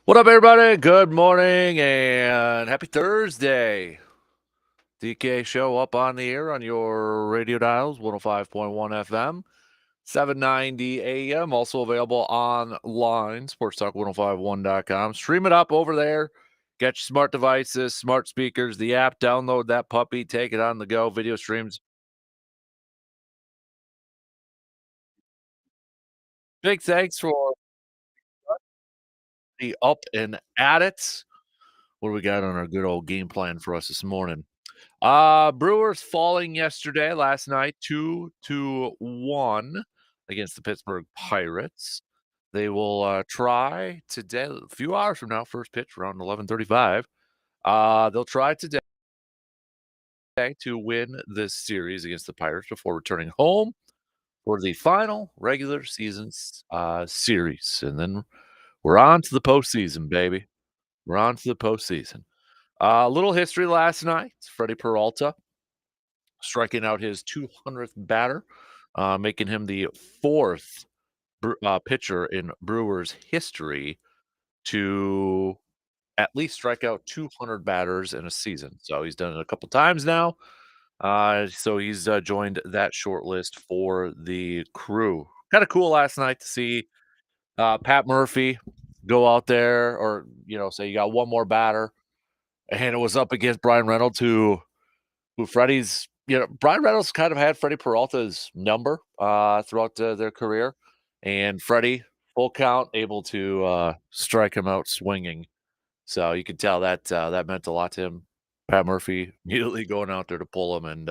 What up, everybody? Good morning and happy Thursday. DK show up on the air on your radio dials, 105.1 FM, 790 AM. Also available online, sportstalk1051.com. Stream it up over there. Get your smart devices, smart speakers, the app. Download that puppy. Take it on the go. Video streams. Big thanks for the up and at it. What do we got on our good old game plan for us this morning? Brewers falling last night, 2-1 against the Pittsburgh Pirates. They will try today, a few hours from now, first pitch around 11:35. They'll try today to win this series against the Pirates before returning home for the final regular season's series, and then we're on to the postseason, baby. We're on to the postseason. A little history last night. Freddie Peralta striking out his 200th batter, making him the fourth pitcher in Brewers history to at least strike out 200 batters in a season. So he's done it a couple times now. So he's joined that short list for the Crew. Kind of cool last night to see Pat Murphy go out there, or say you got one more batter, and it was up against Brian Reynolds, who Freddie's, Brian Reynolds kind of had Freddie Peralta's number throughout their career, and Freddie full count able to strike him out swinging. So you could tell that that meant a lot to him. Pat Murphy immediately going out there to pull him and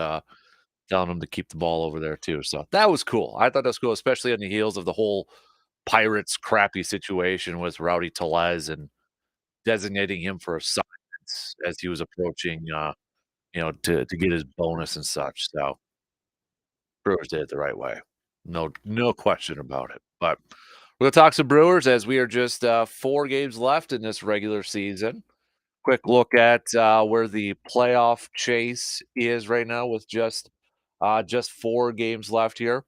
telling him to keep the ball over there too. So that was cool. I thought that was cool, especially on the heels of the whole Pirates crappy situation with Rowdy Tellez and designating him for assignments as he was approaching to get his bonus and such. So Brewers did it the right way. No question about it. But we're gonna talk some Brewers as we are just 4 games left in this regular season. Quick look at where the playoff chase is right now with just 4 games left here.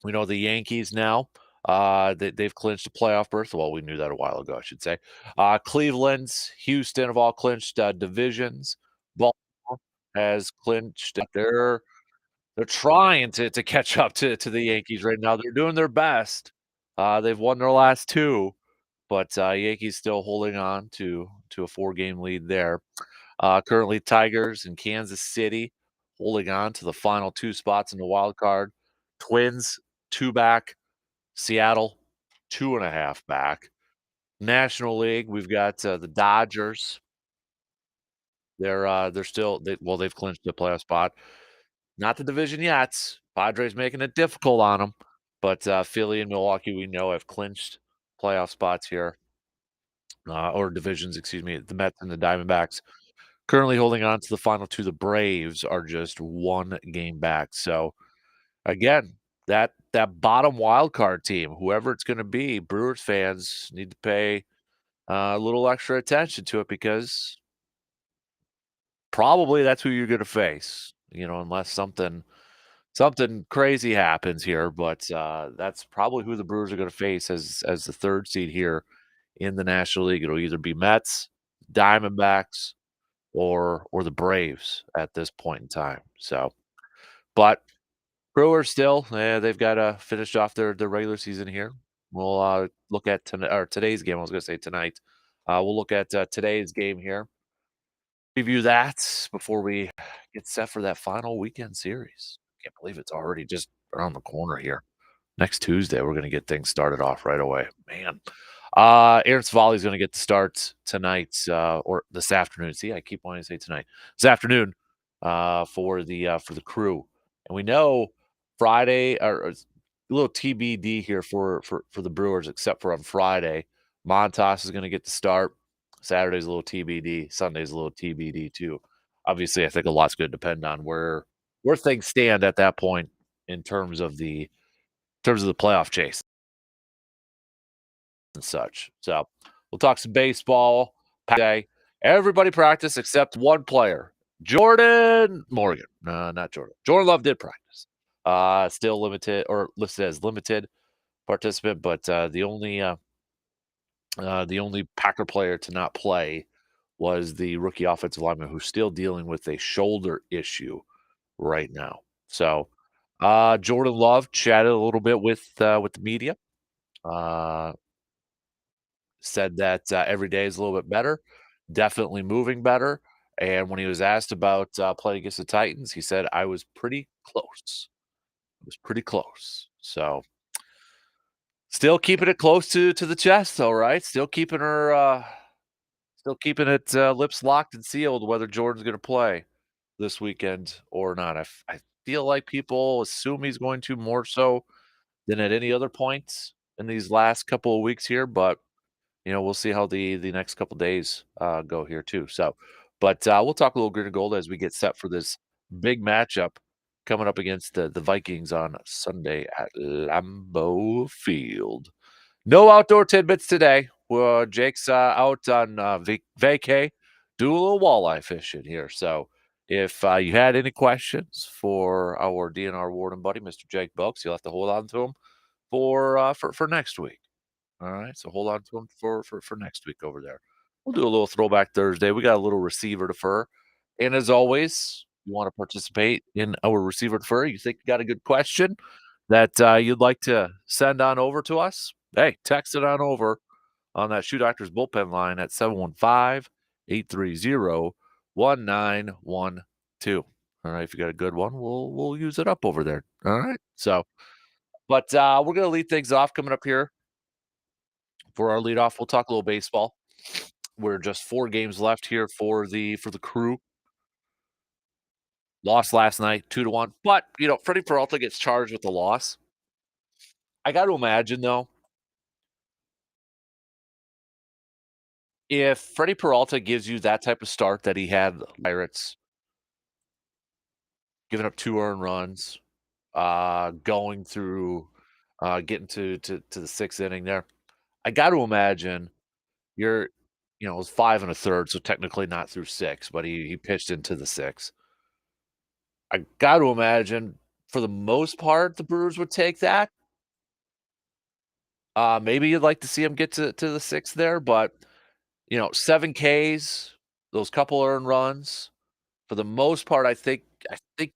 We know the Yankees now. They've clinched a playoff berth. Well, we knew that a while ago, I should say. Cleveland's, Houston have all clinched divisions. Baltimore has clinched. They're trying to catch up to the Yankees right now. They're doing their best. They've won their last 2, but Yankees still holding on to a 4-game lead there. Currently, Tigers and Kansas City holding on to the final 2 spots in the wild card. Twins 2 back. Seattle 2.5 back. National League, we've got the Dodgers. They're still they've clinched the playoff spot. Not the division yet. Padres making it difficult on them, but Philly and Milwaukee, we know, have clinched playoff spots here, or divisions, excuse me. The Mets and the Diamondbacks currently holding on to the final 2. The Braves are just 1 game back. So again, that bottom wild card team, whoever it's going to be, Brewers fans need to pay a little extra attention to it because probably that's who you're going to face. Unless something crazy happens here, but that's probably who the Brewers are going to face as the 3rd seed here in the National League. It'll either be Mets, Diamondbacks, or the Braves at this point in time. So, but Brewers still, they've got to finish off their regular season here. We'll look at today's game. I was going to say tonight. We'll look at today's game here. Review that before we get set for that final weekend series. Can't believe it's already just around the corner here. Next Tuesday, we're going to get things started off right away. Man, Aaron Savali is going to get the start tonight or this afternoon. See, I keep wanting to say tonight. This afternoon for the Crew, and we know Friday or a little TBD here for the Brewers, except for on Friday, Montas is going to get the start. Saturday's a little TBD. Sunday's a little TBD too. Obviously, I think a lot's going to depend on where things stand at that point in terms of the playoff chase and such. So we'll talk some baseball today. Everybody practiced except one player, Jordan Morgan. No, not Jordan. Jordan Love did practice. Still limited or listed as limited participant, but the only The only Packer player to not play was the rookie offensive lineman who's still dealing with a shoulder issue right now. So, Jordan Love chatted a little bit with the media. Uh, Said that every day is a little bit better, definitely moving better. And when he was asked about playing against the Titans, he said, "I was pretty close. It was pretty close." So, still keeping it close to the chest, though, right? Still keeping it lips locked and sealed whether Jordan's going to play this weekend or not. I feel like people assume he's going to more so than at any other point in these last couple of weeks here, but we'll see how the next couple days go here too. So, but we'll talk a little green and gold as we get set for this big matchup coming up against the Vikings on Sunday at Lambeau Field. No outdoor tidbits today. Jake's out on vacay, do a little walleye fishing here. So if you had any questions for our DNR warden buddy, Mr. Jake Bulks, you'll have to hold on to him for next week. All right, so hold on to him for next week over there. We'll do a little throwback Thursday. We got a little receiver to fur, and as always, you want to participate in our receiver to fur. You think you got a good question that you'd like to send on over to us? Hey, text it on over on that Shoe Doctors bullpen line at 715-830-1912. All right, if you got a good one, we'll use it up over there. All right, so but we're gonna lead things off coming up here for our leadoff. We'll talk a little baseball. We're just 4 games left here for the Crew. Lost last night 2-1, but Freddie Peralta gets charged with the loss. I got to imagine though, if Freddie Peralta gives you that type of start that he had the Pirates, giving up 2 earned runs, going through, getting to the 6th inning there, I got to imagine you're, it was 5 1/3, so technically not through 6, but he pitched into the 6. I got to imagine for the most part the Brewers would take that. Maybe you'd like to see him get to the 6th there, but 7 Ks, those couple earned runs. For the most part, I think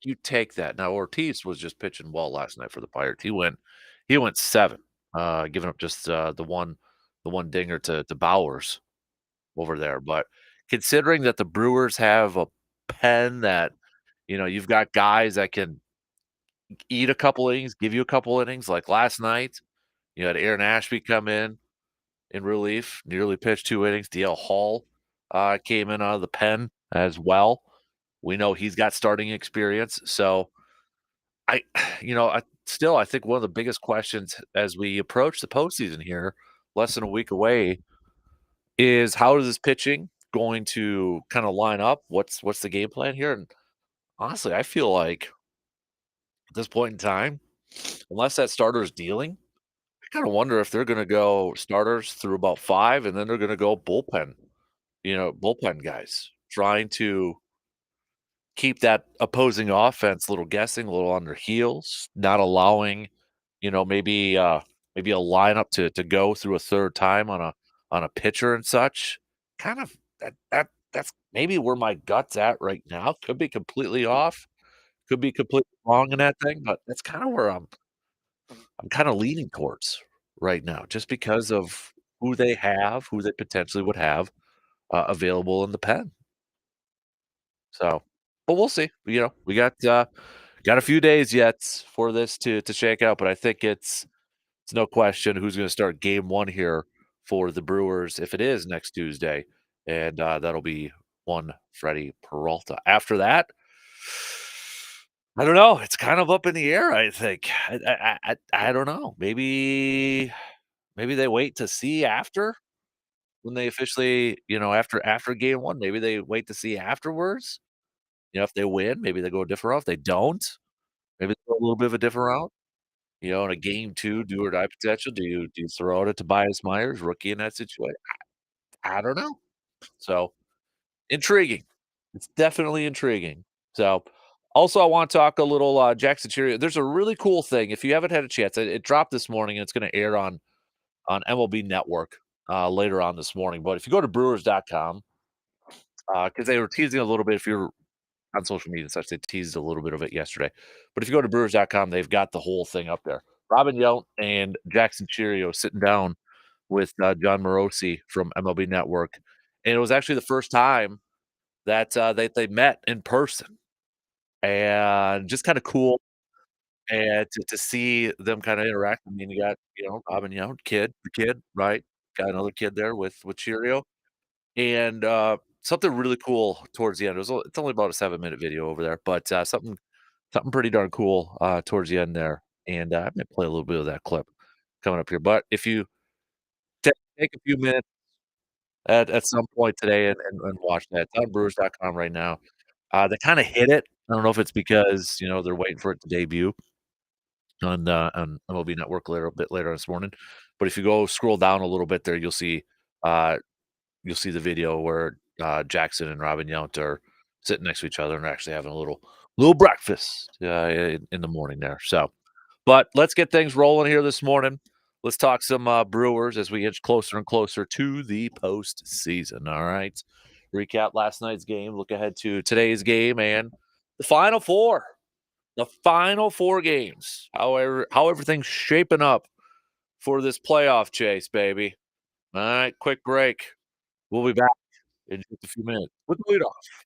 you take that. Now Ortiz was just pitching well last night for the Pirates. He went 7, giving up just the one dinger to Bowers over there. But considering that the Brewers have a pen that you've got guys that can eat a couple innings, give you a couple innings. Like last night, you had Aaron Ashby come in relief, nearly pitched 2 innings. DL Hall came in out of the pen as well. We know he's got starting experience. So I, I think one of the biggest questions as we approach the postseason here, less than a week away, is how is this pitching going to kind of line up? What's the game plan here? And honestly, I feel like at this point in time, unless that starter is dealing, I kind of wonder if they're going to go starters through about 5, and then they're going to go bullpen, bullpen guys, trying to keep that opposing offense a little guessing, a little on their heels, not allowing, maybe a lineup to go through a third time on a pitcher and such. Kind of that's maybe where my gut's at right now. Could be completely off, could be completely wrong in that thing, but that's kind of where I'm kind of leaning towards right now, just because of who they potentially would have available in the pen. So, but we'll see. We got a few days yet for this to shake out, but I think it's no question who's going to start game 1 here for the Brewers if it is next Tuesday, and that'll be one Freddie Peralta. After that, I don't know. It's kind of up in the air. I think. I don't know. Maybe they wait to see after when they officially, after game 1. Maybe they wait to see afterwards. If they win, maybe they go a different route. If they don't, maybe they go a little bit of a different route. In a game 2, do or die potential, do you throw it at Tobias Myers, rookie in that situation? I don't know. So, intriguing. It's definitely intriguing. So, also, I wanna talk a little, Jackson Cheerio. There's a really cool thing, if you haven't had a chance, it dropped this morning, and it's gonna air on MLB Network. later on this morning. But if you go to Brewers.com, because they were teasing a little bit, if you're on social media and such, they teased a little bit of it yesterday. But if you go to Brewers.com, they've got the whole thing up there. Robin Yount and Jackson Cheerio sitting down with John Morosi from MLB Network, and it was actually the first time that they met in person, and just kind of cool. And to see them kinda interact. I mean, you got, Robin Yount, the kid, right? Got another kid there with Cheerio, and, something really cool towards the end. It's only about a 7-minute video over there, but, something pretty darn cool, towards the end there, and, I might play a little bit of that clip coming up here, but if you take a few minutes at some point today and watch that. It's on Brewers.com right now. They kinda hit it. I don't know if it's because, they're waiting for it to debut on MLB Network later a bit later this morning. But if you go scroll down a little bit there, uh, you'll see the video where Jackson and Robin Yount are sitting next to each other and actually having a little breakfast in the morning there. So, but let's get things rolling here this morning. Let's talk some Brewers as we inch closer and closer to the postseason. All right. Recap last night's game. Look ahead to today's game and the final four. The final 4 games, how everything's shaping up for this playoff chase, baby. All right, quick break. We'll be back in just a few minutes with the leadoff.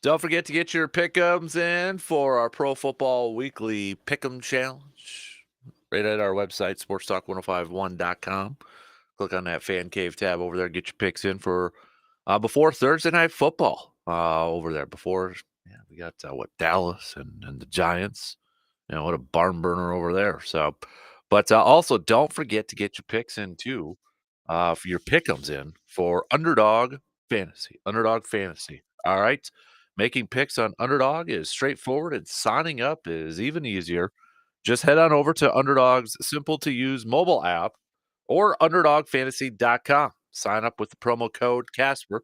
Don't forget to get your pick'ems in for our Pro Football Weekly Pick'em Challenge right at our website, sportstalk1051.com. Click on that fan cave tab over there, get your picks in for before Thursday night football over there. Before, yeah, we got what, Dallas and the Giants. What a barn burner over there. So, but also don't forget to get your picks in too, for your pick'ems in for Underdog Fantasy. Underdog Fantasy. All right. Making picks on Underdog is straightforward and signing up is even easier. Just head on over to Underdog's simple to use mobile app or underdogfantasy.com. Sign up with the promo code Casper.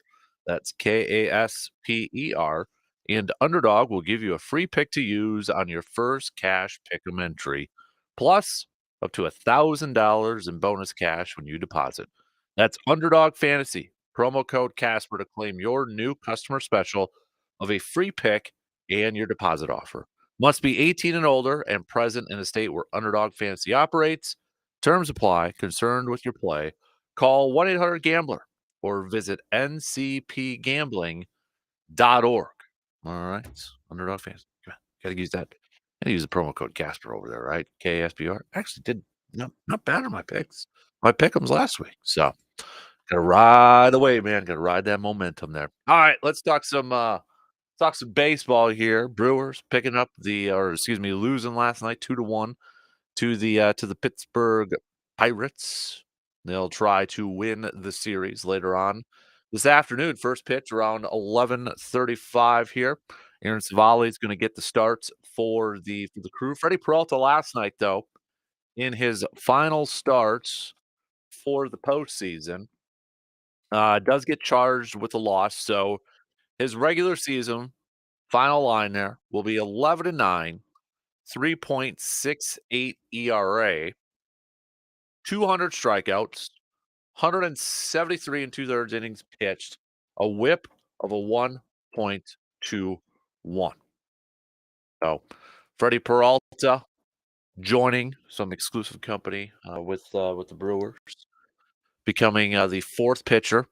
That's Kasper. And Underdog will give you a free pick to use on your first cash pick'em entry, plus up to $1,000 in bonus cash when you deposit. That's Underdog Fantasy. Promo code Casper to claim your new customer special of a free pick and your deposit offer. Must be 18 and older and present in a state where Underdog Fantasy operates. Terms apply. Concerned with your play? Call 1-800-GAMBLER or visit ncpgambling.org. All right. Underdog fans. Gotta use that. Gotta use the promo code Casper over there, right? KSPR. Actually did not bad on my picks. My pick'ems last week. So gotta ride away, man. Gotta ride that momentum there. All right, let's talk some baseball here. Brewers picking up or excuse me, losing last night 2-1 to the Pittsburgh Pirates. They'll try to win the series later on this afternoon. First pitch around 11:35 here. Aaron Savali is going to get the starts for the crew. Freddie Peralta last night, though, in his final starts for the postseason, does get charged with a loss. So his regular season final line there will be 11-9, 3.68 ERA, 200 strikeouts, 173 and two-thirds innings pitched, a whip of a 1.21. So Freddie Peralta joining some exclusive company with the Brewers, becoming the fourth pitcher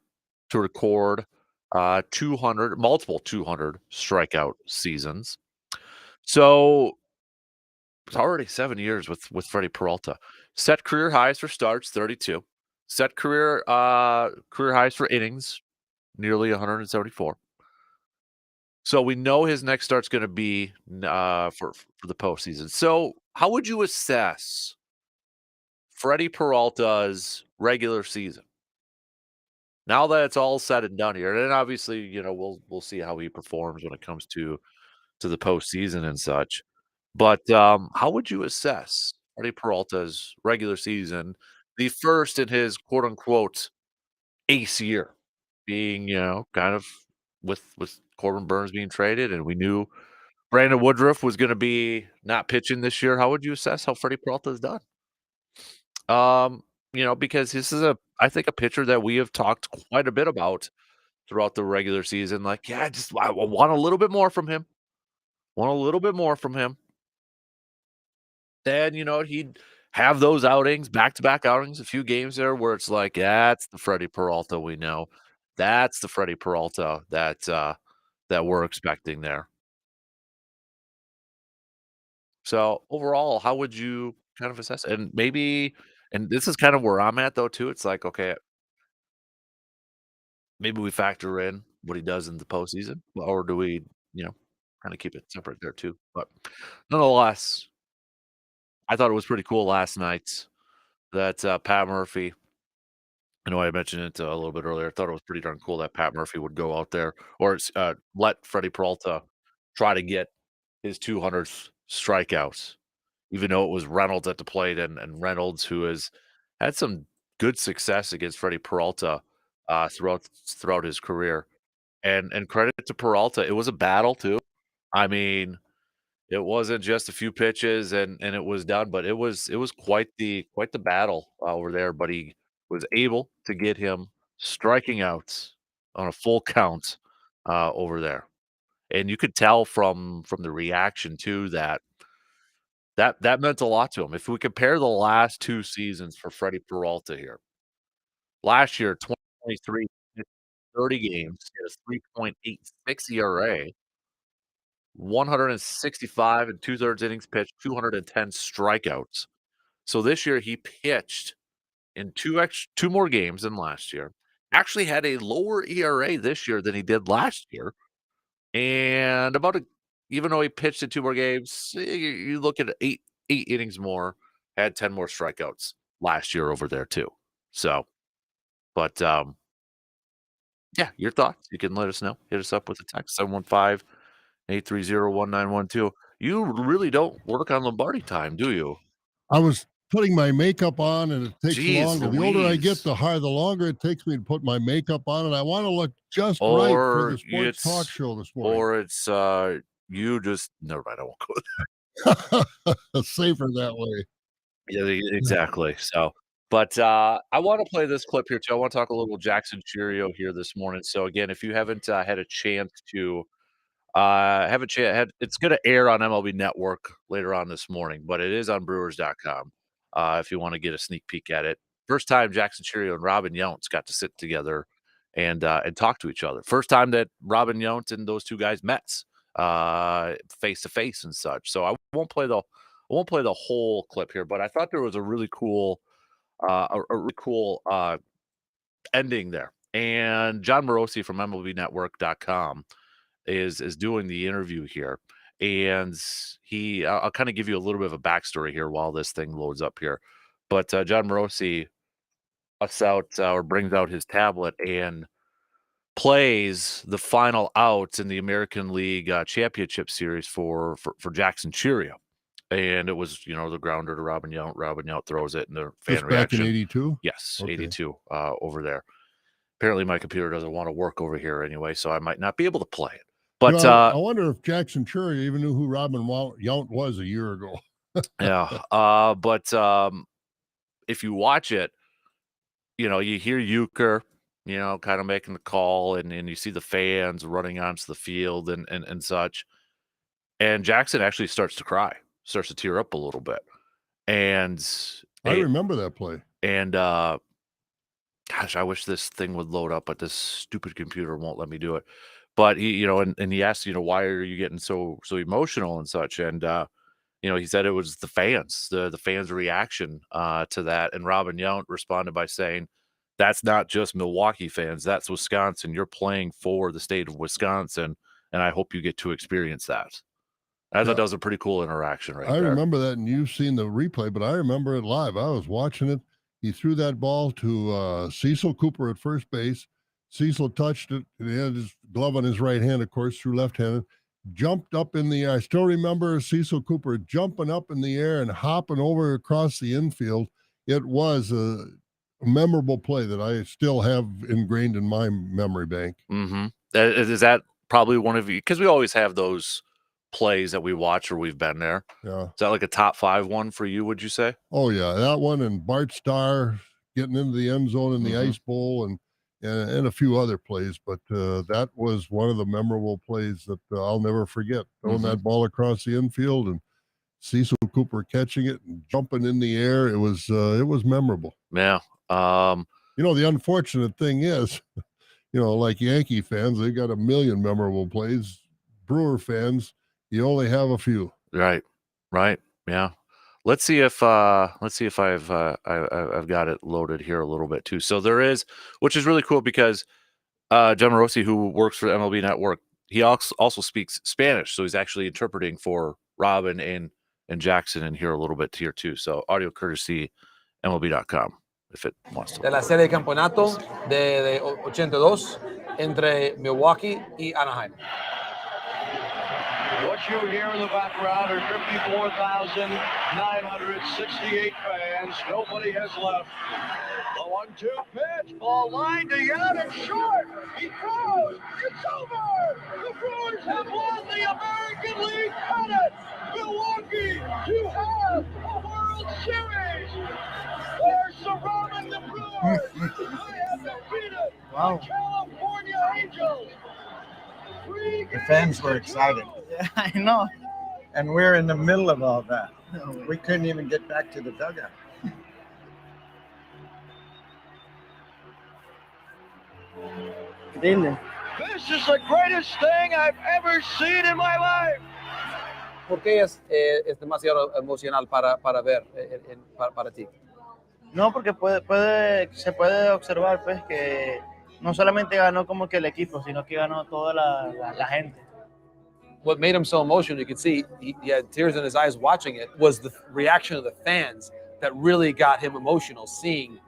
to record 200, multiple 200 strikeout seasons. So it's already 7 years with Freddie Peralta. Set career highs for starts, 32. Set career highs for innings, nearly 174. So we know his next start's gonna be for the postseason. So how would you assess Freddie Peralta's regular season? Now that it's all said and done here, and obviously, we'll see how he performs when it comes to the postseason and such. But, how would you assess Freddie Peralta's regular season, the first in his quote unquote ace year, being, kind of with Corbin Burns being traded, and we knew Brandon Woodruff was gonna be not pitching this year. How would you assess how Freddie Peralta has done? Um, because this is I think a pitcher that we have talked quite a bit about throughout the regular season. Like, yeah, I want a little bit more from him. Want a little bit more from him. Then, he'd have those outings, back-to-back outings, a few games there where it's like, that's the Freddie Peralta we know. That's the Freddie Peralta that we're expecting there. So, overall, how would you kind of assess it? And this is kind of where I'm at though too. It's like, okay, maybe we factor in what he does in the postseason, or do we, you know, kind of keep it separate there too? But nonetheless, I thought it was pretty cool last night that Pat Murphy. I know I mentioned it a little bit earlier. I thought it was pretty darn cool that Pat Murphy would go out there or let Freddie Peralta try to get his 200th strikeouts, even though it was Reynolds at the plate, and Reynolds, who has had some good success against Freddie Peralta throughout his career. And credit to Peralta, it was a battle too. I mean, it wasn't just a few pitches and it was done, but it was quite the battle over there. But he was able to get him striking out on a full count over there, and you could tell from the reaction too that meant a lot to him. If we compare the last 2 seasons for Freddie Peralta here, last year, 2023, 30 games, he had a 3.86 ERA. 165 and 2/3 innings pitched, 210 strikeouts. So this year he pitched in 2 more games than last year. Actually had a lower ERA this year than he did last year, and even though he pitched in 2 more games, you look at 8 innings more, had 10 more strikeouts last year over there too. So, but, yeah, your thoughts, you can let us know. Hit us up with a text, 715-830-1912. You really don't work on Lombardi time, do you? I was putting my makeup on, and it takes Jeez longer. The older I get, Louise. the longer it takes me to put my makeup on, and I want to look just right for Or the sports talk show this morning. or it's, you just never mind, I won't go Safer that way. Yeah, exactly. So, but I want to play this clip here too. I want to talk a little Jackson Cheerio here this morning. So again, if you haven't had a chance to have a chance, it's going to air on MLB Network later on this morning, but it is on Brewers.com. If you want to get a sneak peek at it, first time Jackson Cheerio and Robin Yount's got to sit together and talk to each other. First time that Robin Yount and those two guys met face to face and such. So I won't play the whole clip here, but I thought there was a really cool a really cool ending there. And John Morosi from MLBnetwork.com is doing the interview here. And I'll kind of give you a little bit of a backstory here while this thing loads up here. But John Morosi brings out his tablet and plays the final out in the American League Championship Series for Jackson Cheerio. And it was, the grounder to Robin Yount. Robin Yount throws it, and the fan This reaction. back in 82? Yes, Okay. 82 over there. Apparently, my computer doesn't want to work over here anyway, so I might not be able to play it. But I wonder if Jackson Cheerio even knew who Robin Yount was a year ago. yeah, but if you watch it, you hear Euchre, kind of making the call, and you see the fans running onto the field and such. And Jackson actually starts to cry, starts to tear up a little bit. And I remember that play. And gosh, I wish this thing would load up, but this stupid computer won't let me do it. But he, and he asked, why are you getting so emotional and such? And he said it was the fans, the fans' reaction to that. And Robin Yount responded by saying, "That's not just Milwaukee fans. That's Wisconsin. You're playing for the state of Wisconsin, and I hope you get to experience that." I thought that was a pretty cool interaction right there. I remember that, and you've seen the replay, but I remember it live. I was watching it. He threw that ball to Cecil Cooper at first base. Cecil touched it, and he had his glove on his right hand, of course, threw left-handed. Jumped up in the air. I still remember Cecil Cooper jumping up in the air and hopping over across the infield. It was a memorable play that I still have ingrained in my memory bank. Mm-hmm. Is that probably one of you? Because we always have those plays that we watch or we've been there. Yeah. Is that like a top 5 one for you, would you say? Oh, yeah. That one and Bart Starr getting into the end zone in the Ice Bowl and a few other plays. But that was one of the memorable plays that I'll never forget. Throwing that ball across the infield and Cecil Cooper catching it and jumping in the air. It was memorable. Yeah. The unfortunate thing is, like Yankee fans, they got a million memorable plays. Brewer fans, you only have a few. Right. Yeah. Let's see if I've got it loaded here a little bit too. So there is, which is really cool because John Morosi, who works for the MLB Network, he also speaks Spanish, so he's actually interpreting for Robin and Jackson in here a little bit here too. So audio courtesy MLB.com if it wants to. De la serie de campeonato de 82 entre Milwaukee y Anaheim. What you hear in the background are 54,968 fans. Nobody has left. The 1-2 pitch, ball lined to Yount and short. He throws. It's over. The Brewers have won the American League pennant. Milwaukee, you have a World Series. They're surrounding the Brewers. They have defeated the California Angels. The fans were excited. Yeah, I know. And we're in the middle of all that. We couldn't even get back to the dugout. Good evening. This is the greatest thing I've ever seen in my life. ¿Por qué es demasiado emocional para ver para ti? No, porque se puede observar pues que no solamente ganó como que el equipo, sino que ganó toda la gente. What made him so emotional, you could see he had tears in his eyes watching it, was the reaction of the fans that really got him emotional, seeing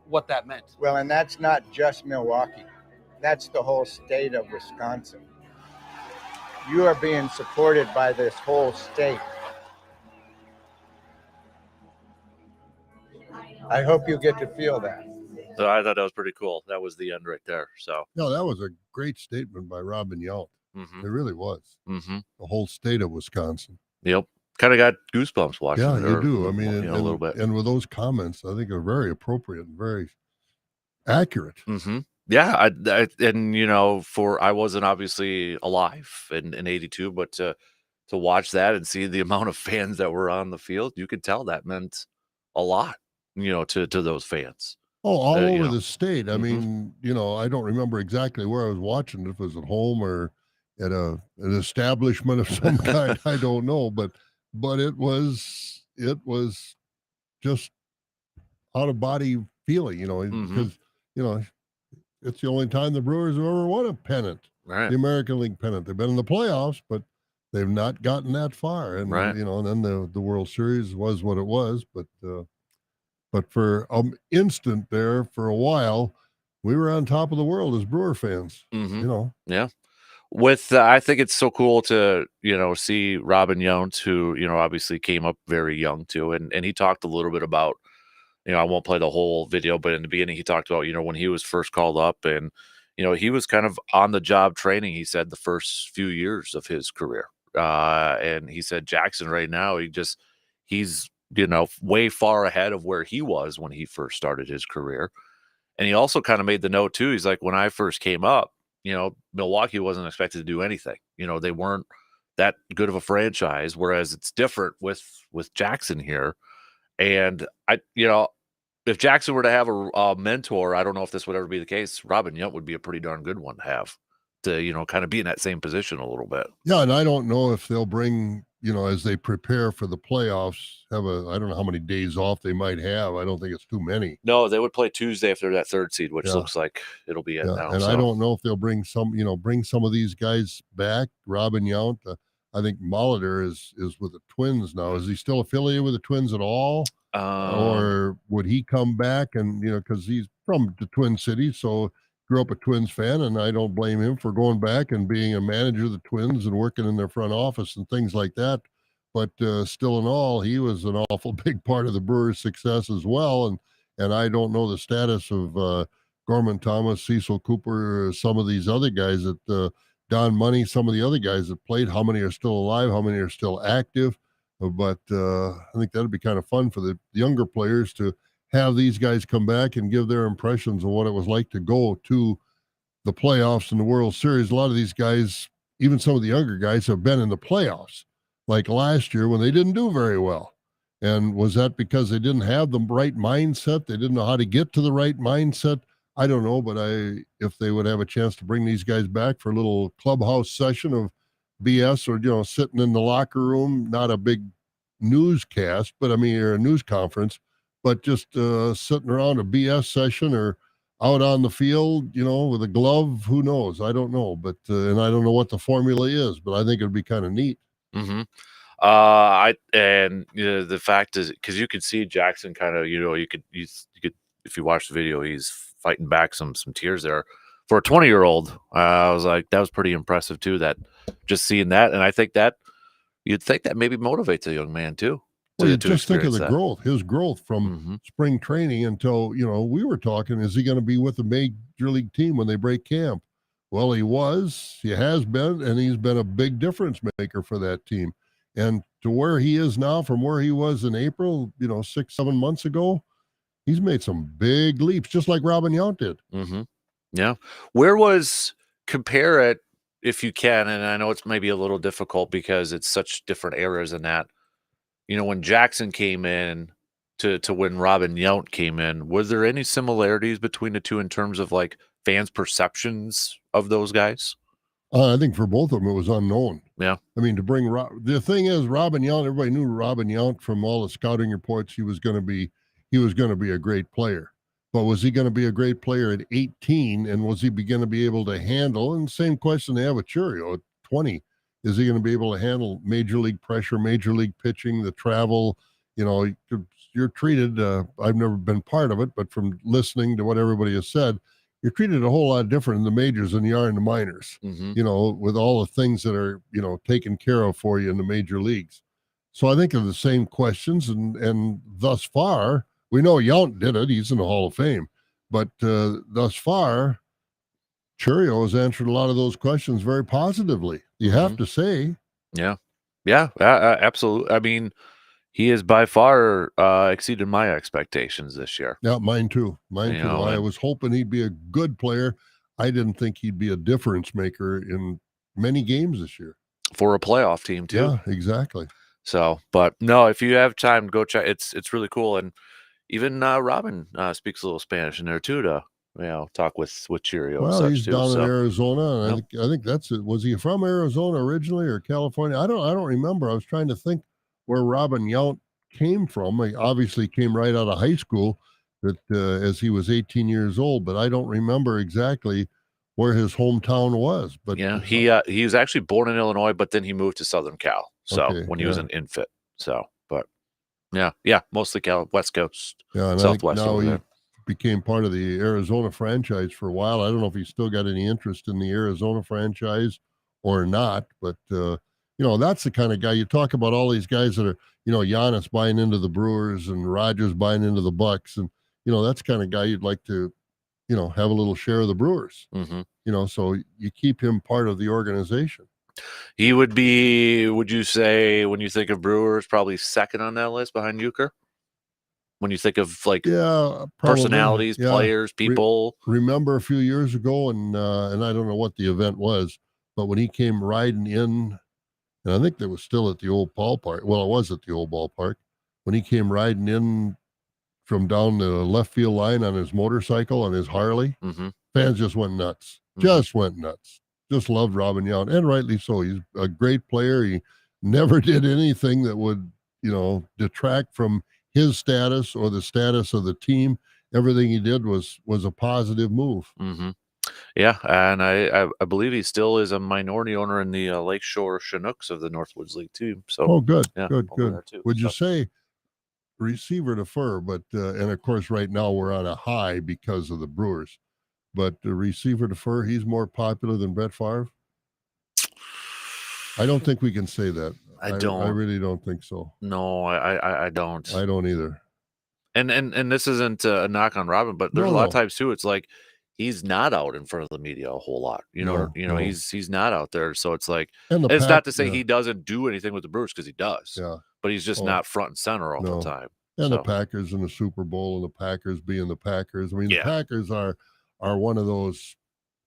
what that meant. Well, and that's not just Milwaukee. That's the whole state of Wisconsin. You are being supported by this whole state. I hope you get to feel that. So I thought that was pretty cool. That was the end right there. So No, that was a great statement by Robin Yount. mhm, It really was. mhm. The whole state of Wisconsin. Yep. Kind of got goosebumps watching Yeah, it. you or, do. I mean, you know, a little bit. and with those comments, I think are very appropriate and very accurate. Mm-hmm. Yeah, and you know, I wasn't obviously alive in '82, but to watch that and see the amount of fans that were on the field, you could tell that meant a lot, you know, to those fans. Oh, all you over know. the state. I Mhm. mean, you know, I don't remember exactly where I was watching, if it was at home or at an establishment of some kind. I don't know, but it was just out of body feeling, you know, Mhm. because you know it's the only time the Brewers have ever won a pennant, Right. the American League pennant. They've been in the playoffs, but they've not gotten that far. And Right. you know, and then the World Series was what it was, but for an instant there, for a while, we were on top of the world as Brewer fans. Mhm. You know, Yeah. With I think it's so cool to, you know, see Robin Yount, who, you know, obviously came up very young too, and he talked a little bit about, you know, I won't play the whole video, but in the beginning he talked about, you know, when he was first called up, and you know, he was kind of on the job training, he said, the first few years of his career. And he said Jackson right now, he's, you know, way far ahead of where he was when he first started his career. And he also kind of made the note too. He's like, when I first came up, you know, Milwaukee wasn't expected to do anything. You know, they weren't that good of a franchise. Whereas it's different with Jackson here. And you know, if Jackson were to have a mentor, I don't know if this would ever be the case. Robin Yount would be a pretty darn good one to have, to, you know, kind of be in that same position a little bit. yeah, and I don't know if they'll bring, you know, as they prepare for the playoffs, I don't know how many days off they might have. I don't think it's too many. No, they would play Tuesday if they're that third seed, which Yeah. looks like it'll be it Yeah, now. and I So don't know if they'll bring some of these guys back. Robin Yount, I think Molitor is with the Twins now. Is he still affiliated with the Twins at all, or would he come back? And you know, because he's from the Twin Cities, so grew up a Twins fan, and I don't blame him for going back and being a manager of the Twins and working in their front office and things like that. But still, in all, he was an awful big part of the Brewers' success as well. And I don't know the status of Gorman Thomas, Cecil Cooper, some of these other guys that Don Money, some of the other guys that played. How many are still alive? How many are still active? But I think that'd be kind of fun for the younger players to have these guys come back and give their impressions of what it was like to go to the playoffs and the World Series. A lot of these guys, even some of the younger guys, have been in the playoffs, like last year when they didn't do very well. And was that because they didn't have the right mindset? They didn't know how to get to the right mindset? I don't know, but if they would have a chance to bring these guys back for a little clubhouse session of BS, or you know, sitting in the locker room, not a big newscast, but I mean, or a news conference, but just sitting around a BS session or out on the field, you know, with a glove, who knows? I don't know, but and I don't know what the formula is, but I think it'd be kind of neat. mm-hmm. You know, the fact is, because you could see Jackson kind of, you know, you could if you watch the video, he's fighting back some tears there. For a 20-year-old, I was like, that was pretty impressive too. That just seeing that, and I think that you'd think that maybe motivates a young man too. Well, you to just think of experience the that. growth, his growth from Mhm. spring training until, you know, we were talking, is he going to be with the major league team when they break camp? Well, he has been, and he's been a big difference maker for that team. And to where he is now from where he was in April, you know, 6-7 months ago, he's made some big leaps, just like Robin Yount did. Mm-hmm. Yeah. Compare it if you can, and I know it's maybe a little difficult because it's such different eras in that. You know, when Jackson came in to when Robin Yount came in, was there any similarities between the two in terms of like fans' perceptions of those guys? I think for both of them, it was unknown. Yeah. I mean, to bring the thing is, Robin Yount, everybody knew Robin Yount from all the scouting reports. He was going to be a great player. But was he going to be a great player at 18? And was he going to be able to handle? And same question they have with Churio at 20. Is he going to be able to handle major league pressure, major league pitching, the travel? You know, you're treated, I've never been part of it, but from listening to what everybody has said, you're treated a whole lot different in the majors than you are in the minors, you know, with all the things that are, you know, taken care of for you in the major leagues. So I think of the same questions. And thus far, we know Yount did it. He's in the Hall of Fame. But thus far, Churio has answered a lot of those questions very positively. You have to say. Yeah. Yeah, absolutely. I mean, he has by far exceeded my expectations this year. Yeah, mine too. Mine You too. know, I and- was hoping he'd be a good player. I didn't think he'd be a difference maker in many games this year. For a playoff team too. Yeah, exactly. So, but no, if you have time, go check. It's really cool, and even Robin speaks a little Spanish in there too to talk with Churio and Well, such he's too. down in So Arizona, and Yep. I think that's it. Was he from Arizona originally or California? I don't remember. I was trying to think where Robin Yount came from. He obviously came right out of high school, that as he was 18 years old, but I don't remember exactly where his hometown was. But yeah, he was actually born in Illinois, but then he moved to Southern Cal. So Okay, when he was yeah. an infant. So, but yeah, mostly West Coast, yeah, and I think Southwest now over he there. became part of the Arizona franchise for a while. I don't know if he's still got any interest in the Arizona franchise or not, but you know, that's the kind of guy you talk about. All these guys that are, you know, Giannis buying into the Brewers and Rogers buying into the Bucks, and you know, that's the kind of guy you'd like to, you know, have a little share of the Brewers. hmm You know, so you keep him part of the organization. He would be. Would you say when you think of Brewers, probably second on that list behind Euchre? When you think of like Yeah, probably. personalities, Yeah. players, people. Remember a few years ago, and I don't know what the event was, but when he came riding in, and I think that was still at the old ballpark. Well, it was at the old ballpark when he came riding in from down the left field line on his motorcycle on his Harley. hmm Fans just went nuts. Mhm. Just went nuts. Just loved Robin Yount, and rightly so. He's a great player. He never did anything that would, you know, detract from his status or the status of the team. Everything he did was a positive move. hmm Yeah, and I believe he still is a minority owner in the Lakeshore Chinooks of the Northwoods League too. So Oh, good, yeah, good, over good. there too. Would you So, say receiver to fur? But and of course, right now we're on a high because of the Brewers. But the receiver to fur, he's more popular than Brett Favre. I don't think we can say that. I I don't. really don't think so. No, I don't. I don't either. And this isn't a knock on Robin, but there's No, a lot no. of times too. It's like he's not out in front of the media a whole lot. No, no. He's not out there. So it's like And the it's pack, not to say yeah, he doesn't do anything with the Brewers because he does. yeah. But he's just Oh, not front and center all no. the time. And the So Packers in the Super Bowl, and the Packers being the Packers. I mean, Yeah. the Packers are one of those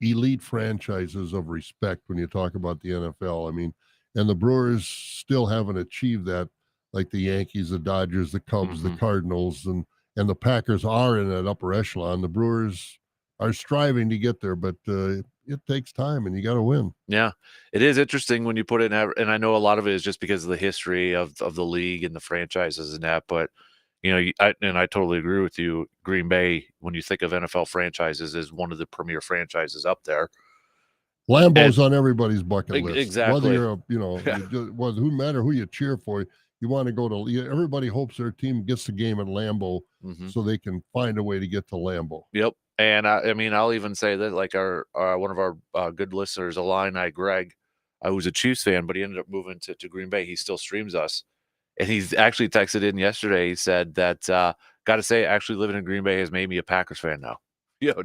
elite franchises of respect when you talk about the NFL. I mean, and the Brewers still haven't achieved that, like the Yankees, the Dodgers, the Cubs, the Mhm. Cardinals, and the Packers are in that upper echelon. The Brewers are striving to get there, but it takes time, and you got to win. Yeah, it is interesting when you put it in, and I know a lot of it is just because of the history of the league and the franchises and that. But I totally agree with you. Green Bay, when you think of NFL franchises, is one of the premier franchises up there. Lambeau's on everybody's bucket list. Whether exactly. you're well, who matter who you cheer for, you want to go to. Everybody hopes their team gets the game at Lambeau, Mhm. so they can find a way to get to Lambeau. Yep. And I mean, I'll even say that like our one of our good listeners, Illini Greg, who's a Chiefs fan, but he ended up moving to Green Bay. He still streams us, and he's actually texted in yesterday. He said that got to say, actually living in Green Bay has made me a Packers fan now.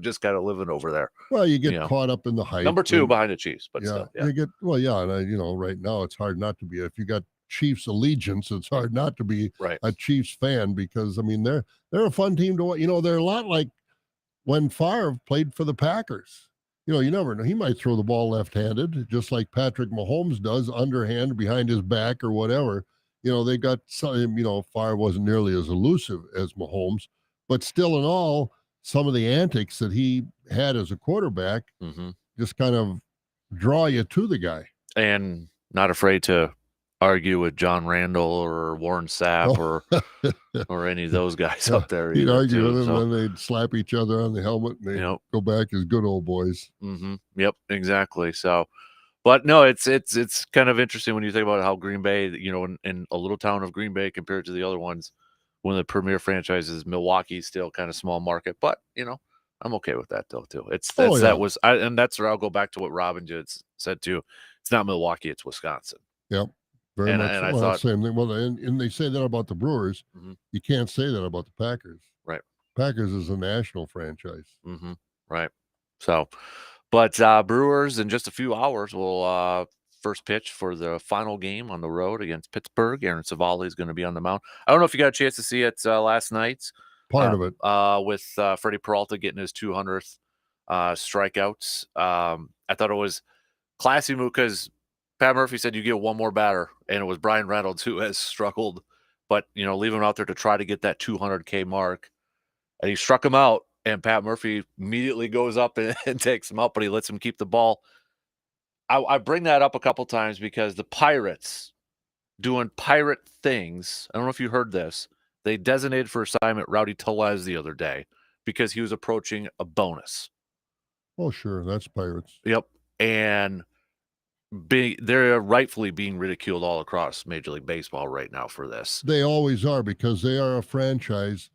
Just kind of living over there. Well, you get caught up in the hype. Number 2 and- behind the Chiefs, but yeah, still, yeah. you get and right now it's hard not to be. If you got Chiefs allegiance, it's hard not to be Right. a Chiefs fan, because I mean they're a fun team to watch. They're a lot like when Favre played for the Packers. You never know. He might throw the ball left-handed, just like Patrick Mahomes does, underhand behind his back or whatever. They got some. Favre wasn't nearly as elusive as Mahomes, but still in all, some of the antics that he had as a quarterback Mm-hmm. just kind of draw you to the guy. And not afraid to argue with John Randall or Warren Sapp or any of those guys up there. He'd either, argue too, with him, so. and then they'd slap each other on the helmet, and they'd Yep. go back as good old boys. Mm-hmm. Yep, exactly. So, but no, it's kind of interesting when you think about how Green Bay, in a little town of Green Bay compared to the other ones, one of the premier franchises, Milwaukee's still kind of small market, but I'm okay with that though too. And that's where I'll go back to what Robin just said too. It's not Milwaukee, it's Wisconsin. Yep, very And much. I Well, thought, same thing. Well, and they say that about the Brewers. Mhm. You can't say that about the Packers. Right. Packers is a national franchise. Mm-hmm. Right. So, but Brewers in just a few hours will first pitch for the final game on the road against Pittsburgh. Aaron Savali is going to be on the mound. I don't know if you got a chance to see it last night. Part of it. With Freddie Peralta getting his 200th strikeouts. I thought it was classy move because Pat Murphy said you get one more batter, and it was Brian Reynolds who has struggled, but leave him out there to try to get that 200K mark, and he struck him out. And Pat Murphy immediately goes up and takes him out, but he lets him keep the ball. I bring that up a couple times because the Pirates doing pirate things. I don't know if you heard this. They designated for assignment Rowdy Tellez the other day because he was approaching a bonus. Oh, sure. That's Pirates. Yep. And they're rightfully being ridiculed all across Major League Baseball right now for this. They always are, because they are a franchise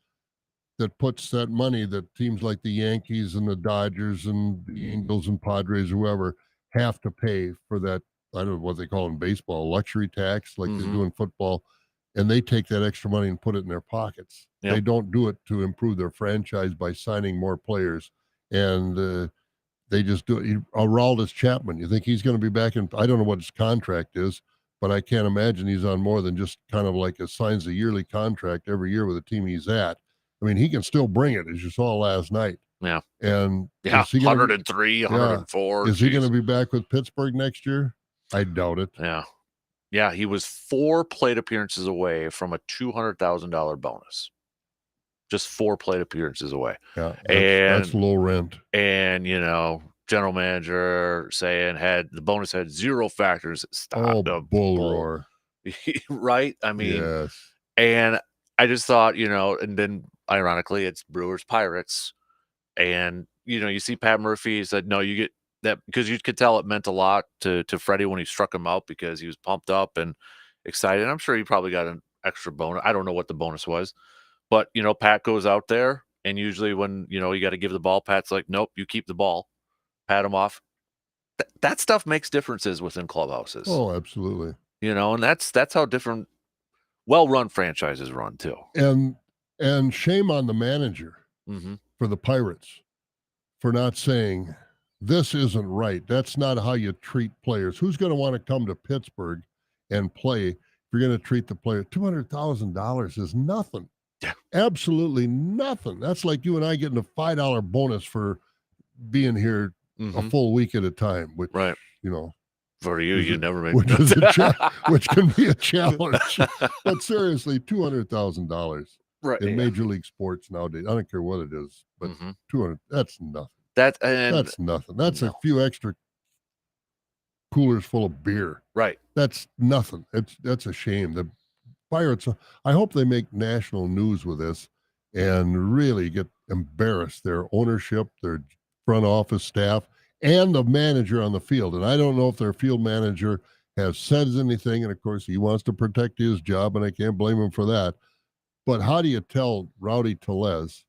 that puts that money that teams like the Yankees and the Dodgers and the Angels and Padres, whoever, have to pay for that. I don't know what they call in baseball, luxury tax, like they do in football. And they take that extra money and put it in their pockets. Yep. They don't do it to improve their franchise by signing more players. And they just do it. Aroldis Chapman, you think he's going to be back in? I don't know what his contract is, but I can't imagine he's on more than just kind of like signs a yearly contract every year with the team he's at. I mean, he can still bring it, as you saw last night. Yeah. And yeah, 103, 104. Is he going to be back with Pittsburgh next year? I doubt it. Yeah. Yeah, he was 4 plate appearances away from a $200,000 bonus. Just 4 plate appearances away. Yeah, that's low rent. And, general manager saying the bonus had 0 factors. Stop the bull roar. Right? I mean, yes. And I just thought, and then ironically, it's Brewers Pirates. And, you see Pat Murphy said, no, you get that, because you could tell it meant a lot to Freddie when he struck him out, because he was pumped up and excited. I'm sure he probably got an extra bonus. I don't know what the bonus was, but, Pat goes out there, and usually when, you got to give the ball, Pat's like, nope, you keep the ball, pat him off. That stuff makes differences within clubhouses. Oh, absolutely. And that's how different well-run franchises run too. And shame on the manager for the Pirates for not saying, this isn't right. That's not how you treat players. Who's going to want to come to Pittsburgh and play if you're going to treat the player? $200,000 is nothing. Yeah. Absolutely nothing. That's like you and I getting a $5 bonus for being here a full week at a time, which, right. For you never make which can be a challenge. But seriously, $200,000 in major league sports nowadays. I don't care what it is, but 200, that's nothing. That's nothing. That's a few extra coolers full of beer. Right. That's nothing. That's a shame. The Pirates, I hope they make national news with this and really get embarrassed. Their ownership, their front office staff, and the manager on the field. And I don't know if their field manager has said anything. And of course, he wants to protect his job, and I can't blame him for that. But how do you tell Rowdy Tellez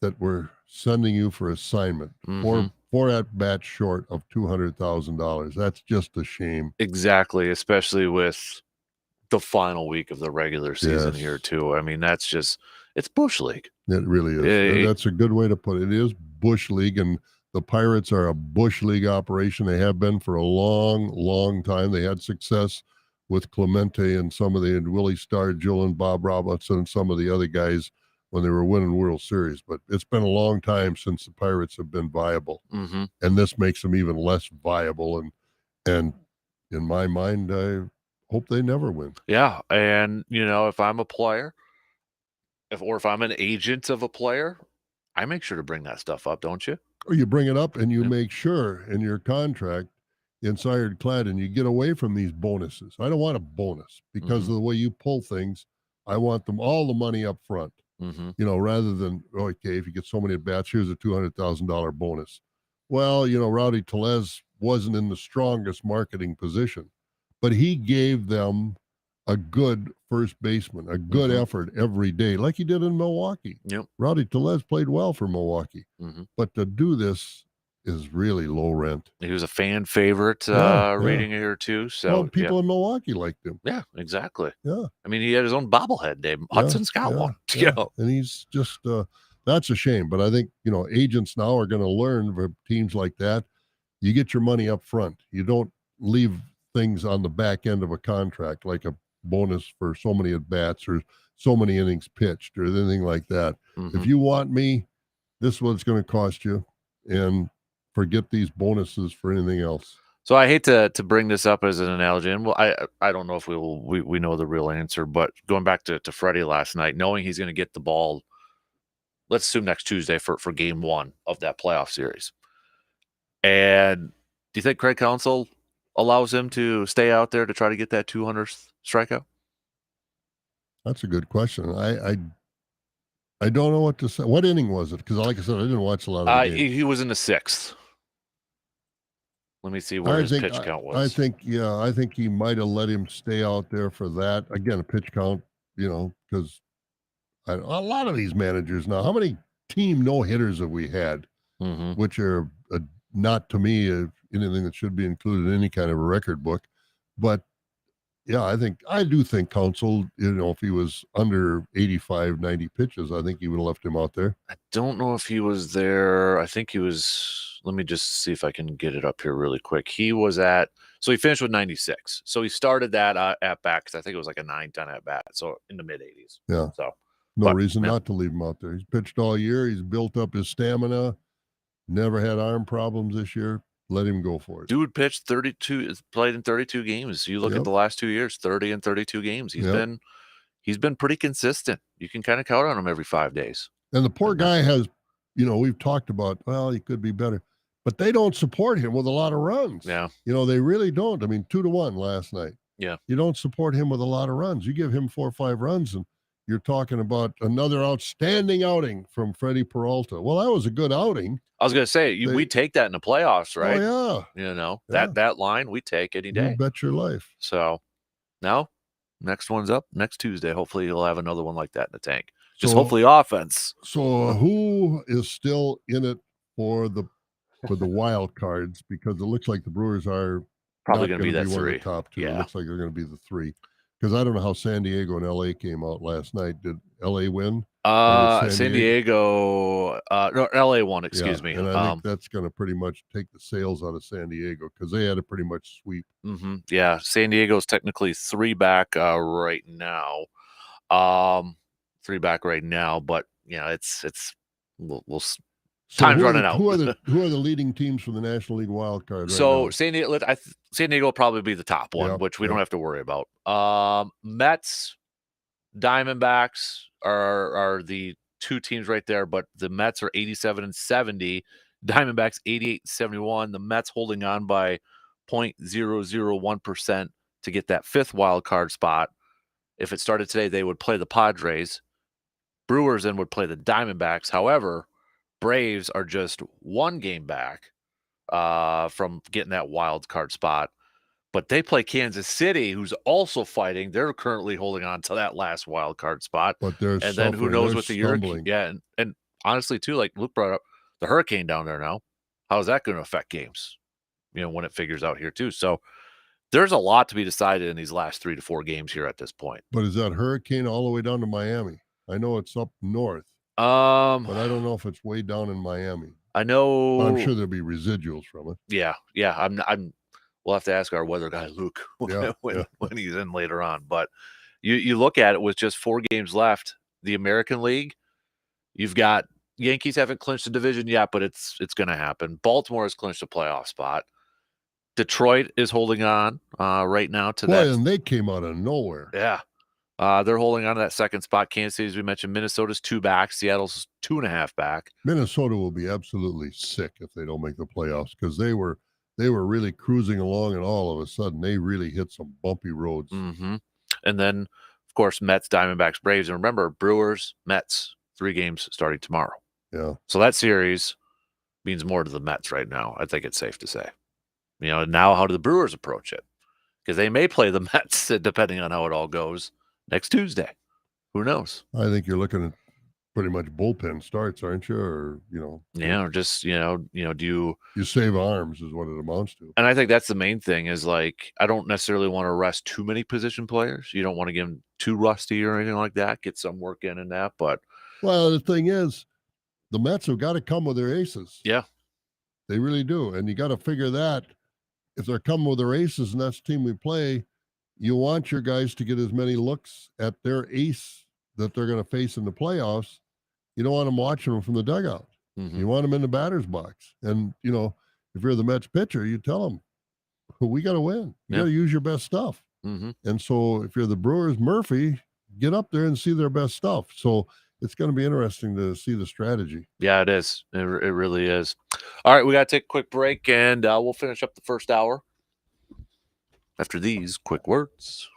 that we're sending you for assignment four at bat short of $200,000? That's just a shame. Exactly, especially with the final week of the regular season here too. I mean, it's Bush League. It really is. That's a good way to put it. It is Bush League, and the Pirates are a Bush League operation. They have been for a long, long time. They had success with Clemente and some of the Willie Stargell and Bob Robinson and some of the other guys when they were winning World Series. But it's been a long time since the Pirates have been viable. And this makes them even less viable. And in my mind, I hope they never win. Yeah. And, if I'm a player, if I'm an agent of a player, I make sure to bring that stuff up, don't you? Or you bring it up and you Yep. make sure in your contract inside clad and you get away from these bonuses. I don't want a bonus because Mhm. of the way you pull things. I want them all the money up front, Mhm. rather than, okay, if you get so many at bats, here's a $200,000 bonus. Well, Rowdy Tellez wasn't in the strongest marketing position, but he gave them a good first baseman, a good Mhm. effort every day, like he did in Milwaukee. Yep. Rowdy Tellez played well for Milwaukee, Mhm. but to do this is really low rent. He was a fan favorite Yeah, yeah. rating here too. Well, So people in Milwaukee liked him. yeah, exactly. Yeah, I mean, he had his own bobblehead name. yeah, Hudson's got yeah, one. yeah. And he's just that's a shame. But I think agents now are going to learn for teams like that. You get your money up front. You don't leave things on the back end of a contract like a bonus for so many at bats or so many innings pitched or anything like that. Mhm. If you want me, this is what it's going to cost you, and forget these bonuses for anything else. So I hate to bring this up as an analogy, and well, I don't know if we know the real answer, but going back to Freddie last night, knowing he's going to get the ball, let's assume next Tuesday for game 1 of that playoff series. And do you think Craig Counsell allows him to stay out there to try to get that 200th strikeout? That's a good question. I don't know what to say. What inning was it? Because, like I said, I didn't watch a lot of the game. He was in the 6th. Let me see where his pitch count was. I think he might have let him stay out there for that. Again, a pitch count, because a lot of these managers now, how many team no hitters have we had, Mhm. which are not to me anything that should be included in any kind of a record book. But yeah, I do think Counsell, if he was under 85, 90 pitches, I think he would have left him out there. I don't know if he was there. I think he was. Let me just see if I can get it up here really quick. He finished with 96. So he started that at bat because I think it was like a 9-10 at bat. So in the mid 80s. Yeah. So No but, reason yeah. not to leave him out there. He's pitched all year. He's built up his stamina. Never had arm problems this year. Let him go for it. Dude pitched 32, played in 32 games. You look at Yep. the last 2 years, 30 and 32 games. Yep. He's been pretty consistent. You can kind of count on him every 5 days. And the poor guy has, we've talked about, well, he could be better, but they don't support him with a lot of runs. Yeah. They really don't. I mean, 2-1 last night. Yeah. You don't support him with a lot of runs. You give him 4 or 5 runs, and you're talking about another outstanding outing from Freddie Peralta. Well, that was a good outing. I was going to say, we take that in the playoffs, right? Oh, yeah. That line we take any day. You bet your life. So now, next one's up next Tuesday. Hopefully, he'll have another one like that in the tank. Just hopefully offense. So who is still in it for the wild cards? Because it looks like the Brewers are Probably going to be that one 3. of the top 2. Yeah. It looks like they're going to be the 3. Because I don't know how San Diego and LA came out last night. Did LA win? San Diego, no, LA won, excuse me. And I think that's going to pretty much take the sales out of San Diego because they had a pretty much sweep. Mm-hmm. Yeah, San Diego's technically 3 back right now. 3 back right now, but it's we'll time's running out. Who are the leading teams from the National League wild card? So now? San Diego will probably be the top one, which we don't have to worry about. Mets, Diamondbacks are the 2 teams right there, but the Mets are 87 and 70, Diamondbacks 88 and 71. The Mets holding on by 0.001% to get that 5th wild card spot. If it started today, they would play the Padres. Brewers then would play the Diamondbacks. However, Braves are just 1 game back from getting that wild card spot. But they play Kansas City, who's also fighting. They're currently holding on to that last wild card spot. But they're and then who knows what the Hurricane? Yeah, and honestly too, like Luke brought up, the hurricane down there now. How is that going to affect games? When it figures out here too. So there's a lot to be decided in these last 3 to 4 games here at this point. But is that hurricane all the way down to Miami? I know it's up north. But I don't know if it's way down in Miami. I know. I'm sure there'll be residuals from it. Yeah. We'll have to ask our weather guy Luke when he's in later on. But you look at it with just 4 games left. The American League, you've got Yankees haven't clinched the division yet, but it's going to happen. Baltimore has clinched a playoff spot. Detroit is holding on right now to that. And they came out of nowhere. Yeah. They're holding on to that second spot. Kansas City, as we mentioned, Minnesota's 2 back. Seattle's 2.5 back. Minnesota will be absolutely sick if they don't make the playoffs because they were really cruising along, and all of a sudden they really hit some bumpy roads. Mm-hmm. And then, of course, Mets, Diamondbacks, Braves. And remember, Brewers, Mets, 3 games starting tomorrow. Yeah. So that series means more to the Mets right now. I think it's safe to say. Now how do the Brewers approach it? Because they may play the Mets, depending on how it all goes, next Tuesday. Who knows? I think you're looking at pretty much bullpen starts, aren't you? Or Yeah, or just do you save arms is what it amounts to. And I think that's the main thing is like I don't necessarily want to rest too many position players. You don't want to get them too rusty or anything like that. Get some work in that, but well, the thing is, the Mets have got to come with their aces. Yeah, they really do, and you got to figure that if they're coming with their aces and that's the team we play, you want your guys to get as many looks at their ace that they're going to face in the playoffs. You don't want them watching them from the dugout. Mm-hmm. You want them in the batter's box. And, if you're the Mets pitcher, you tell them, we got to win. You got to use your best stuff. Mm-hmm. And so if you're the Brewers, Murphy, get up there and see their best stuff. So it's going to be interesting to see the strategy. Yeah, it is. It really is. All right, we got to take a quick break, and we'll finish up the first hour after these quick words.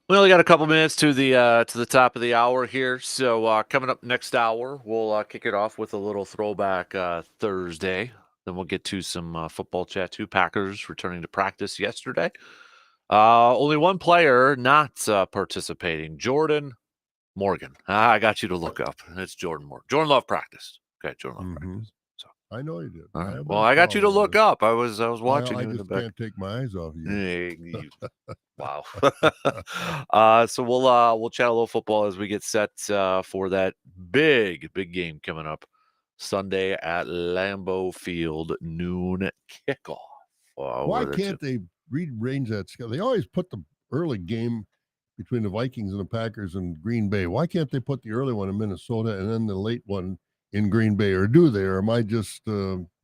We only got a couple minutes to the top of the hour here. So coming up next hour, we'll kick it off with a little throwback Thursday. Then we'll get to some football chat too. Packers returning to practice yesterday. Only one player not participating. Jordan Morgan. I got you to look up. It's Jordan Morgan. Jordan Love practiced. Okay, Jordan Love practiced. So I know you did. all right. Well, I got you to look up. I was watching I you in the just back. can't take my eyes off you. Wow. So we'll chat a little football as we get set for that big game coming up Sunday at Lambeau Field, noon kickoff. Why can't they rearrange that schedule? They always put the early game between the Vikings and the Packers in Green Bay. Why can't they put the early one in Minnesota and then the late one in Green Bay? Or do they? Or am I just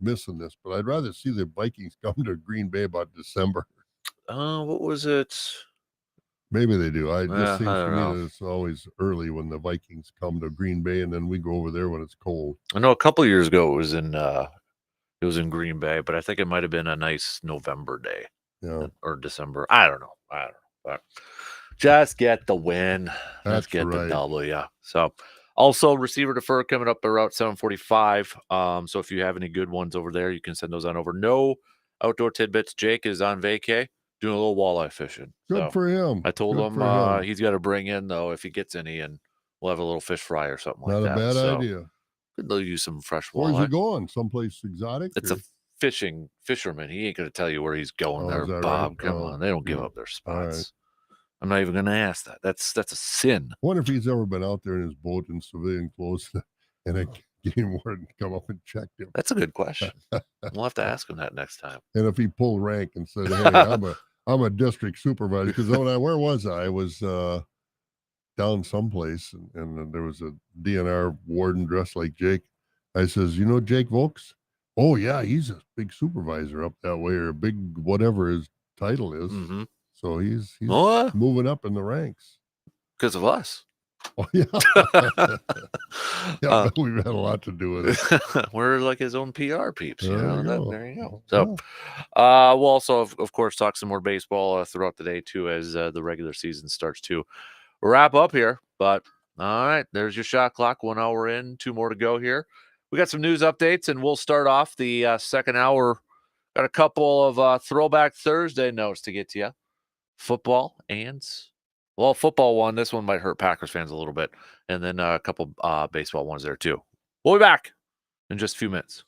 missing this? But I'd rather see the Vikings come to Green Bay about December. What was it? Maybe they do. It just seems I to don't me know. that it's always early when the Vikings come to Green Bay, and then we go over there when it's cold. I know a couple years ago it was in Green Bay, but I think it might have been a nice November day. Yeah, or December. I don't know. But just get the win. that's Just get the right. W. So also receiver defer coming up around 7:45. So if you have any good ones over there, you can send those on over. No outdoor tidbits. Jake is on vacay doing a little walleye fishing. Good So for him. I told Good him for him. he's got to bring in though if he gets any, and we'll have a little fish fry or something like Not that. a bad So idea. could use some fresh Where's he walleye. going? Someplace exotic? It's a fisherman. He ain't gonna tell you where he's going Oh, there, is that Bob. right? Come Oh, on, they don't give yeah. up their All right. spots. I'm not even gonna ask that. That's a sin. I wonder if he's ever been out there in his boat in civilian clothes and a game warden come up and checked him. That's a good question. We'll have to ask him that next time. And if he pulled rank and said, "Hey, I'm a district supervisor," because where was I? I was down someplace, and there was a DNR warden dressed like Jake. I says, "You know Jake Volks? Oh yeah, he's a big supervisor up that way, or a big whatever his title is. Mm-hmm. So he's Oh, moving up in the ranks." because of us. Oh yeah, yeah. We've had a lot to do with it. We're like his own PR peeps. There you go. There you go. Yeah. So, we'll also, of course, talk some more baseball throughout the day too, as the regular season starts to wrap up here. But all right, there's your shot clock. 1 hour in, 2 more to go here. We got some news updates, and we'll start off the second hour. Got a couple of throwback Thursday notes to get to you. Football and football one. This one might hurt Packers fans a little bit, and then a couple baseball ones there too. We'll be back in just a few minutes.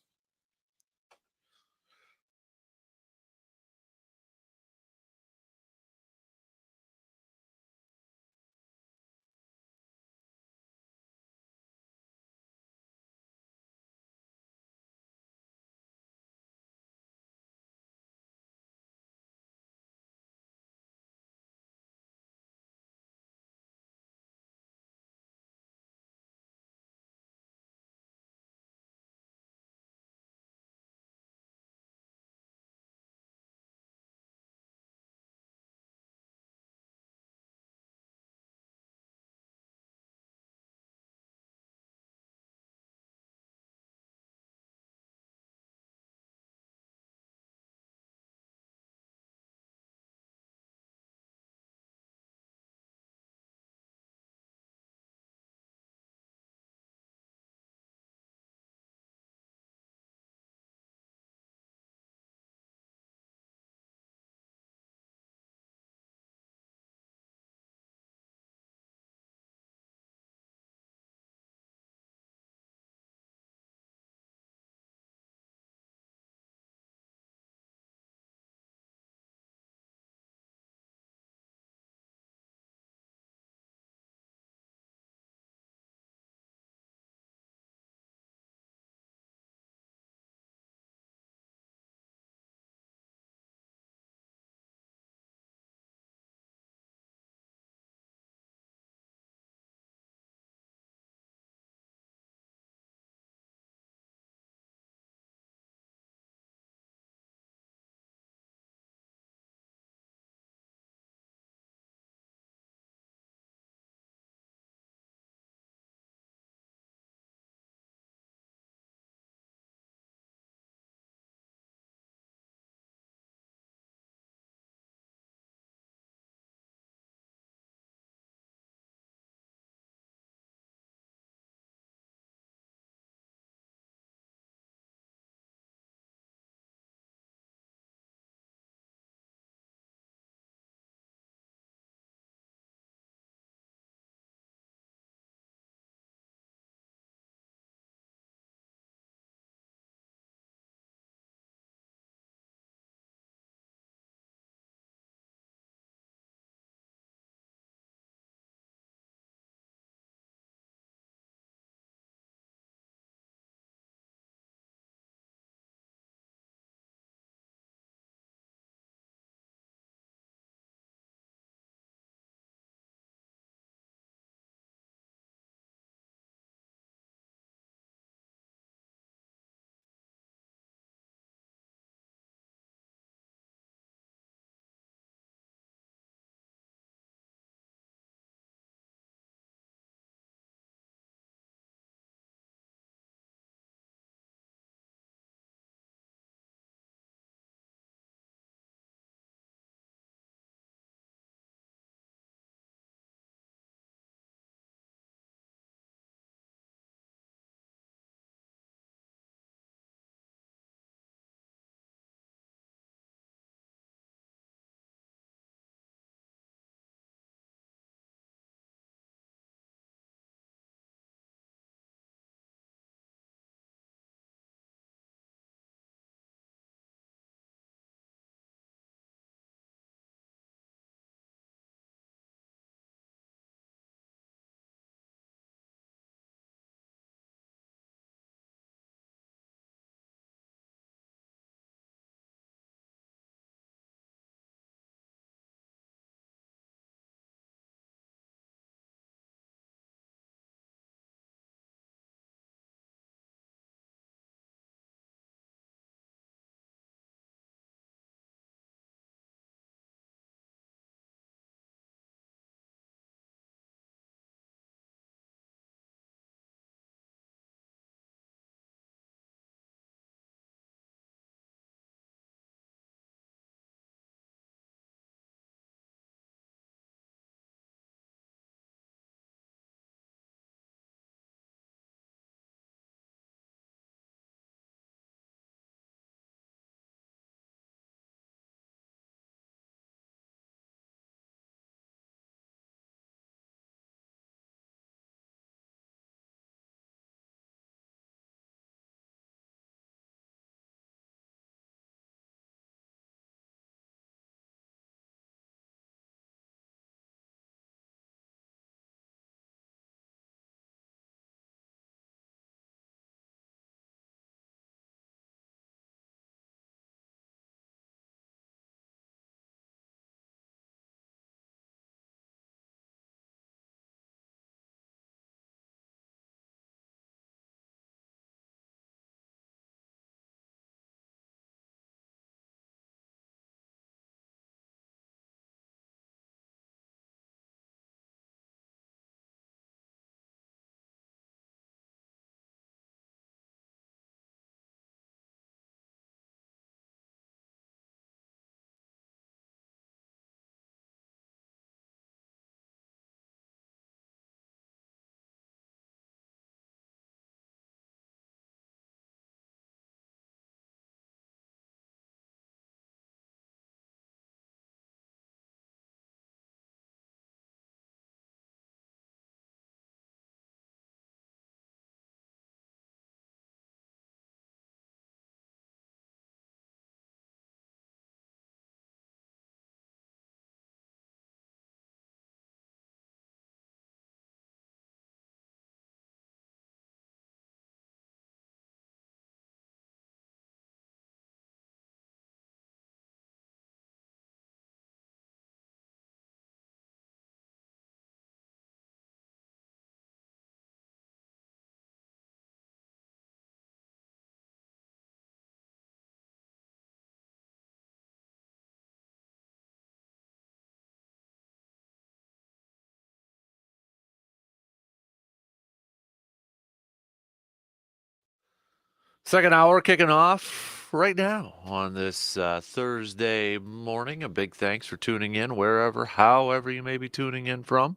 Second hour kicking off right now on this Thursday morning. A big thanks for tuning in wherever, however you may be tuning in from.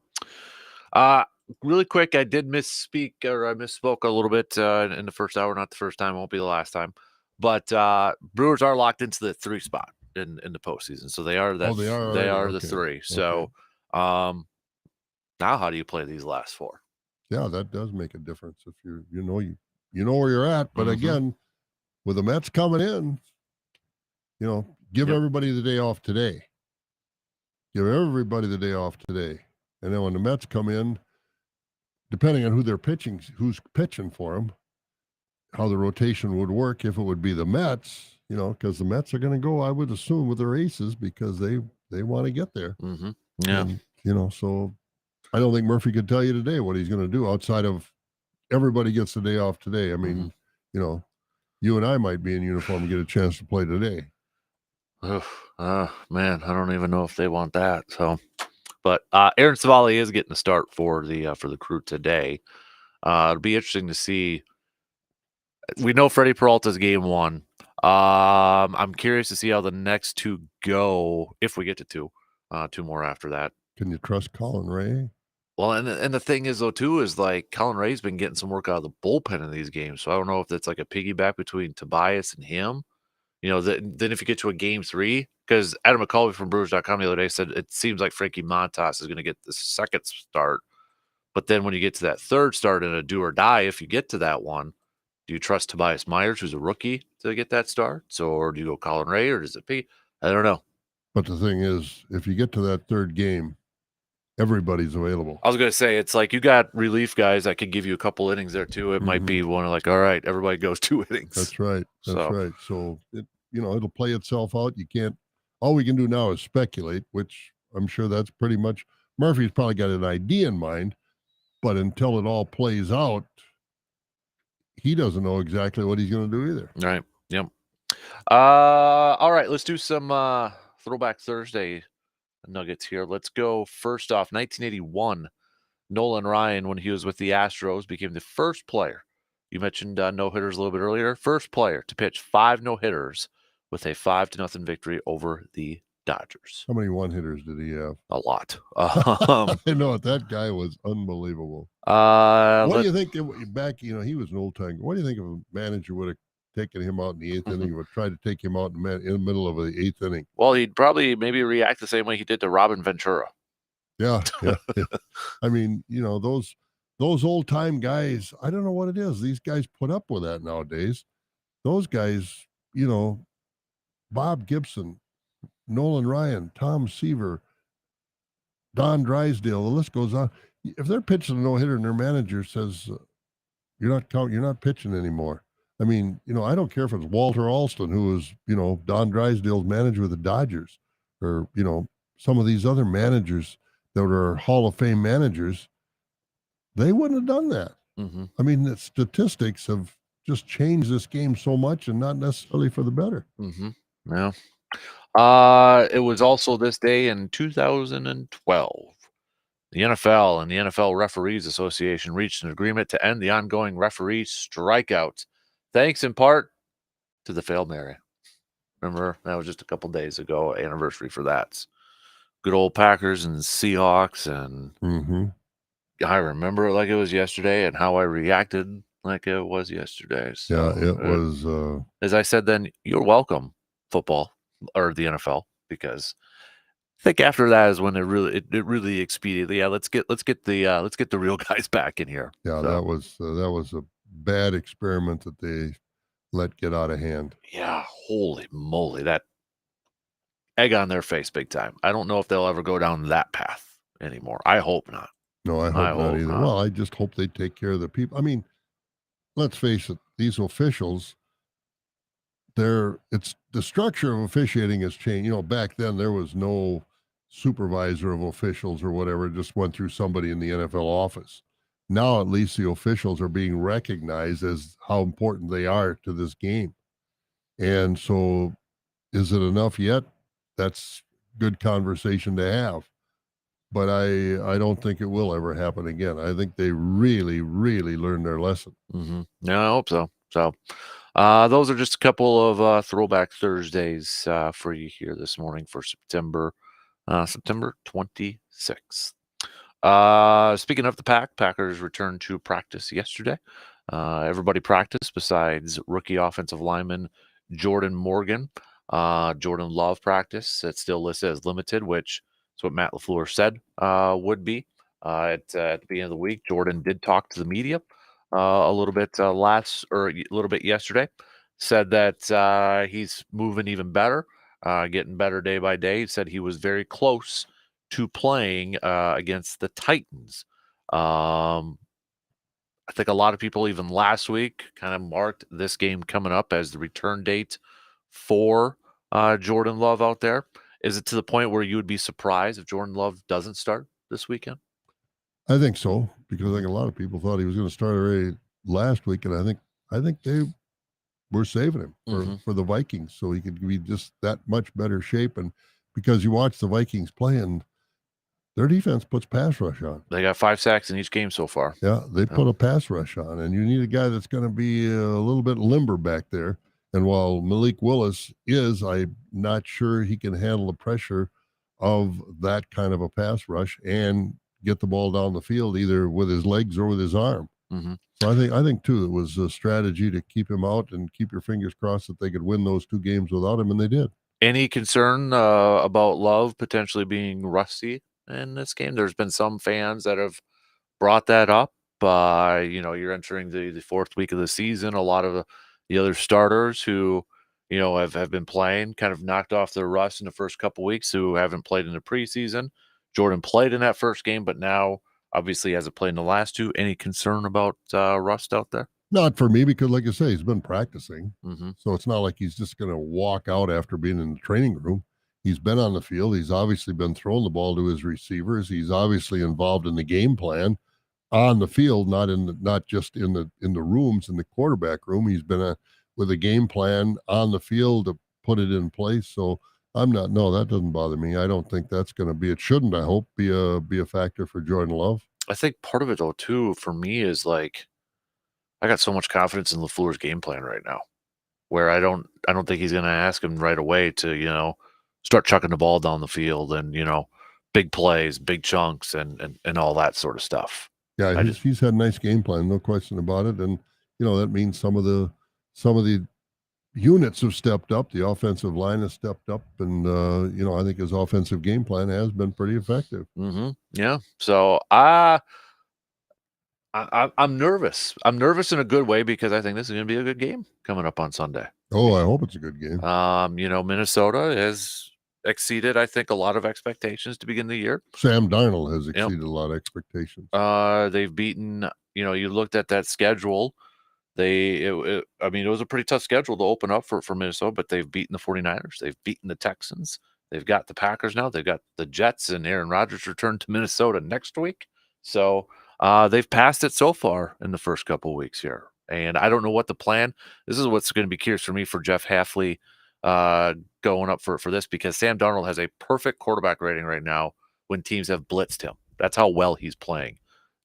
Really quick, I did misspeak or I misspoke a little bit in the first hour. Not the first time, won't be the last time. But Brewers are locked into the 3 spot in the postseason, so they are that. Oh, they are They already? are the Okay. 3. So now, how do you play these last 4? Yeah, that does make a difference if you know where you're at. But Mhm. again, with the Mets coming in, give Yep. everybody the day off today. Give everybody the day off today. And then when the Mets come in, depending on who's pitching for them, how the rotation would work, if it would be the Mets, because the Mets are going to go, I would assume, with their aces because they want to get there. Mm-hmm. Yeah. And, so I don't think Murphy could tell you today what he's going to do outside of everybody gets the day off today. I mean, you and I might be in uniform and get a chance to play today. Man, I don't even know if they want that. So, but Aaron Savali is getting the start for the Crew today. It'll be interesting to see. We know Freddie Peralta's game 1. I'm curious to see how the next 2 go if we get to 2. 2 more after that. Can you trust Colin Ray? Well, and the thing is, though, too, is like Colin Ray's been getting some work out of the bullpen in these games. So I don't know if that's like a piggyback between Tobias and him. Then if you get to a game 3, because Adam McCullough from Brewers.com the other day said it seems like Frankie Montas is going to get the second start. But then when you get to that third start in a do or die, if you get to that one, do you trust Tobias Myers, who's a rookie, to get that start? Or do you go Colin Ray, or does it be? I don't know. But the thing is, if you get to that third game, everybody's available. I was going to say, it's like you got relief guys that could give you a couple innings there, too. It might be one of like, all right, everybody goes 2 innings. That's right. Right. So, it'll play itself out. All we can do now is speculate, which I'm sure that's pretty much, Murphy's probably got an idea in mind, but until it all plays out, he doesn't know exactly what he's going to do either. Right. Yep. All right, let's do some Throwback Thursday nuggets here. Let's go first off, 1981. Nolan Ryan, when he was with the Astros, became the first player. You mentioned no-hitters a little bit earlier. First player to pitch 5 no-hitters with a 5-0 victory over the Dodgers. How many one-hitters did he have? A lot. I know that guy was unbelievable. What do you think? Back, he was an old time. What do you think if a manager would have taken him out in the 8th inning, would try to take him out in the middle of the 8th inning? Well, he'd probably maybe react the same way he did to Robin Ventura. Yeah. I mean, those old time guys, I don't know what it is. These guys put up with that nowadays. Those guys, Bob Gibson, Nolan Ryan, Tom Seaver, Don Drysdale, the list goes on. If they're pitching a no-hitter and their manager says, you're not pitching anymore. I mean, I don't care if it's Walter Alston, who was, Don Drysdale's manager with the Dodgers, or, some of these other managers that are Hall of Fame managers, they wouldn't have done that. Mm-hmm. I mean, the statistics have just changed this game so much, and not necessarily for the better. Mm-hmm. Yeah. It was also this day in 2012. The NFL and the NFL Referees Association reached an agreement to end the ongoing referee strikeout, thanks in part to the failed Mary. Remember, that was just a couple days ago, anniversary for that. Good old Packers and Seahawks, and I remember it like it was yesterday, and how I reacted like it was yesterday. So yeah, it was. As I said then, you're welcome, football or the NFL, because I think after that is when it really expedited. Yeah, let's get the real guys back in here. Yeah, so that was a bad experiment that they let get out of hand. Yeah, holy moly, that egg on their face big time. I don't know if they'll ever go down that path anymore. I hope not. No, I hope not either. Well, I just hope they take care of the people. I mean, let's face it, these officials, it's the structure of officiating has changed. Back then there was no supervisor of officials or whatever. It just went through somebody in the NFL office. Now at least the officials are being recognized as how important they are to this game. And so is it enough yet? That's good conversation to have. But I don't think it will ever happen again. I think they really, really learned their lesson. Mm-hmm. Yeah, I hope so. So, Those are just a couple of throwback Thursdays for you here this morning for September 26th. Speaking of the Packers returned to practice yesterday. Everybody practiced besides rookie offensive lineman Jordan Morgan. Jordan Love practice. It's still listed as limited, which is what Matt LaFleur said would be. At the beginning of the week, Jordan did talk to the media a little bit a little bit yesterday. Said that he's moving even better, getting better day by day. He said he was very close to playing against the Titans. I think a lot of people, even last week, kind of marked this game coming up as the return date for Jordan Love out there. Is it to the point where you would be surprised if Jordan Love doesn't start this weekend? I think so, because I think a lot of people thought he was going to start already last week, and I think they were saving him for the Vikings so he could be just that much better shape. And because you watch the Vikings play, and their defense puts pass rush on. They got 5 sacks in each game so far. Yeah, they put a pass rush on, and you need a guy that's going to be a little bit limber back there. And while Malik Willis I'm not sure he can handle the pressure of that kind of a pass rush and get the ball down the field either with his legs or with his arm. So I think too it was a strategy to keep him out and keep your fingers crossed that they could win those 2 games without him, and they did. Any concern about Love potentially being rusty in this game? There's been some fans that have brought that up. You're entering the 4th week of the season. A lot of the other starters who, have been playing kind of knocked off their rust in the first couple weeks who haven't played in the preseason. Jordan played in that first game, but now obviously hasn't played in the last 2. Any concern about rust out there? Not for me, because like I say, he's been practicing. Mm-hmm. So it's not like he's just going to walk out after being in the training room. He's been on the field. He's obviously been throwing the ball to his receivers. He's obviously involved in the game plan on the field, not just in the rooms in the quarterback room. He's been with a game plan on the field to put it in place. So no, that doesn't bother me. I don't think that's going to be. It shouldn't. I hope be a factor for Jordan Love. I think part of it though too for me is like I got so much confidence in LaFleur's game plan right now, where I don't think he's going to ask him right away to start chucking the ball down the field and big plays, big chunks, and all that sort of stuff. Yeah, he's had a nice game plan, no question about it. And that means some of the units have stepped up. The offensive line has stepped up, and I think his offensive game plan has been pretty effective. Yeah. So I'm nervous. I'm nervous in a good way because I think this is going to be a good game coming up on Sunday. Oh, I hope it's a good game. Minnesota has exceeded, I think, a lot of expectations to begin the year. Sam Darnold has exceeded a lot of expectations. They've beaten, you looked at that schedule. It was a pretty tough schedule to open up for Minnesota, but they've beaten the 49ers. They've beaten the Texans. They've got the Packers now. They've got the Jets, and Aaron Rodgers returned to Minnesota next week. So they've passed it so far in the first couple of weeks here. And I don't know what the plan. This is what's going to be curious for me for Jeff Hafley going up for this, because Sam Darnold has a perfect quarterback rating right now when teams have blitzed him. That's how well he's playing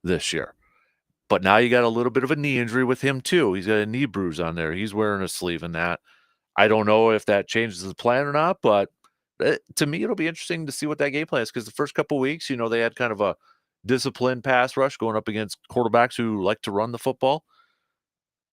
this year. But now you got a little bit of a knee injury with him too. He's got a knee bruise on there. He's wearing a sleeve in that. I don't know if that changes the plan or not, but to me, it'll be interesting to see what that game plan is, because the first couple of weeks, they had kind of a disciplined pass rush going up against quarterbacks who like to run the football.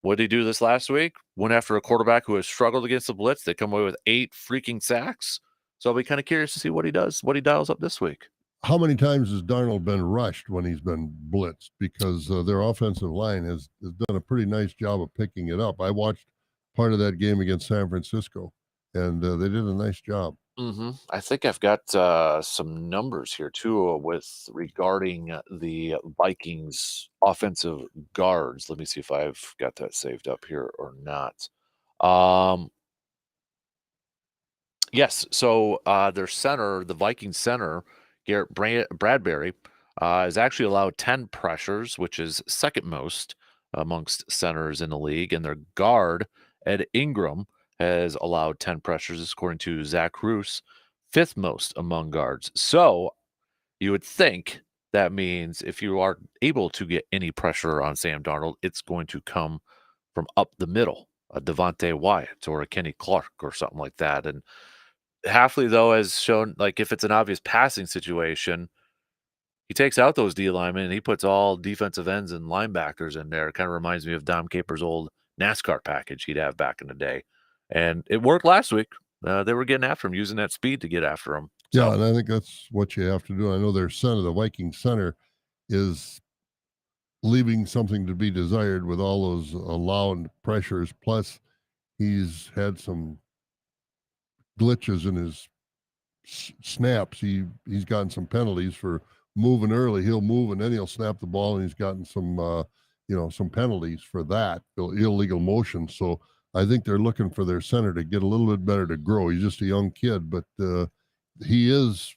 What did he do this last week? Went after a quarterback who has struggled against the blitz. They come away with 8 freaking sacks. So I'll be kind of curious to see what he does, what he dials up this week. How many times has Darnold been rushed when he's been blitzed? Because their offensive line has done a pretty nice job of picking it up. I watched part of that game against San Francisco, and they did a nice job. I think I've got some numbers here too regarding the Vikings offensive guards. Let me see if I've got that saved up here or not. Yes, so their center, the Vikings center, Garrett Bradbury, has actually allowed 10 pressures, which is second most amongst centers in the league, and their guard, Ed Ingram, has allowed 10 pressures, according to Zach Roos, 5th most among guards. So you would think that means if you are able to get any pressure on Sam Darnold, it's going to come from up the middle. a Devontae Wyatt or a Kenny Clark or something like that. And Halfley, though, has shown, like, if it's an obvious passing situation, he takes out those D linemen and he puts all defensive ends and linebackers in there. It kind of reminds me of Dom Capers' old NASCAR package he'd have back in the day. And it worked last week. They were getting after him, using that speed to get after him. Yeah, and I think that's what you have to do. I know their center, the Viking center, is leaving something to be desired with all those allowed pressures. Plus, he's had some glitches in his snaps. He's gotten some penalties for moving early. He'll move and then he'll snap the ball, and he's gotten some some penalties for that illegal motion. So I think they're looking for their center to get a little bit better to grow. He's just a young kid, but he is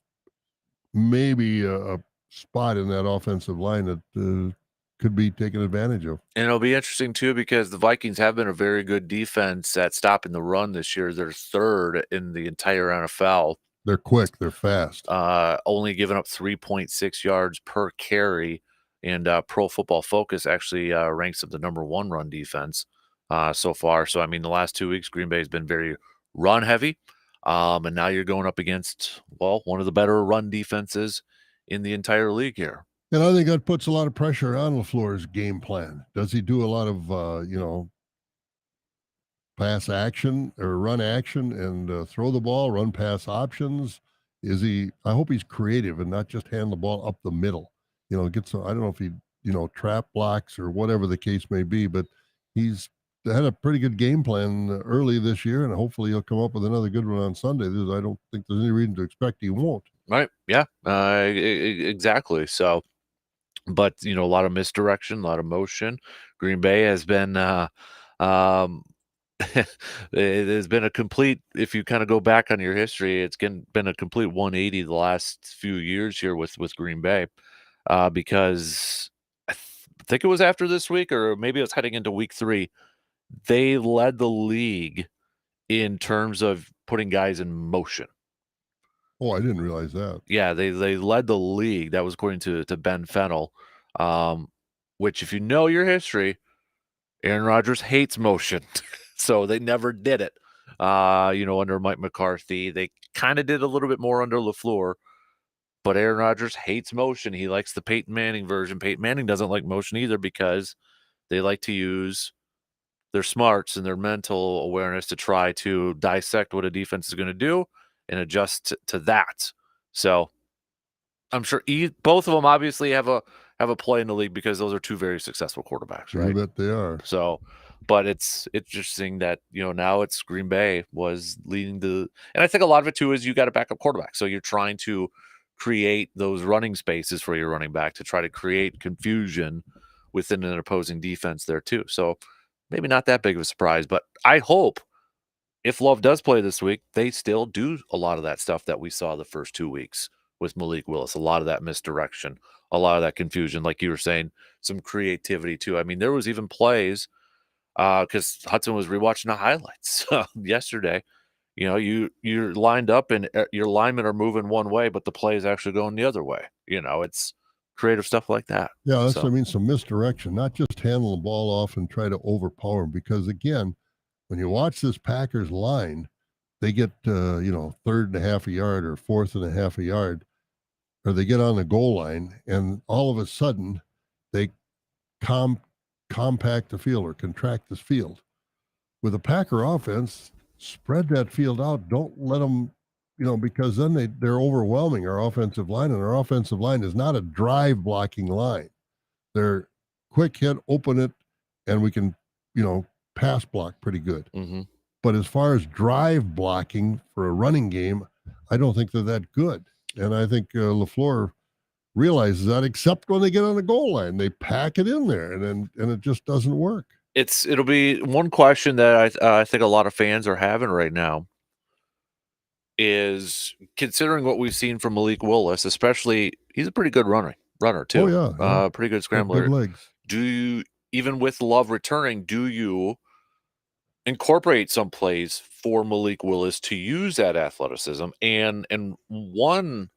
maybe a spot in that offensive line that could be taken advantage of. And it'll be interesting, too, because the Vikings have been a very good defense at stopping the run this year. They're third in the entire NFL. They're quick. They're fast. Only giving up 3.6 yards per carry. And Pro Football Focus actually ranks them the #1 run defense so far. So, I mean, the last 2 weeks, Green Bay has been very run heavy. And now you're going up against, well, one of the better run defenses in the entire league here. And I think that puts a lot of pressure on LaFleur's game plan. Does he do a lot of, pass action or run action and throw the ball, run pass options? I hope he's creative and not just hand the ball up the middle. I don't know if he, trap blocks or whatever the case may be, but he's had a pretty good game plan early this year, and hopefully he'll come up with another good one on Sunday. I don't think there's any reason to expect he won't. Right. Yeah, exactly. So, but, a lot of misdirection, a lot of motion. Green Bay has been, it has been a complete, if you kind of go back on your history, it's been a complete 180 the last few years here with Green Bay, because I think it was after this week, or maybe it was heading into week 3. They led the league in terms of putting guys in motion. Oh, I didn't realize that. Yeah, they led the league. That was according to Ben Fennell, which, if you know your history, Aaron Rodgers hates motion, so they never did it. Under Mike McCarthy, they kind of did a little bit more under LaFleur, but Aaron Rodgers hates motion. He likes the Peyton Manning version. Peyton Manning doesn't like motion either because they like to use their smarts and their mental awareness to try to dissect what a defense is going to do and adjust to that. So I'm sure both of them obviously have a play in the league because those are two very successful quarterbacks, right? I bet they are. So, but it's interesting that, now it's Green Bay was leading and I think a lot of it too is you got a backup quarterback. So you're trying to create those running spaces for your running back to try to create confusion within an opposing defense there too. So maybe not that big of a surprise, but I hope if Love does play this week, they still do a lot of that stuff that we saw the first 2 weeks with Malik Willis, a lot of that misdirection, a lot of that confusion, like you were saying, some creativity too. I mean, there was even plays because Hudson was rewatching the highlights yesterday. You're lined up and your linemen are moving one way, but the play is actually going the other way. It's creative stuff like that. Yeah, that's what I mean, some misdirection, not just handle the ball off and try to overpower them. Because again, when you watch this Packers line, they get third and a half a yard or fourth and a half a yard, or they get on the goal line, and all of a sudden they compact the field or contract this field. With a Packer offense, spread that field out. Don't let them, because then they're overwhelming our offensive line, and our offensive line is not a drive blocking line. They're quick hit, open it, and we can, pass block pretty good. Mm-hmm. But as far as drive blocking for a running game, I don't think they're that good. And I think LaFleur realizes that, except when they get on the goal line, they pack it in there, and it just doesn't work. It'll be one question that I think a lot of fans are having right now is, considering what we've seen from Malik Willis, especially, he's a pretty good runner too. Oh yeah. Pretty good scrambler. Good legs. Do you, even with Love returning, do you incorporate some plays for Malik Willis to use that athleticism? And one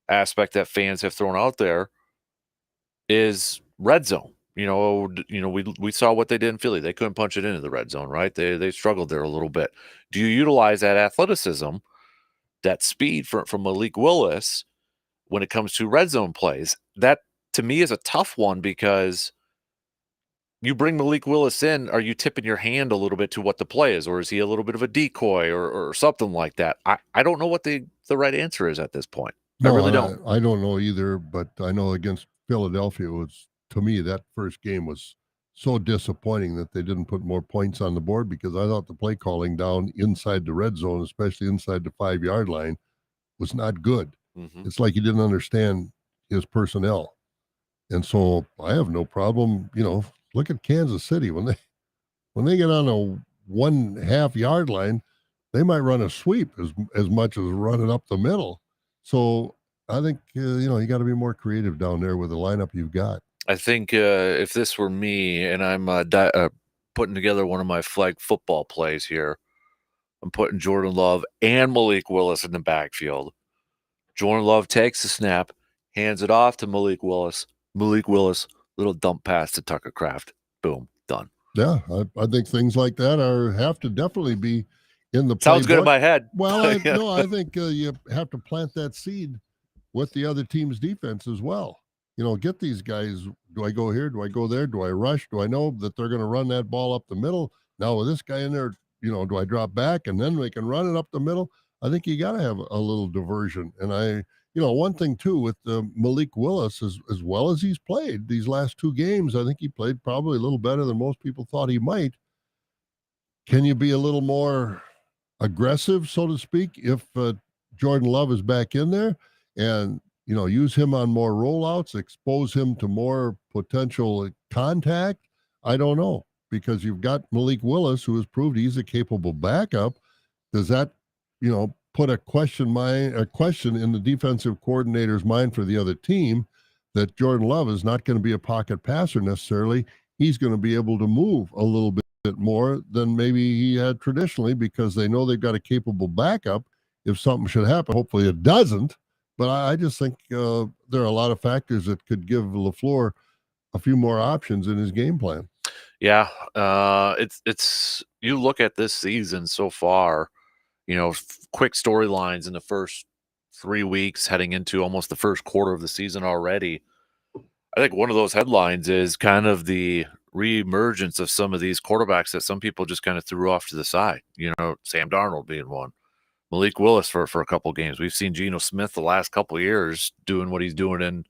aspect that fans have thrown out there is red zone. we saw what they did in Philly. They couldn't punch it into the red zone, right? They struggled there a little bit. Do you utilize that athleticism, that speed from Malik Willis when it comes to red zone plays? That to me is a tough one because you bring Malik Willis in, are you tipping your hand a little bit to what the play is, or is he a little bit of a decoy or something like that? I don't know what the right answer is at this point. I really don't. I don't know either, but I know against Philadelphia was, to me, that first game was so disappointing that they didn't put more points on the board because I thought the play calling down inside the red zone, especially inside the 5-yard line, was not good. Mhm. It's like he didn't understand his personnel. And so I have no problem, look at Kansas City when they get on a 1/2 yard line, they might run a sweep as much as running up the middle. So I think you got to be more creative down there with the lineup you've got. I think if this were me and I'm putting together one of my flag football plays here, I'm putting Jordan Love and Malik Willis in the backfield. Jordan Love takes the snap, hands it off to Malik Willis. Malik Willis, little dump pass to Tucker Kraft. Boom, done. Yeah, I think things like that have to definitely be in the playbook. Sounds good in my head. Well, I think you have to plant that seed with the other team's defense as well. Get these guys. Do I go here? Do I go there? Do I rush? Do I know that they're going to run that ball up the middle? Now with this guy in there, do I drop back and then we can run it up the middle? I think you got to have a little diversion. And one thing too with Malik Willis, as well as he's played these last 2 games, I think he played probably a little better than most people thought he might. Can you be a little more aggressive, so to speak, if Jordan Love is back in there and, use him on more rollouts, expose him to more potential contact? I don't know, because you've got Malik Willis, who has proved he's a capable backup. Does that, put a question in the defensive coordinator's mind for the other team that Jordan Love is not going to be a pocket passer necessarily? He's going to be able to move a little bit more than maybe he had traditionally because they know they've got a capable backup if something should happen. Hopefully it doesn't. But I just think there are a lot of factors that could give LaFleur a few more options in his game plan. Yeah, it's you look at this season so far, quick storylines in the first 3 weeks heading into almost the first quarter of the season already. I think one of those headlines is kind of the reemergence of some of these quarterbacks that some people just kind of threw off to the side. Sam Darnold being one, Malik Willis for a couple games. We've seen Geno Smith the last couple of years doing what he's doing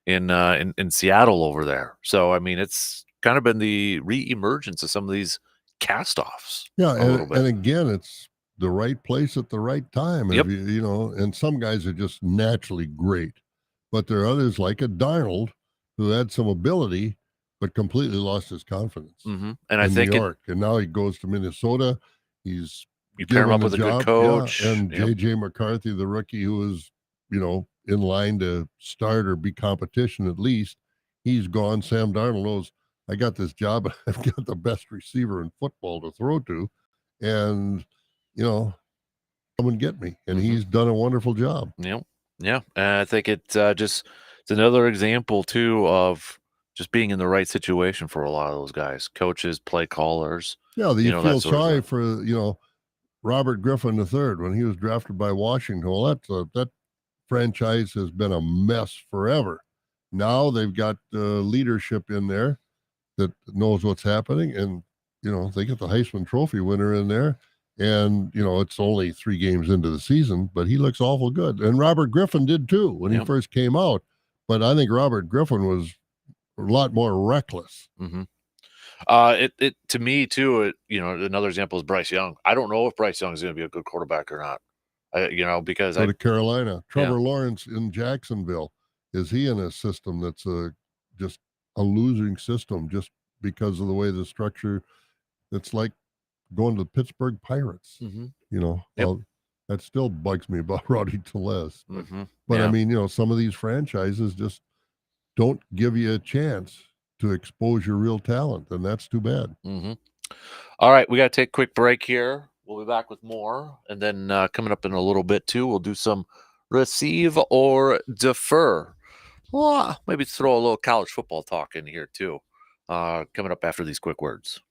in Seattle over there. So I mean, it's kind of been the reemergence of some of these cast-offs. Yeah, and again, it's the right place at the right time. Yep. And some guys are just naturally great, but there are others like a Darnold who had some ability but completely lost his confidence. Mm-hmm. And I think New York, and now he goes to Minnesota. You pair him up with a good coach, and JJ McCarthy, the rookie, who is in line to start or be competition at least. He's gone. Sam Darnold knows, I got this job. I've got the best receiver in football to throw to, and come and get me. And he's done a wonderful job. Yeah. And I think it's another example too of just being in the right situation for a lot of those guys, coaches, play callers. Yeah, you feel sorry for Robert Griffin III when he was drafted by Washington. Well, that franchise has been a mess forever. Now they've got leadership in there that knows what's happening, and they get the Heisman Trophy winner in there, and it's only 3 games into the season, but he looks awful good. And Robert Griffin did too when he first came out, but I think Robert Griffin was a lot more reckless. Mm-hmm. It to me too. Another example is Bryce Young. I don't know if Bryce Young is going to be a good quarterback or not. Because go to Carolina. Trevor Lawrence in Jacksonville. Is he in a system that's just a losing system just because of the way the structure? It's like going to the Pittsburgh Pirates. Mm-hmm. Well, that still bugs me about Rowdy Tellez. Mm-hmm. But I mean, some of these franchises just don't give you a chance to expose your real talent, and that's too bad. Mm-hmm. All right, we got to take a quick break here. We'll be back with more, and then coming up in a little bit too, we'll do some receive or defer. Well, maybe throw a little college football talk in here too. coming up after these quick words.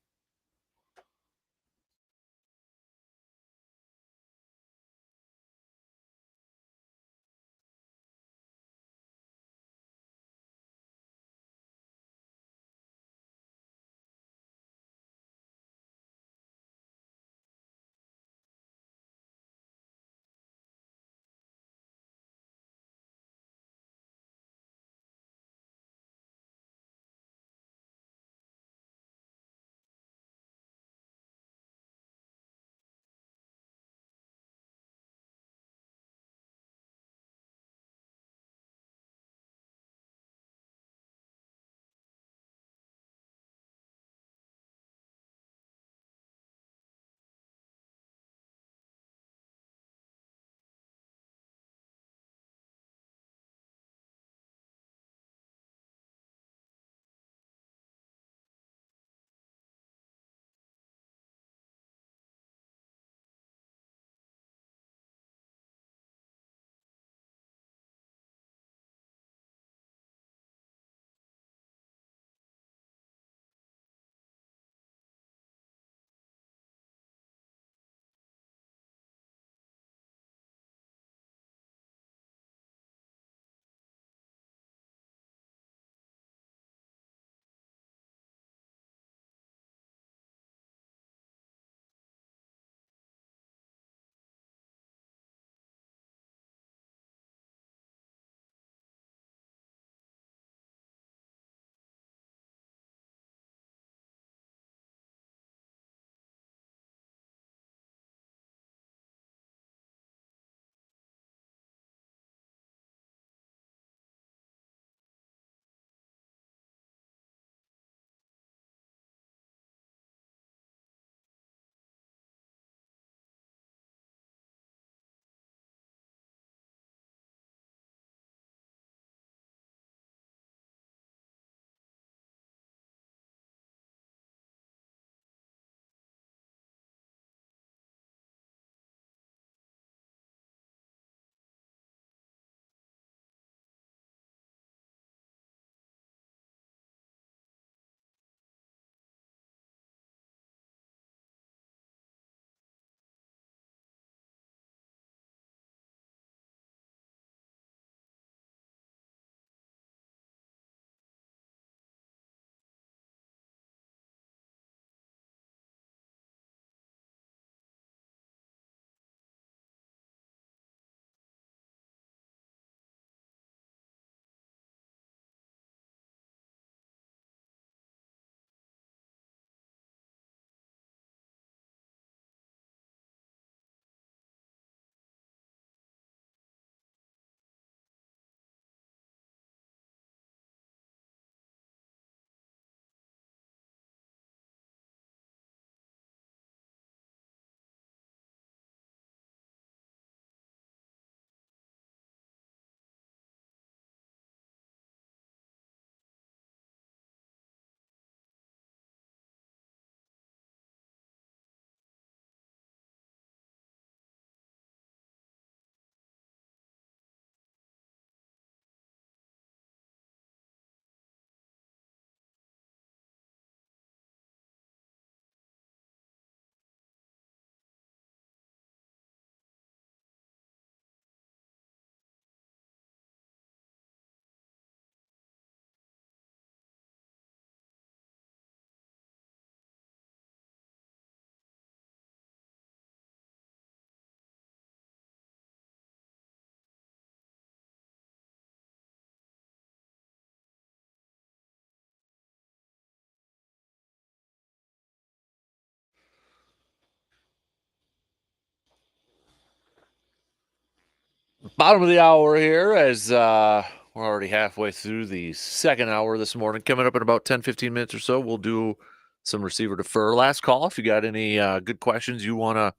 Bottom of the hour here as we're already halfway through the second hour this morning. Coming up in about 10, 15 minutes or so, we'll do some receiver defer. Last call. If you got any good questions you want to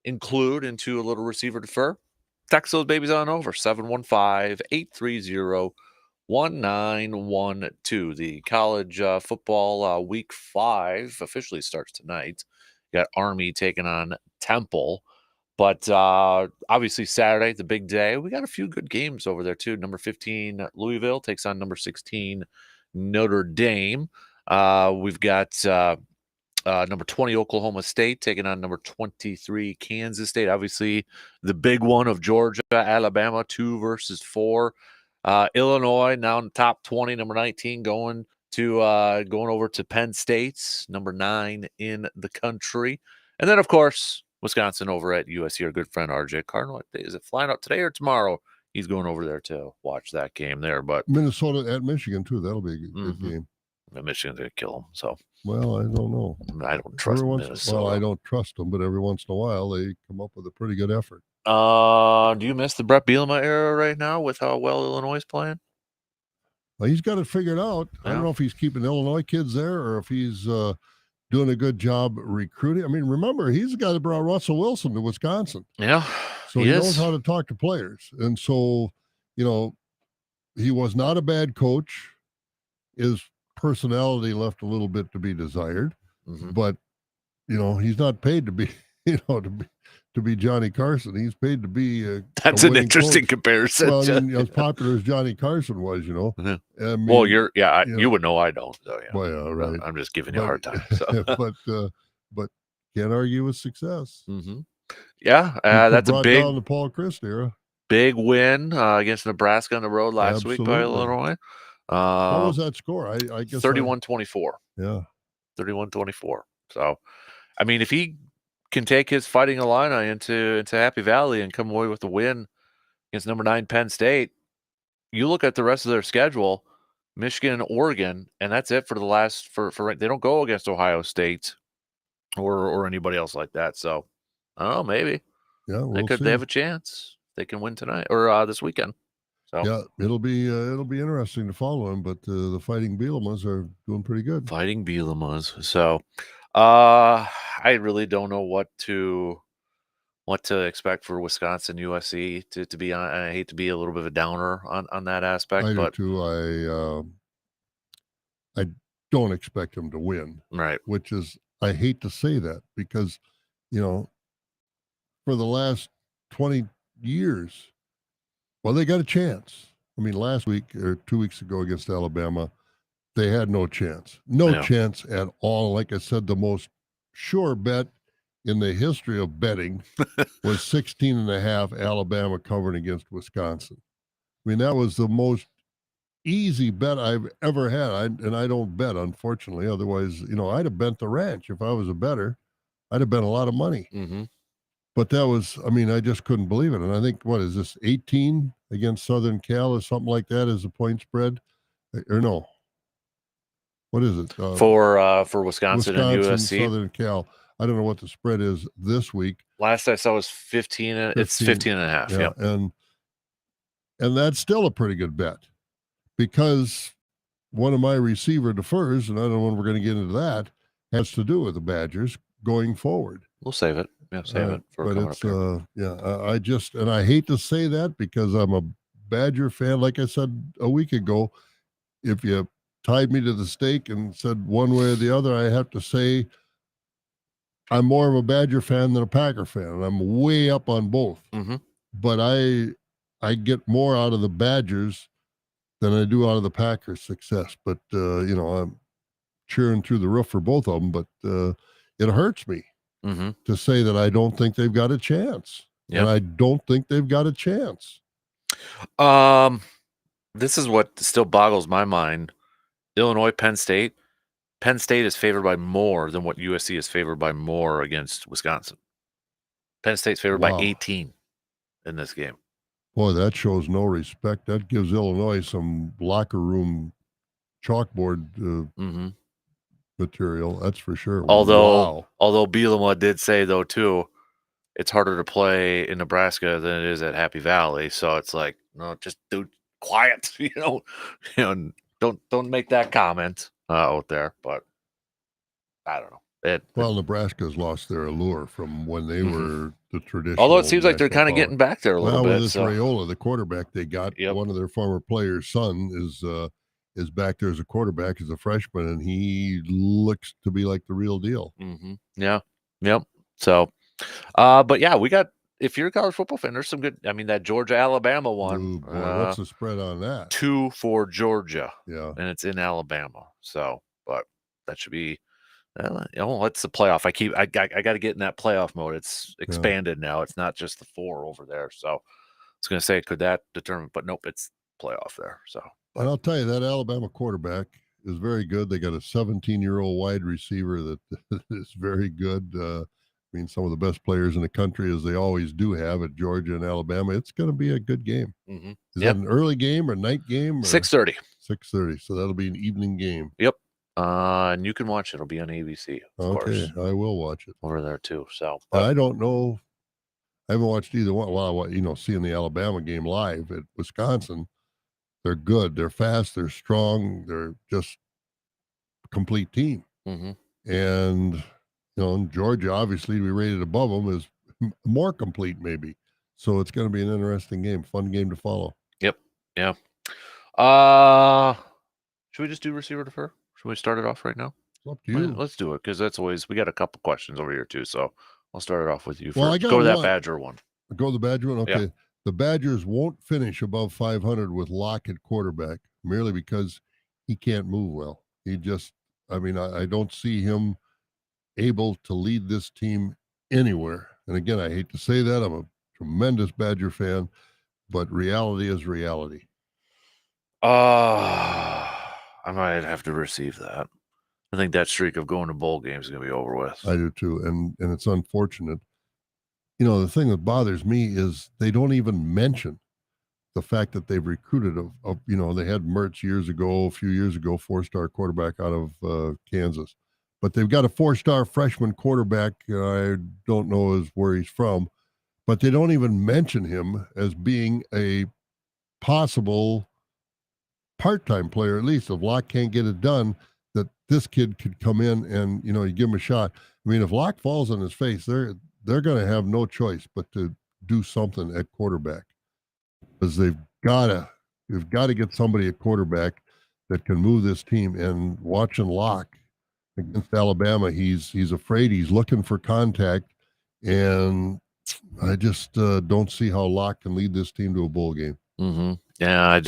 include into a little receiver defer, text those babies on over 715-830-1912. The college football week 5 officially starts tonight. You got Army taking on Temple. But obviously Saturday, the big day. We got a few good games over there too. Number 15 Louisville takes on number 16 Notre Dame. We've got number 20 Oklahoma State taking on number 23 Kansas State. Obviously, the big one of Georgia, Alabama, 2 versus 4. Illinois now in the top 20, number 19 going over to Penn State, number 9 in the country. And then, of course, Wisconsin over at USC, our good friend RJ Cardinal. Is it flying out today or tomorrow? He's going over there to watch that game there. But Minnesota at Michigan, too. That'll be a good game. Michigan's going to kill him. So, well, I don't know. I don't trust Minnesota. Well, I don't trust them, but every once in a while they come up with a pretty good effort. Do you miss the Brett Bielema era right now with how well Illinois is playing? Well, he's got it figured out. Yeah. I don't know if he's keeping Illinois kids there or if he's doing a good job recruiting. I mean, remember, he's the guy that brought Russell Wilson to Wisconsin. Yeah. So he knows how to talk to players. And so, he was not a bad coach. His personality left a little bit to be desired. Mm-hmm. But, he's not paid to be, to be Johnny Carson. He's paid to be that's an interesting comparison. Well, I mean, as popular as Johnny Carson was, Mm-hmm. I mean, well, you would know I don't. So, yeah. Well, yeah, right. I'm just giving you a hard time. So. but can't argue with success. Mm-hmm. Yeah, that's a big down the Paul Chryst era. Big win against Nebraska on the road last week by Illinois. What was that score? I guess 31-24. Yeah, 31-24. So, I mean, if he can take his Fighting Illini into Happy Valley and come away with a win against number 9 Penn State, you look at the rest of their schedule, Michigan and Oregon, and that's it for the last for they don't go against Ohio State or anybody else like that. So, I don't know, maybe. Yeah, they have a chance. They can win tonight or this weekend. So yeah, it'll be interesting to follow him. But the Fighting Bielemas are doing pretty good. Fighting Bielemas. So, I really don't know what to expect for Wisconsin USC to be on. I hate to be a little bit of a downer on that aspect, but do too. I don't expect them to win. Right. Which is, I hate to say that because, for the last 20 years, well, they got a chance. I mean, last week or 2 weeks ago against Alabama, they had no chance. No chance at all. Like I said, the most sure bet in the history of betting was 16.5 Alabama covering against Wisconsin. I mean, that was the most easy bet I've ever had. And I don't bet, unfortunately. Otherwise, I'd have bent the ranch. If I was a bettor, I'd have bet a lot of money. Mm-hmm. But that was, I just couldn't believe it. And I think, what is this, 18 against Southern Cal or something like that as a point spread? Or no. What is it? For Wisconsin and USC? Southern Cal. I don't know what the spread is this week. Last I saw was 15. It's 15.5. Yeah. Yep. And that's still a pretty good bet because one of my receiver defers, and I don't know when we're going to get into that, has to do with the Badgers going forward. We'll save it. Yeah, save it for but it's I hate to say that because I'm a Badger fan. Like I said a week ago, if you tied me to the stake and said one way or the other, I have to say I'm more of a Badger fan than a Packer fan, and I'm way up on both. Mm-hmm. But I get more out of the Badgers than I do out of the Packers' success. But I'm cheering through the roof for both of them. But it hurts me. Mm-hmm. To say that I don't think they've got a chance. Yep. And I don't think they've got a chance. This is what still boggles my mind. Illinois, Penn State. Penn State is favored by more than what USC is favored by more against Wisconsin. Penn State's favored by 18 in this game. Boy, that shows no respect. That gives Illinois some locker room chalkboard material, that's for sure. Although Bielema did say though too, it's harder to play in Nebraska than it is at Happy Valley. So it's like, no, just do quiet, don't make that comment out there. But I don't know. Nebraska's lost their allure from when they were the traditional. Although it seems like they're kind of getting back there a little bit. With this Raiola, the quarterback they got, one of their former players' son is back there as a quarterback as a freshman, and he looks to be like the real deal. Mm-hmm. Yeah. Yep. So, but yeah, we got, if you're a college football fan, there's some good, that Georgia-Alabama one. Ooh, boy, what's the spread on that? 2 for Georgia. Yeah. And it's in Alabama. So, but that should be. It's the playoff. I got to get in that playoff mode. It's expanded now. It's not just the 4 over there. So I was going to say, could that determine? But nope, it's playoff there. So, and I'll tell you that Alabama quarterback is very good. They got a 17-year-old wide receiver that is very good. I mean, some of the best players in the country, as they always do have at Georgia and Alabama. It's going to be a good game. Mm-hmm. Is that an early game or night game? 6:30. 6:30. So that'll be an evening game. Yep. And you can watch it. It'll be on ABC. Of course. I will watch it over there too. So I don't know. I haven't watched either one. Well, seeing the Alabama game live at Wisconsin, they're good. They're fast. They're strong. They're just a complete team. Mm-hmm. And Georgia, obviously, we rated above them, is more complete, maybe. So it's going to be an interesting game, fun game to follow. Yep. Yeah. Should we just do receiver defer? Should we start it off right now? It's up to you. Let's do it, because that's always, we got a couple questions over here too. So I'll start it off with you Well, first. Go to that Badger one. Go to the Badger one? Okay. Yeah. The Badgers won't finish above 500 with Locke at quarterback, merely because he can't move well. I don't see him able to lead this team anywhere. And again, I hate to say that. I'm a tremendous Badger fan, but reality is reality. I might have to receive that. I think that streak of going to bowl games is going to be over with. I do too. And it's unfortunate. The thing that bothers me is they don't even mention the fact that they've recruited they had Mertz a few years ago, 4-star quarterback out of Kansas. But they've got a 4-star freshman quarterback. I don't know where he's from, but they don't even mention him as being a possible part-time player, at least. If Locke can't get it done, that this kid could come in and, you give him a shot. I mean, if Locke falls on his face, they're going to have no choice but to do something at quarterback, because they've got to get somebody at quarterback that can move this team. And watching Locke against Alabama, he's afraid. He's looking for contact, and I just don't see how Locke can lead this team to a bowl game. Mm-hmm. Yeah,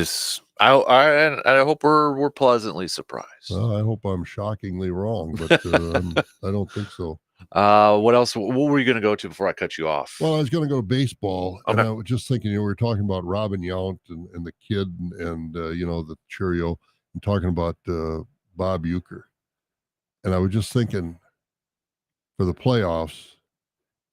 I hope we're pleasantly surprised. Well, I hope I'm shockingly wrong, but I don't think so. What else? What were you going to go to before I cut you off? Well, I was going to go to baseball, Okay. and I was just thinking, we were talking about Robin Yount and the kid and the Cheerio, and talking about Bob Uecker. And I was just thinking, for the playoffs,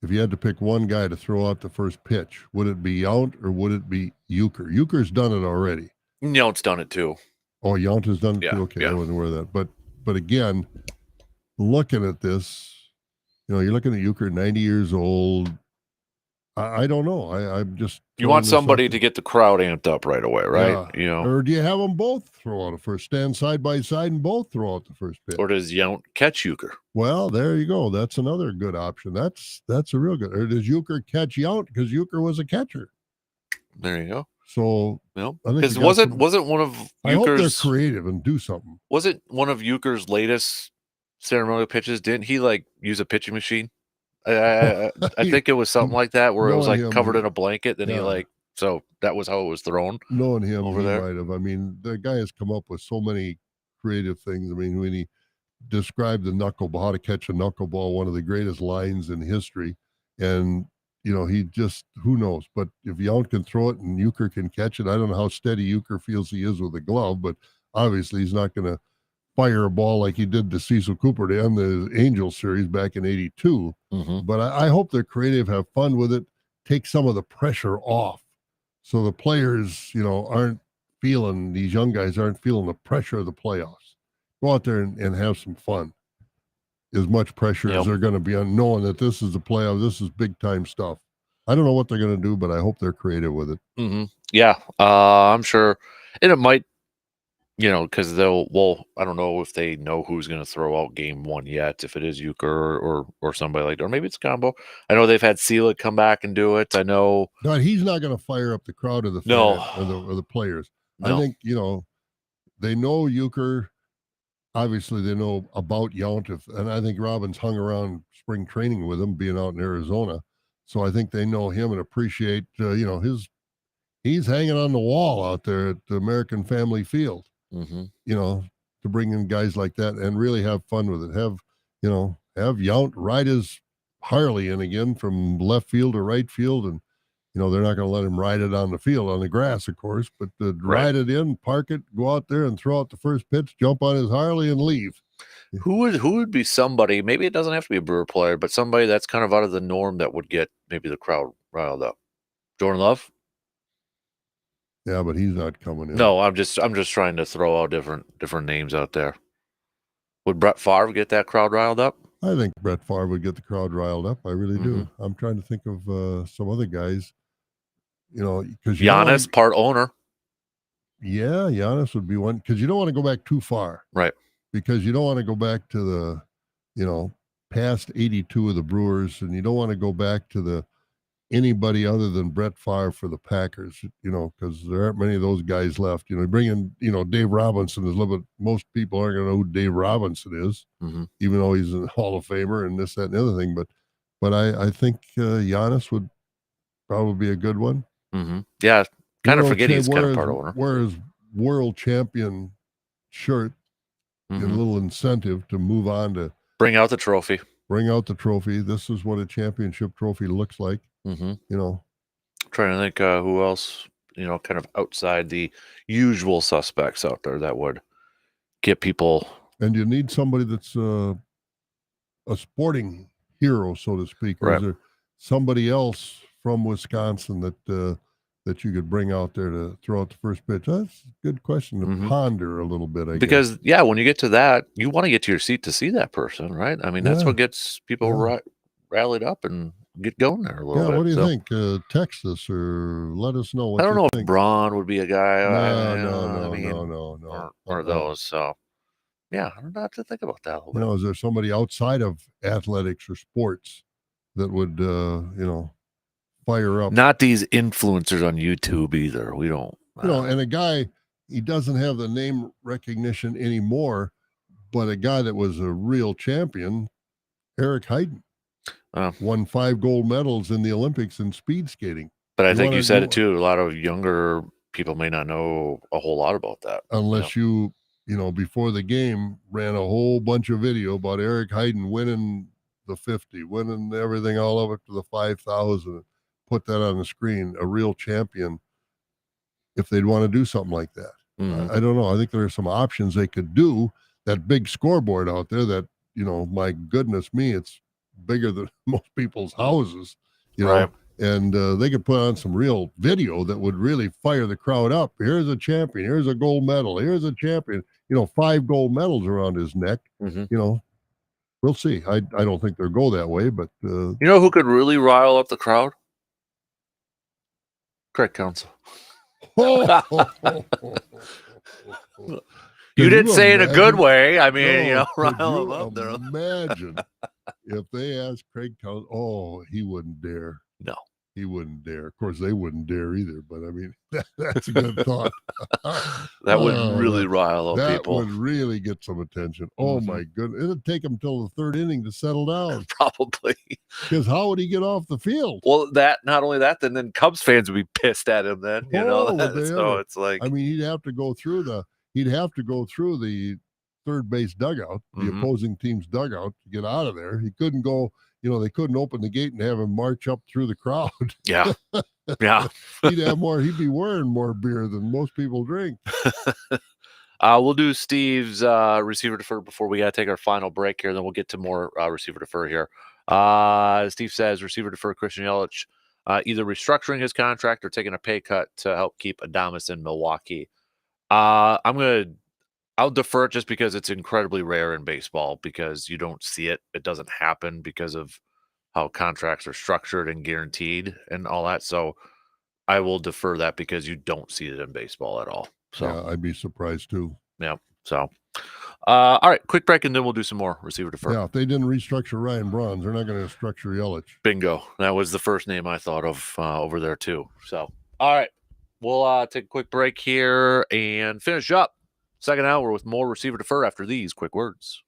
if you had to pick one guy to throw out the first pitch, would it be Yount or would it be Uecker? Uecker's done it already. Yount's done it too. Oh, Yount has done it Yeah, too? Okay, yeah. I wasn't aware of that. But again, looking at this, you're looking at Uecker, 90 years old. I don't know. I'm just. You want somebody to get the crowd amped up right away, right? Yeah. Or do you have them both throw out a first, stand side by side and both throw out the first pitch? Or does Yount catch Uecker? Well, there you go. That's another good option. That's a real good. Or does Uecker catch Yount, because Uecker was a catcher? There you go. So because wasn't one of Uecker's, I hope they're creative and do something. Wasn't one of Uecker's latest ceremonial pitches? Didn't he use a pitching machine? I think it was something like that, where it was covered in a blanket. Then so that was how it was thrown. Knowing him, over there, might have. I mean, the guy has come up with so many creative things. I mean, when he described the knuckleball, how to catch a knuckleball, one of the greatest lines in history, and he just, who knows? But if Yount can throw it and Uecker can catch it, I don't know how steady Uecker feels he is with a glove, but obviously he's not going to fire a ball like he did to Cecil Cooper to end the Angels series back in '82. Mm-hmm. But I hope they're creative, have fun with it, take some of the pressure off, so the players, aren't feeling, these young guys aren't feeling the pressure of the playoffs. Go out there and have some fun. As much pressure as they're going to be on, knowing that this is the playoff, this is big time stuff. I don't know what they're going to do, but I hope they're creative with it. Mm-hmm. Yeah, I'm sure, and it might, because I don't know if they know who's going to throw out game one yet, if it is Uecker or somebody like that, or maybe it's combo. I know they've had Sela come back and do it. I know. No, he's not going to fire up the crowd of the fans or the players. No. I think, they know Uecker. Obviously, they know about Yount, and I think Robin's hung around spring training with him, being out in Arizona. So I think they know him and appreciate, he's hanging on the wall out there at the American Family Field. Mm-hmm. To to bring in guys like that and really have fun with it. Have Yount ride his Harley in again from left field to right field, and they're not going to let him ride it on the field on the grass, of course, but ride it in, park it, go out there and throw out the first pitch, jump on his Harley, and leave. Who would be somebody? Maybe it doesn't have to be a Brewer player, but somebody that's kind of out of the norm that would get maybe the crowd riled up. Jordan Love? Yeah, but he's not coming in. No, I'm just trying to throw out different names out there. Would Brett Favre get that crowd riled up? I think Brett Favre would get the crowd riled up. I really do. I'm trying to think of some other guys. Because Giannis, part owner. Yeah, Giannis would be one, because you don't want to go back too far. Right. Because you don't want to go back to the, past 82 of the Brewers, and you don't want to go back to anybody other than Brett Favre for the Packers, because there aren't many of those guys left. Bring in, Dave Robinson is a little bit, most people aren't going to know who Dave Robinson is, even though he's a Hall of Famer and this, that, and the other thing. But I think Giannis would probably be a good one. Yeah, kind of forget he's kind of part owner. Wear his world champion shirt, get a little incentive to move on to bring out the trophy. Bring out the trophy. This is what a championship trophy looks like. Trying to think who else, kind of outside the usual suspects out there that would get people. And you need somebody that's a sporting hero, so to speak. Or is there somebody else from Wisconsin that you could bring out there to throw out the first pitch? That's a good question to ponder a little bit, I guess. Yeah, when you get to that, you want to get to your seat to see that person, right? I mean, that's what gets people rallied up and get going there a little bit. What do you think? Text us or let us know what I don't you know think. if Braun would be a guy. No. Or those. So, yeah, I don't know how to think about that a little bit. Is there somebody outside of athletics or sports that would, fire up? Not these influencers on YouTube either. We don't. And a guy, he doesn't have the name recognition anymore, but a guy that was a real champion, Eric Heiden, won 5 gold medals in the Olympics in speed skating. But I think you said it too. A lot of younger people may not know a whole lot about that. Unless you before the game ran a whole bunch of video about Eric Heiden winning the 50, winning everything all over to the 5,000, put that on the screen, a real champion, if they'd want to do something like that. I don't know. I think there are some options they could do. That big scoreboard out there that, my goodness me, it's bigger than most people's houses, know, and they could put on some real video that would really fire the crowd up. Here's a champion. Here's a gold medal. Here's a champion. 5 gold medals around his neck. We'll see. I don't think they'll go that way, but you know who could really rile up the crowd? Craig Counsell. You didn't say it in a good way. I mean, rile him up there. Imagine if they asked Craig Counsell. Oh, he wouldn't dare. No. He wouldn't dare. Of course, they wouldn't dare either. But I mean, that's a good thought. That would really rile up people. That would really get some attention. Oh my goodness! It'd take him till the 3rd inning to settle down. Probably. Because how would he get off the field? Well, not only that, then Cubs fans would be pissed at him. Then so it's like, I mean, he'd have to go through the 3rd base dugout, the opposing team's dugout, to get out of there. He couldn't go. They couldn't open the gate and have him march up through the crowd. Yeah. Yeah. He'd be wearing more beer than most people drink. We'll do Steve's receiver defer before we got to take our final break here. Then we'll get to more receiver defer here. Steve says receiver defer Christian Yelich, either restructuring his contract or taking a pay cut to help keep Adames in Milwaukee. I'll defer it just because it's incredibly rare in baseball, because you don't see it. It doesn't happen because of how contracts are structured and guaranteed and all that. So I will defer that because you don't see it in baseball at all. So yeah, I'd be surprised too. Yeah. So, all right, quick break, and then we'll do some more receiver defer. Yeah, if they didn't restructure Ryan Braun, they're not going to structure Yelich. Bingo. That was the first name I thought of over there too. So, all right, we'll take a quick break here and finish up second hour with more receiver defer after these quick words.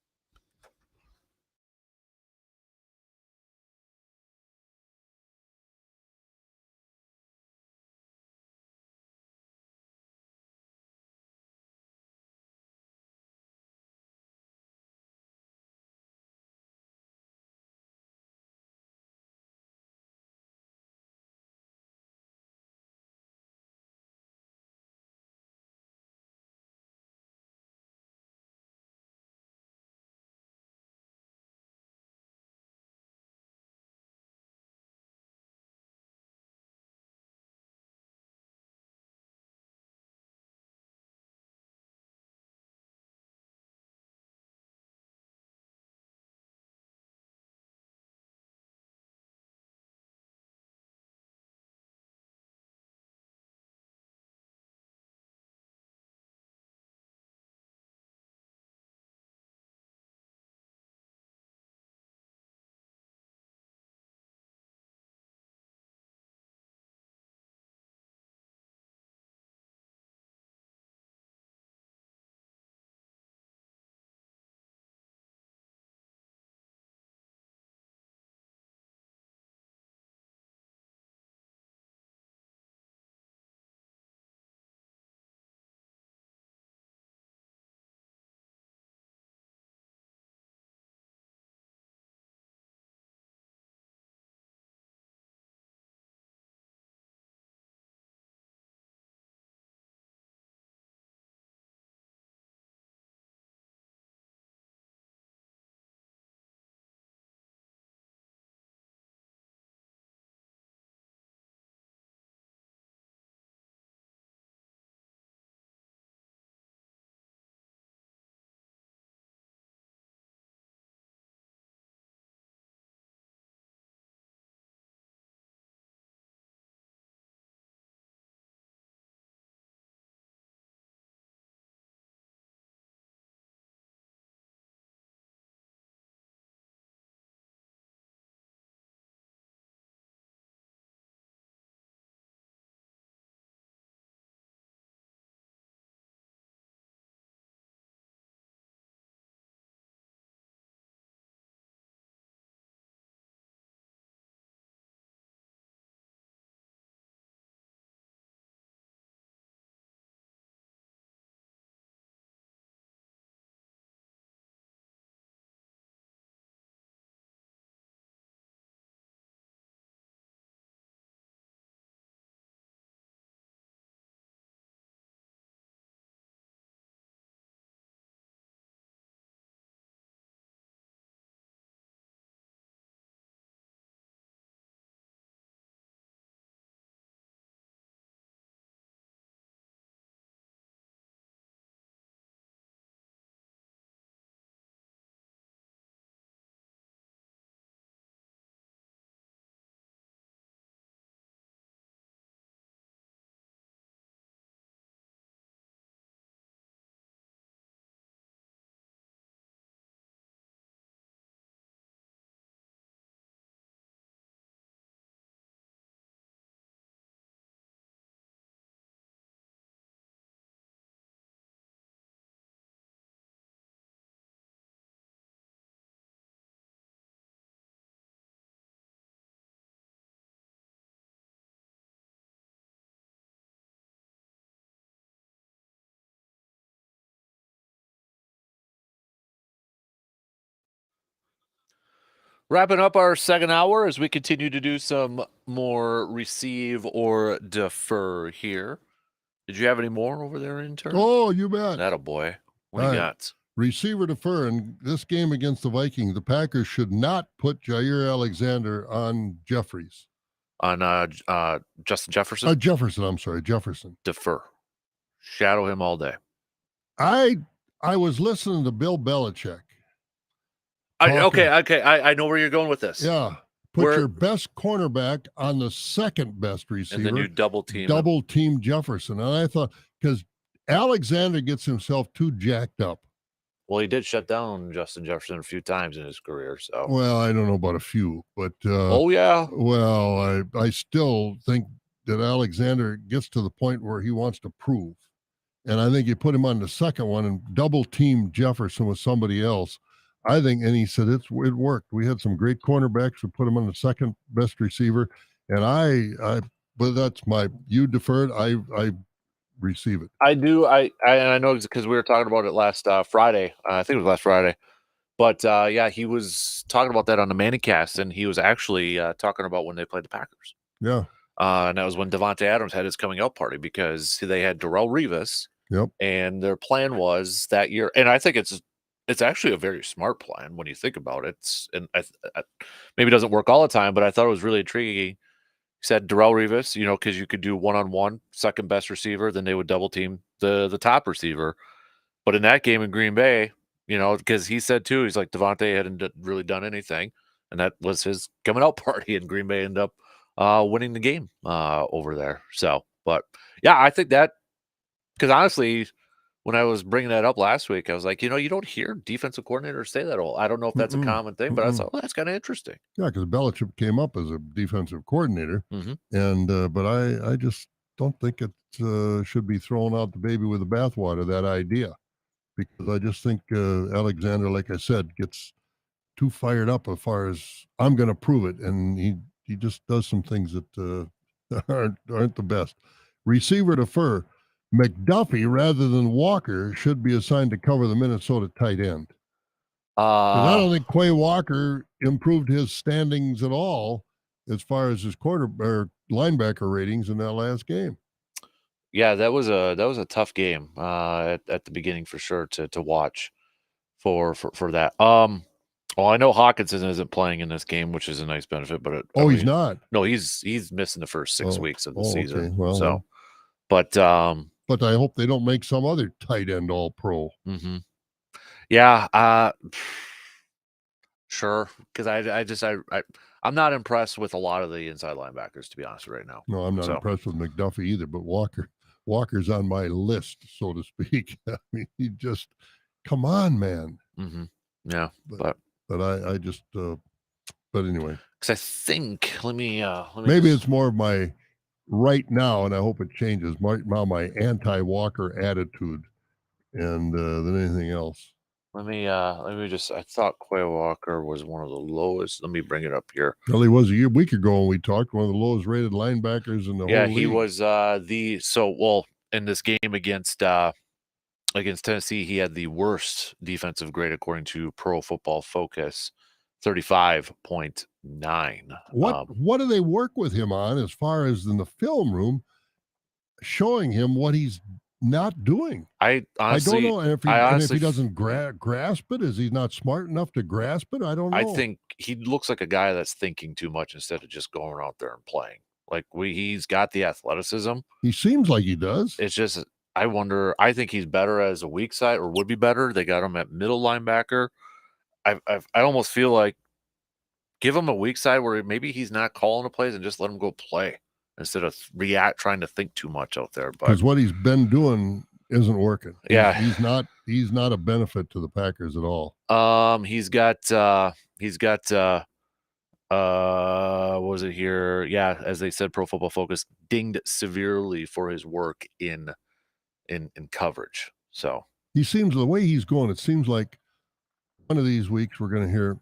Wrapping up our second hour as we continue to do some more receive or defer here. Did you have any more over there, intern? Oh, you bet. Attaboy. What do All you right. got? Receiver defer in this game against the Vikings. The Packers should not put Jair Alexander on Jeffries. On Justin Jefferson? Jefferson, I'm sorry, Jefferson. Defer. Shadow him all day. I was listening to Bill Belichick. Okay. I know where you're going with this. Yeah. Put your best cornerback on the second best receiver. And then you double team Jefferson. And I thought, because Alexander gets himself too jacked up. Well, he did shut down Justin Jefferson a few times in his career. So, well, I don't know about a few, but oh yeah. Well, I still think that Alexander gets to the point where he wants to prove, and I think you put him on the second one and double team Jefferson with somebody else. I think, and he said it worked. We had some great cornerbacks. We put him on the second best receiver, and but that's you deferred. I receive it. I do. I know because we were talking about it last Friday. I think it was last Friday. But yeah, he was talking about that on the Manicast, and he was actually talking about when they played the Packers. Yeah. And that was when Devontae Adams had his coming out party because they had Darrelle Revis. Yep. And their plan was that year, and I think it's actually a very smart plan when you think about it. Maybe it doesn't work all the time, but I thought it was really intriguing. He said Darrelle Revis, because you could do one-on-one, second best receiver, then they would double team the top receiver. But in that game in Green Bay, because he said too, he's like Devontae hadn't really done anything, and that was his coming out party, and Green Bay ended up winning the game over there. So, but yeah, I think that because honestly, when I was bringing that up last week, I was like, you don't hear defensive coordinators say that all. I don't know if that's a common thing, but I thought, well, that's kind of interesting. Yeah, because Belichick came up as a defensive coordinator, and but I just don't think it should be thrown out the baby with the bathwater, that idea, because I just think Alexander, like I said, gets too fired up as far as I'm going to prove it, and he just does some things that aren't the best. Receiver defer. McDuffie, rather than Walker, should be assigned to cover the Minnesota tight end. I don't think Quay Walker improved his standings at all as far as his linebacker ratings in that last game. Yeah, that was a tough game at the beginning for sure to watch for that. Well, I know Hawkinson isn't playing in this game, which is a nice benefit, but he's not. No, he's missing the first 6 weeks of the season. Okay. Well, so, but I hope they don't make some other tight end all pro. Mm-hmm. Yeah, sure. Because I'm not impressed with a lot of the inside linebackers, to be honest, right now. No, I'm not impressed with McDuffie either. But Walker's on my list, so to speak. I mean, he just come on, man. Mm-hmm. Yeah, but I just. But anyway, because I think let me maybe it's more of my. Right now, and I hope it changes, my anti-Walker attitude and than anything else. Let me just, I thought Quay Walker was one of the lowest. Let me bring it up here. Well, he was a week ago when we talked, one of the lowest rated linebackers in the whole league. Yeah, he was in this game against Tennessee, he had the worst defensive grade according to Pro Football Focus, 35.9. What do they work with him on as far as in the film room, showing him what he's not doing? I honestly don't know. And if he doesn't grasp it, is he not smart enough to grasp it? I don't know. I think he looks like a guy that's thinking too much instead of just going out there and playing. Like he's got the athleticism. He seems like he does. It's just I wonder. I think he's better as a weak side, or would be better. They got him at middle linebacker. I almost feel like give him a weak side where maybe he's not calling the plays and just let him go play instead of trying to think too much out there. Because what he's been doing isn't working. Yeah, he's not a benefit to the Packers at all. He's got what was it here? Yeah, as they said, Pro Football Focus dinged severely for his work in coverage. So he seems, the way he's going, it seems like one of these weeks we're going to hear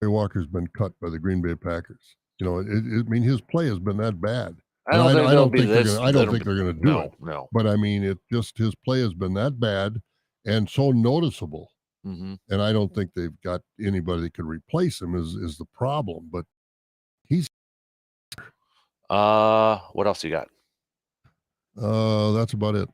Quay Walker's been cut by the Green Bay Packers. I mean, his play has been that bad. I don't think they're going to do it. No. But I mean, his play has been that bad and so noticeable Mhm. and I don't think they've got anybody that could replace him. Is the problem? But he's What else you got? that's about it.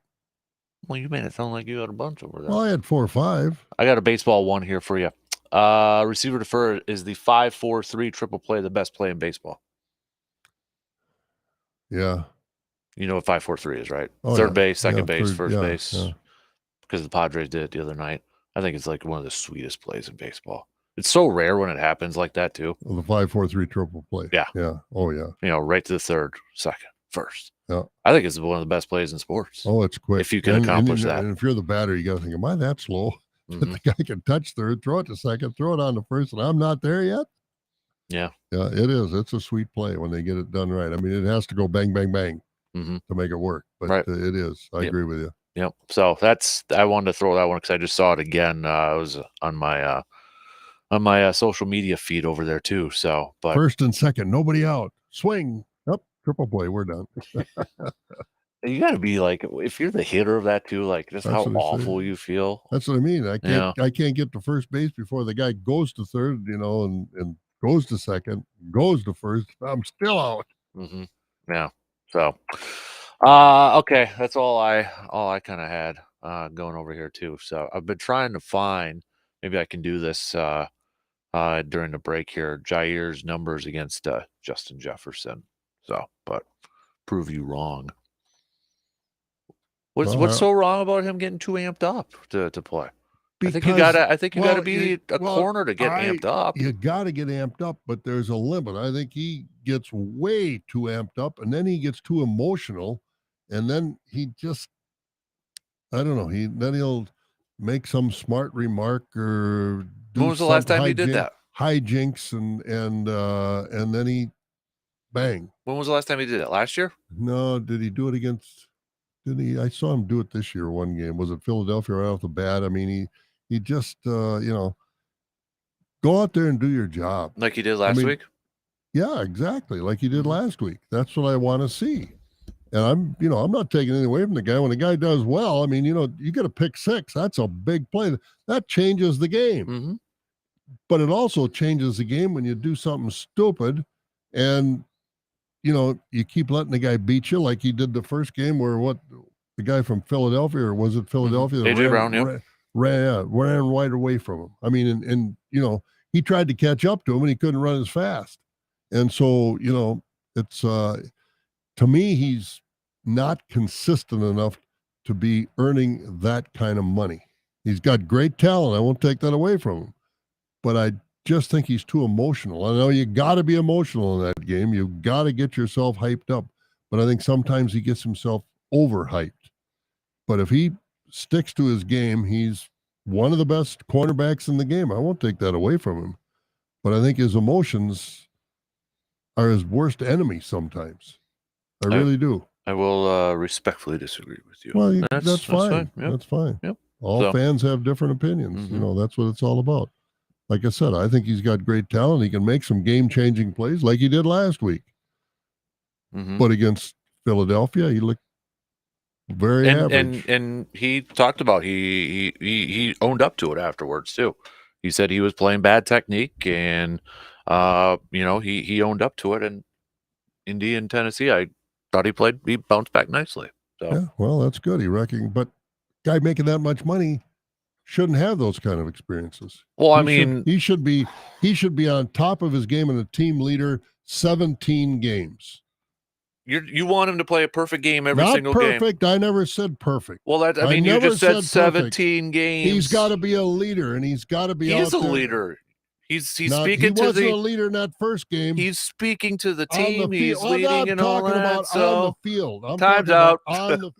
Well, you made it sound like you had a bunch over there. Well, I had 4 or 5. I got a baseball one here for you. Receiver defer is the 5-4-3 triple play the best play in baseball. Yeah. You know what 5-4-3 is, right? Oh, Third yeah. base, second Yeah, base, third- first yeah, base. yeah. Because the Padres did it the other night. I think it's like one of the sweetest plays in baseball. It's so rare when it happens like that too. Well, the 5-4-3 triple play. Yeah. Yeah. Oh, yeah. You know, right to the third, second, first. Yeah. I think it's one of the best plays in sports. Oh, it's quick. If you can accomplish that. And if you're the batter, you got to think, am I that slow? Mhm. The guy can touch third, throw it to second, throw it on to first, and I'm not there yet. Yeah. Yeah, it is. It's a sweet play when they get it done right. I mean, it has to go bang, bang, bang Mhm. to make it work, but Right. it is. I Yep. agree with you. Yep. So I wanted to throw that one because I just saw it again. It was on my social media feed over there too. So, but First and second, nobody out. Swing. Up, triple play. We're done. you got to be like, if you're the hitter of that too, like just That's how what I say. awful you feel. That's what I mean. I can't get to first base before the guy goes to third, and goes to second, goes to first. I'm still out. Mm-hmm. Yeah. So, okay, that's all I kind of had going over here too. So I've been trying to find. Maybe I can do this during the break here. Jair's numbers against Justin Jefferson. So, but prove you wrong. What's Well, so wrong about him getting too amped up to play? I think you because- gotta be a corner to get amped up. You got to get amped up, but there's a limit. I think he gets way too amped up, and then he gets too emotional, and then he just, I don't know. He'll make some smart remark or do When was the last some time he did hijink- that? hijinks, and then he bang. When was the last time he did that? Last year? No, did he do it against? Did he? I saw him do it this year. One game, was it Philadelphia right off the bat? I mean, he just go out there and do your job. Like he did last mean, week? Yeah, exactly. Like he did Mhm. last week. That's what I want to see. And I'm not taking anything away from the guy. When the guy does well, I mean, you get a pick six. That's a big play. That changes the game. Mm-hmm. But it also changes the game when you do something stupid and you keep letting the guy beat you like he did the first game where the guy from Philadelphia, or was it Philadelphia? that A.J. Brown, yeah. ran right away from him. I mean, and he tried to catch up to him and he couldn't run as fast. And so, it's to me, he's not consistent enough to be earning that kind of money. He's got great talent. I won't take that away from him. But I just think he's too emotional. I know you got to be emotional in that game. You got to get yourself hyped up. But I think sometimes he gets himself overhyped. But if he sticks to his game, he's one of the best cornerbacks in the game. I won't take that away from him. But I think his emotions are his worst enemy sometimes. I really do. I will respectfully disagree with you. Well, that's fine. Yep. That's fine. Yep. All So- fans have different opinions. Mhm. That's what it's all about. Like I said, I think he's got great talent. He can make some game-changing plays like he did last week. Mhm. But against Philadelphia, he looked very average. And he talked about he owned up to it afterwards too. He said he was playing bad technique, and he owned up to it. And Indy and Tennessee, I thought he bounced back nicely. So Yeah, well, that's good. But guy making that much money shouldn't have those kind of experiences. well, I He should- mean, he should be on top of his game and a team leader 17 games. you want him to play a perfect game every Not single game. perfect. I never said perfect. Well, I I mean, you never just said said perfect. 17 games. He's got to be a leader, and he's got to be He out is a there. leader. He's He speaking to wasn't a the leader in that first game. he's speaking to the on the team. field. He's Well, leading I'm and all talking that. about So on the field. I'm time's talking about out. on the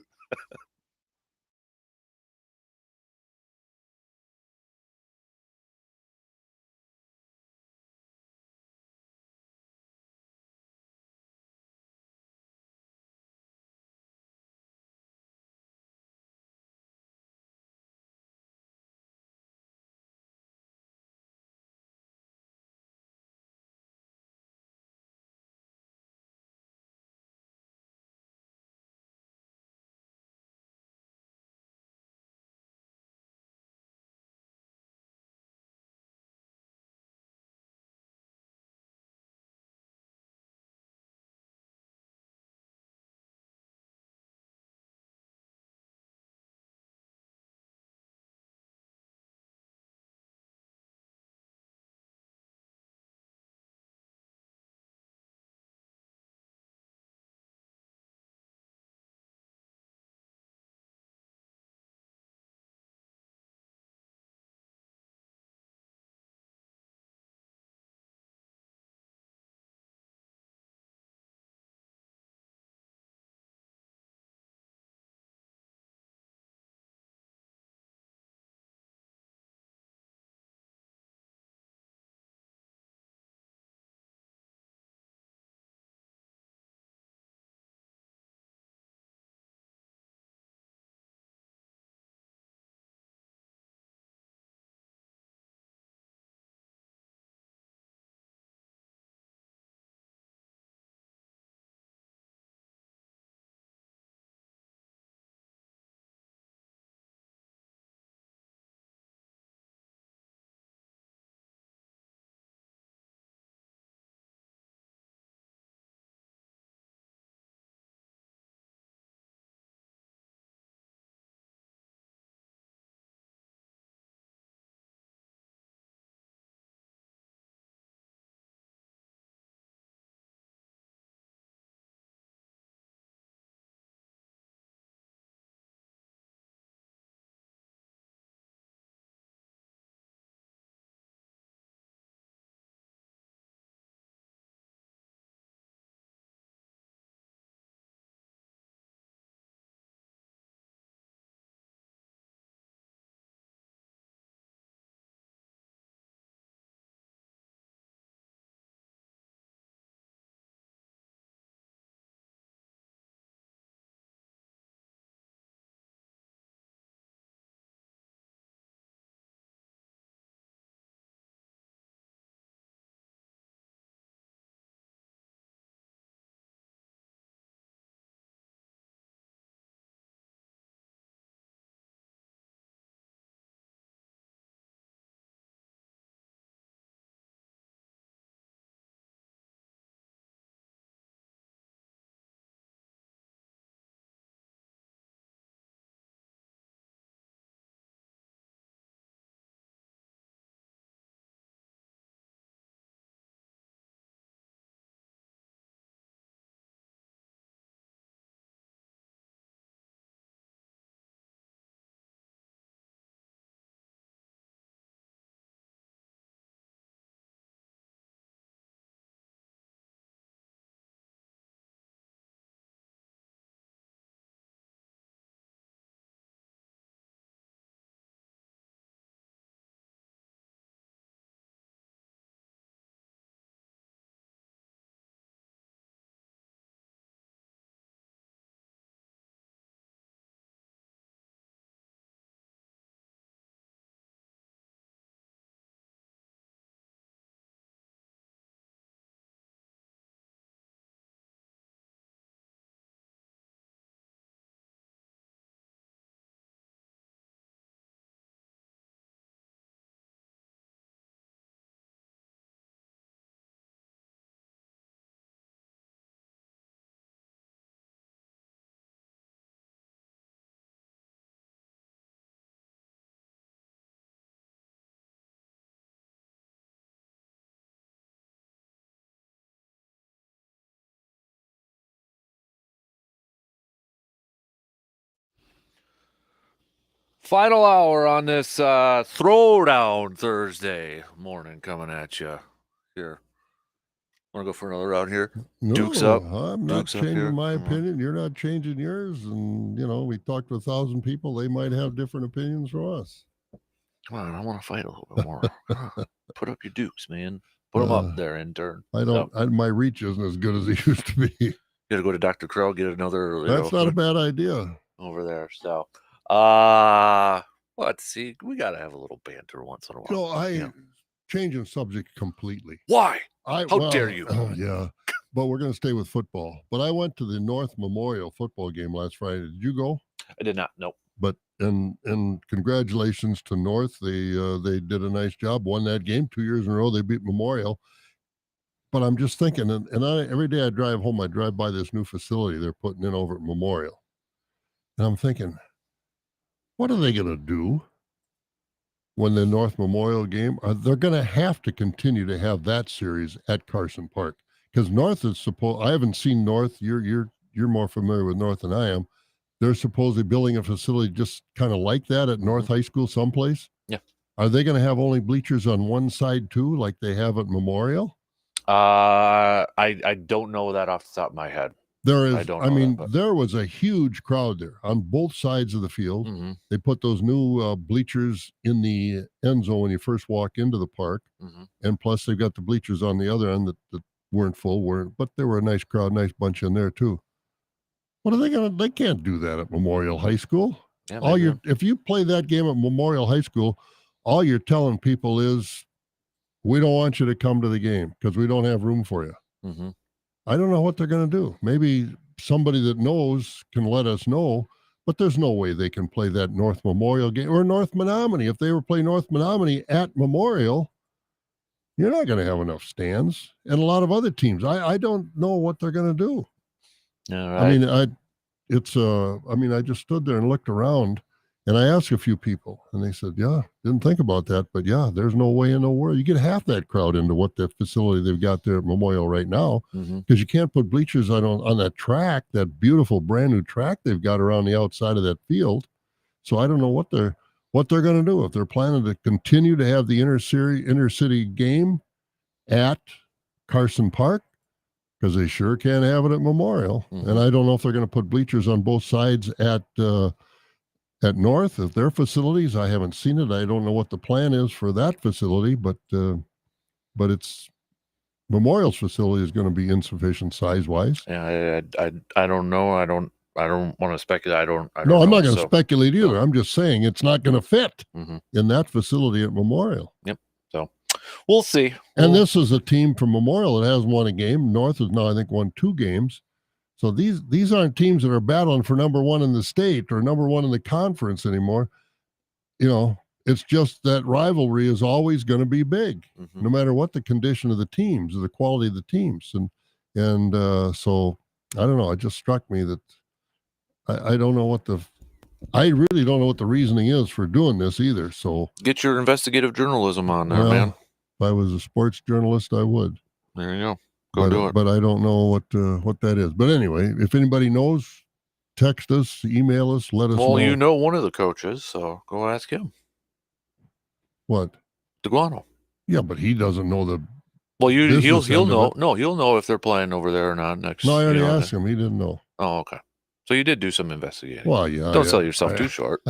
Final hour on this Throwdown Thursday morning coming at you here. Want to go for another round here? No, Dukes up. I'm not Dukes up here. changing my Come on. opinion. You're not changing yours. And, we talked to 1,000 people. They might have different opinions from us. Come on, I want to fight a little bit more. Put up your dukes, man. Put them up there, intern. My reach isn't as good as it used to be. You got to go to Dr. Crow, get another. That's not a bad idea. Over there. So, let's see. We got to have a little banter once in a while. Changing subject completely. Why? How dare you? Yeah, but we're going to stay with football. But I went to the North Memorial football game last Friday. Did you go? I did not. Nope. But and congratulations to North. They did a nice job. Won that game 2 years in a row. They beat Memorial. But I'm just thinking, every day I drive home, I drive by this new facility they're putting in over at Memorial. And I'm thinking, what are they going to do when the North Memorial game? They're going to have to continue to have that series at Carson Park because North is supposed. I haven't seen North. You're more familiar with North than I am. They're supposedly building a facility just kind of like that at North High School someplace. Yeah. Are they going to have only bleachers on one side too, like they have at Memorial? I don't know that off the top of my head. There is. There was a huge crowd there on both sides of the field. Mm-hmm. They put those new bleachers in the end zone when you first walk into the park, and plus they've got the bleachers on the other end that weren't full, but there were a nice crowd, nice bunch in there too. What are they gonna? They can't do that at Memorial High School. Yeah, if you play that game at Memorial High School, all you're telling people is, we don't want you to come to the game because we don't have room for you. Mm-hmm. I don't know what they're going to do. Maybe somebody that knows can let us know, but there's no way they can play that North Memorial game or North Menominee. If they were playing North Menominee at Memorial, you're not going to have enough stands. And a lot of other teams, I don't know what they're going to do. All right. I just stood there and looked around and I asked a few people and they said, yeah, didn't think about that, but yeah, there's no way in the world you get half that crowd into what the facility they've got there at Memorial right now, because you can't put bleachers on that track, that beautiful brand new track they've got around the outside of that field. So I don't know what they're going to do if they're planning to continue to have the inner city game at Carson Park, because they sure can't have it at Memorial. And I don't know if they're going to put bleachers on both sides at North of their facilities. I haven't seen it. I don't know what the plan is for that facility, but it's Memorial's facility is going to be insufficient size wise. Yeah, I don't know. I don't want to speculate. I don't I'm know, not going to speculate either. I'm just saying it's not going to fit in that facility at Memorial. Yep. So we'll see. And this is a team from Memorial that hasn't won a game. North has now, I think, won 2 games. So these aren't teams that are battling for number 1 in the state or number 1 in the conference anymore. It's just that rivalry is always going to be big, no matter what the condition of the teams or the quality of the teams. And so I don't know. It just struck me that I don't know I really don't know what the reasoning is for doing this either. So get your investigative journalism on there, man. If I was a sports journalist, I would. There you go. Do it. But I don't know what that is. But anyway, if anybody knows, text us, email us, let us know. Well, you know one of the coaches, so go ask him. What? DeGuano. Yeah, but he doesn't know the. Well, he'll know. No, he'll know if they're playing over there or not next. No, I already asked him. He didn't know. Oh, okay. So you did do some investigating. Well, yeah. Don't sell yourself too short.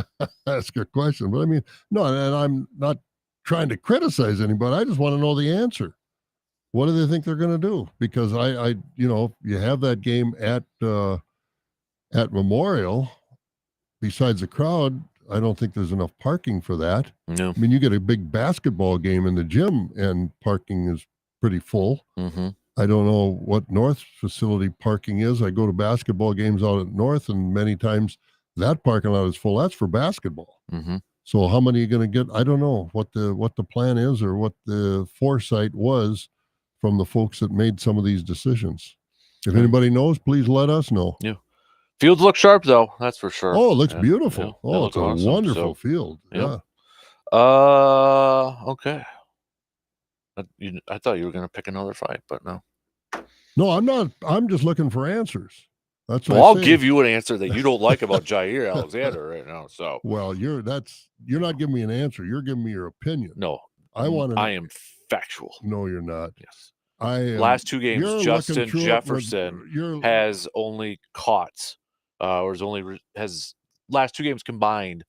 That's a good question. But I mean, no, and I'm not trying to criticize anybody. I just want to know the answer. What do they think they're going to do? Because you have that game at Memorial. Besides the crowd, I don't think there's enough parking for that. No. I mean, you get a big basketball game in the gym, and parking is pretty full. I don't know what North facility parking is. I go to basketball games out at North, and many times that parking lot is full. That's for basketball. So how many are you going to get? I don't know what the plan is or what the foresight was from the folks that made some of these decisions. If anybody knows, please let us know. Yeah. Fields look sharp, though. That's for sure. Oh, it looks beautiful. Yeah, oh, it's a wonderful field. Yeah. Okay. I thought you were going to pick another fight, but no. No, I'm not. I'm just looking for answers. That's what Well, I I'll say. give you an answer that you don't like about Jair Alexander right now. So, Well, you're not giving me an answer. You're giving me your opinion. no, I want to. I am factual. No, you're not. Yes. I am. Last 2 games, You're Justin looking through it with Jefferson has only caught, or has last 2 games combined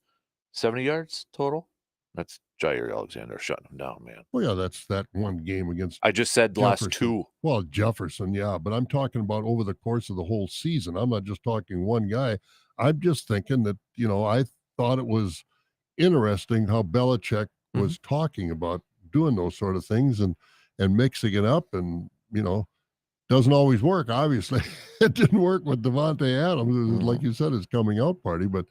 70 yards total. That's Jair Alexander shutting him down, man. Well, yeah, that's that one game against. I just said the last Jefferson. 2. Well, Jefferson, yeah, but I'm talking about over the course of the whole season. I'm not just talking one guy. I'm just thinking that, I thought it was interesting how Belichick was talking about doing those sort of things and mixing it up, and doesn't always work. Obviously, it didn't work with Devontae Adams. It was, like you said, his coming out party, but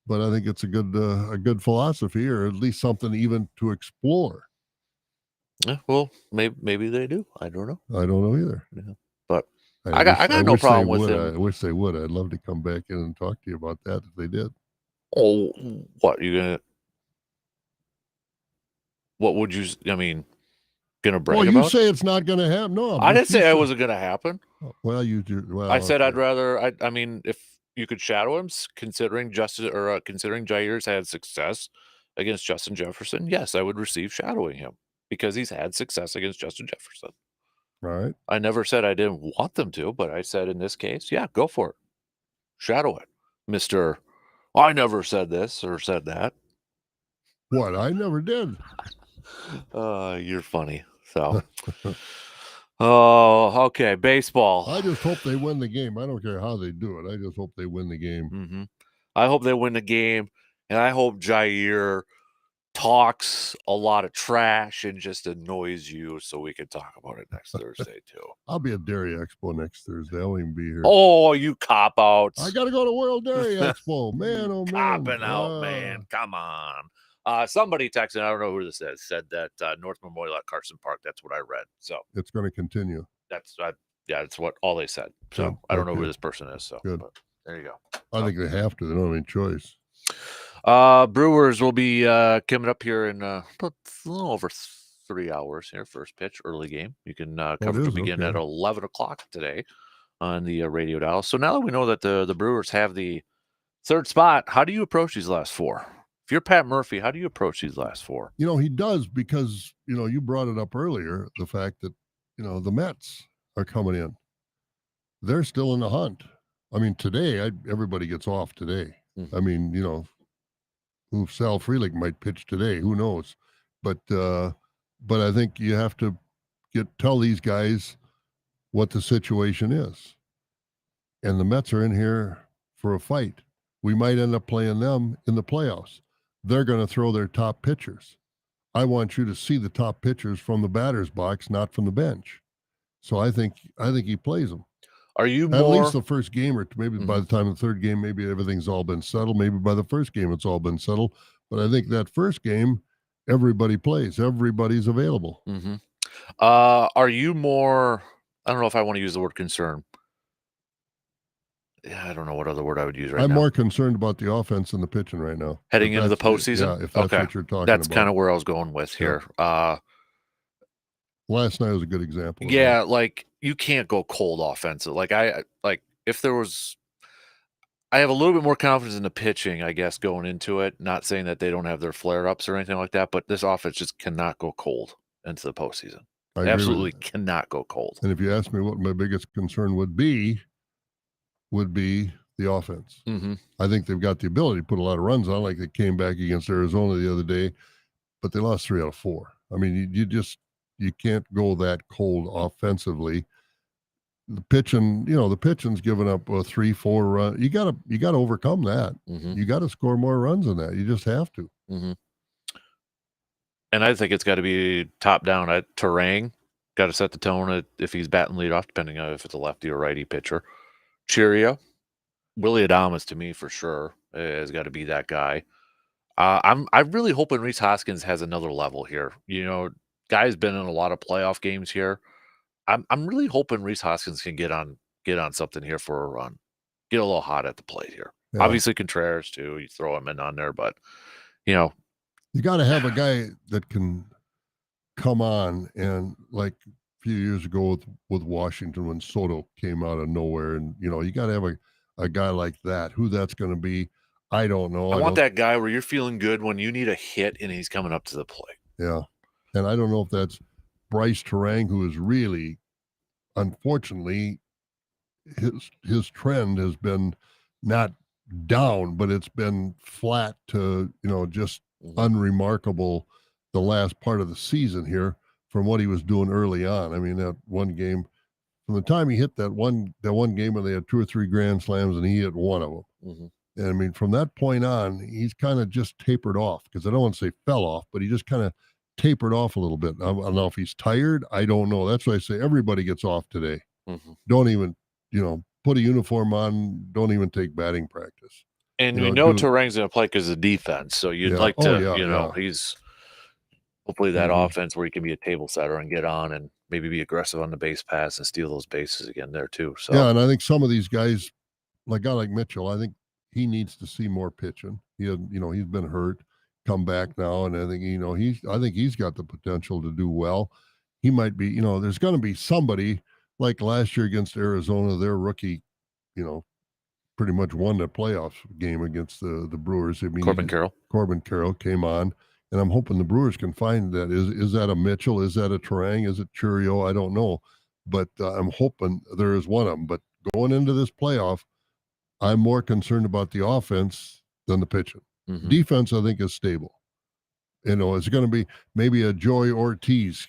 I think it's a good philosophy, or at least something even to explore. Yeah, well, maybe they do. I don't know. I don't know either. Yeah. But I got no problem with him. I wish they would. I'd love to come back in and talk to you about that if they did. Oh, what would you? I mean, gonna brag Well, about? you say it's not going to happen. No, I didn't say it wasn't gonna happen. Well, you do. Well, I said okay. I'd rather. I mean, if you could shadow him, considering Jair's had success against Justin Jefferson, yes, I would receive shadowing him because he's had success against Justin Jefferson. All right. I never said I didn't want them to, but I said in this case, yeah, go for it. Shadow it, Mr. I never said this or said that. What? I never did. You're funny. So, oh, okay. Baseball. I just hope they win the game. I don't care how they do it. I just hope they win the game. I hope they win the game, and I hope Jair talks a lot of trash and just annoys you so we can talk about it next Thursday too. I'll be at Dairy Expo next Thursday. I won't even be here. Oh, you cop outs. I got to go to World Dairy Expo. Man, oh man. Copping out, man. Come on. Somebody texted, I don't know who this is, said that North Memorial at Carson Park. That's what I read. So it's going to continue. That's what all they said. So Good. I don't know who this person is. So good. But there you go. I think they have to. They don't have any choice. Brewers will be coming up here in a little over 3 hours here. First pitch, early game. You can coverage will begin at 11 o'clock today on the radio dial. So now that we know that the Brewers have the 3rd spot, how do you approach these last 4? If you're Pat Murphy, how do you approach these last 4? He does because, you brought it up earlier, the fact that, the Mets are coming in. They're still in the hunt. I mean, today, everybody gets off today. I mean, Sal Frelick might pitch today. Who knows? But I think you have to tell these guys what the situation is. And the Mets are in here for a fight. We might end up playing them in the playoffs. They're going to throw their top pitchers. I want you to see the top pitchers from the batter's box, not from the bench. So I think he plays them. Are you at least the first game, or maybe by the time of the 3rd game, maybe everything's all been settled. Maybe by the first game, it's all been settled. But I think that first game, everybody plays. Everybody's available. Are you more? I don't know if I want to use the word concern. Yeah, I don't know what other word I would use right now. I'm more concerned about the offense and the pitching right now. Heading into the postseason? Yeah, if that's what you're talking about. That's kind of where I was going with here. Last night was a good example. Yeah, like you can't go cold offensive. If there was, I have a little bit more confidence in the pitching, I guess, going into it. Not saying that they don't have their flare-ups or anything like that, but this offense just cannot go cold into the postseason. Absolutely cannot go cold. And if you ask me what my biggest concern would be the offense. I think they've got the ability to put a lot of runs on, like they came back against Arizona the other day, but they lost 3 out of 4. I mean, you can't go that cold offensively. The pitching's giving up a 3-4 run. You gotta overcome that. You got to score more runs than that. You just have to. And I think it's got to be top down at Terang. Got to set the tone if he's batting leadoff, depending on if it's a lefty or righty pitcher. Cheerio. Willie Adames, to me, for sure, has got to be that guy. I'm really hoping Rhys Hoskins has another level here. Guy's been in a lot of playoff games here. I'm really hoping Rhys Hoskins can get on something here for a run. Get a little hot at the plate here. Yeah. Obviously Contreras too. You throw him in on there, but you got to have a guy that can come on and, like, if few years ago with Washington when Soto came out of nowhere, and you got to have a guy like that. Who that's going to be, I don't know. I want that guy where you're feeling good when you need a hit and he's coming up to the plate. Yeah, and I don't know if that's Bryce Terang, who is really, unfortunately, his trend has been not down, but it's been flat to just unremarkable the last part of the season here from what he was doing early on. I mean, that one game, from the time he hit that one game where they had 2 or 3 grand slams and he hit one of them. And I mean, from that point on, he's kind of just tapered off, because I don't want to say fell off, but he just kind of tapered off a little bit. I don't know if he's tired. I don't know. That's why I say everybody gets off today. Don't even, put a uniform on. Don't even take batting practice. And Terang's going to play because of defense. So you'd like to, he's hopefully that offense where he can be a table setter and get on and maybe be aggressive on the base pass and steal those bases again there too. So yeah, and I think some of these guys, like a guy like Mitchell, I think he needs to see more pitching. He's been hurt, come back now, and I think I think he's got the potential to do well. He might be, there's going to be somebody like last year against Arizona, their rookie, pretty much won the playoff game against the Brewers. I mean, Corbin Carroll came on, and I'm hoping the Brewers can find that. Is that a Mitchell? Is that a Terang? Is it Churio? I don't know, but I'm hoping there is one of them. But going into this playoff, I'm more concerned about the offense than the pitching. Defense, I think, is stable. It's going to be maybe a Joey Ortiz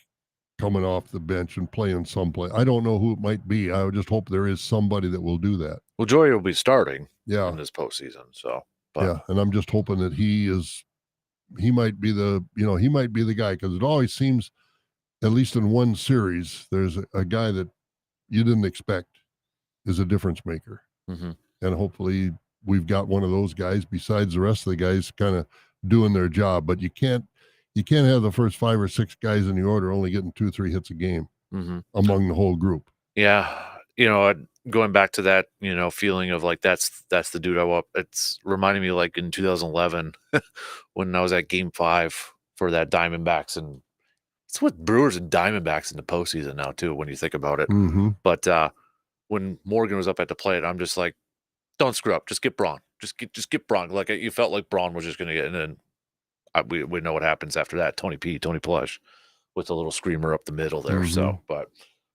coming off the bench and playing someplace. I don't know who it might be. I would just hope there is somebody that will do that. Well, Joey will be starting in this postseason. So, and I'm just hoping that he might be the guy, because it always seems, at least in one series, there's a guy that you didn't expect is a difference maker. And hopefully we've got one of those guys besides the rest of the guys kind of doing their job. But you can't have the first 5 or 6 guys in the order only getting 2 or 3 hits a game among the whole group. Yeah. Going back to that, feeling of like, that's the dude I want. It's reminding me like in 2011 when I was at Game 5 for that Diamondbacks, and it's what Brewers and Diamondbacks in the postseason now too, when you think about it. But when Morgan was up at the plate, I'm just like, don't screw up. Just get Braun. Just get Braun. Like, you felt like Braun was just going to get, and then we know what happens after that. Tony Plush with a little screamer up the middle there. So, but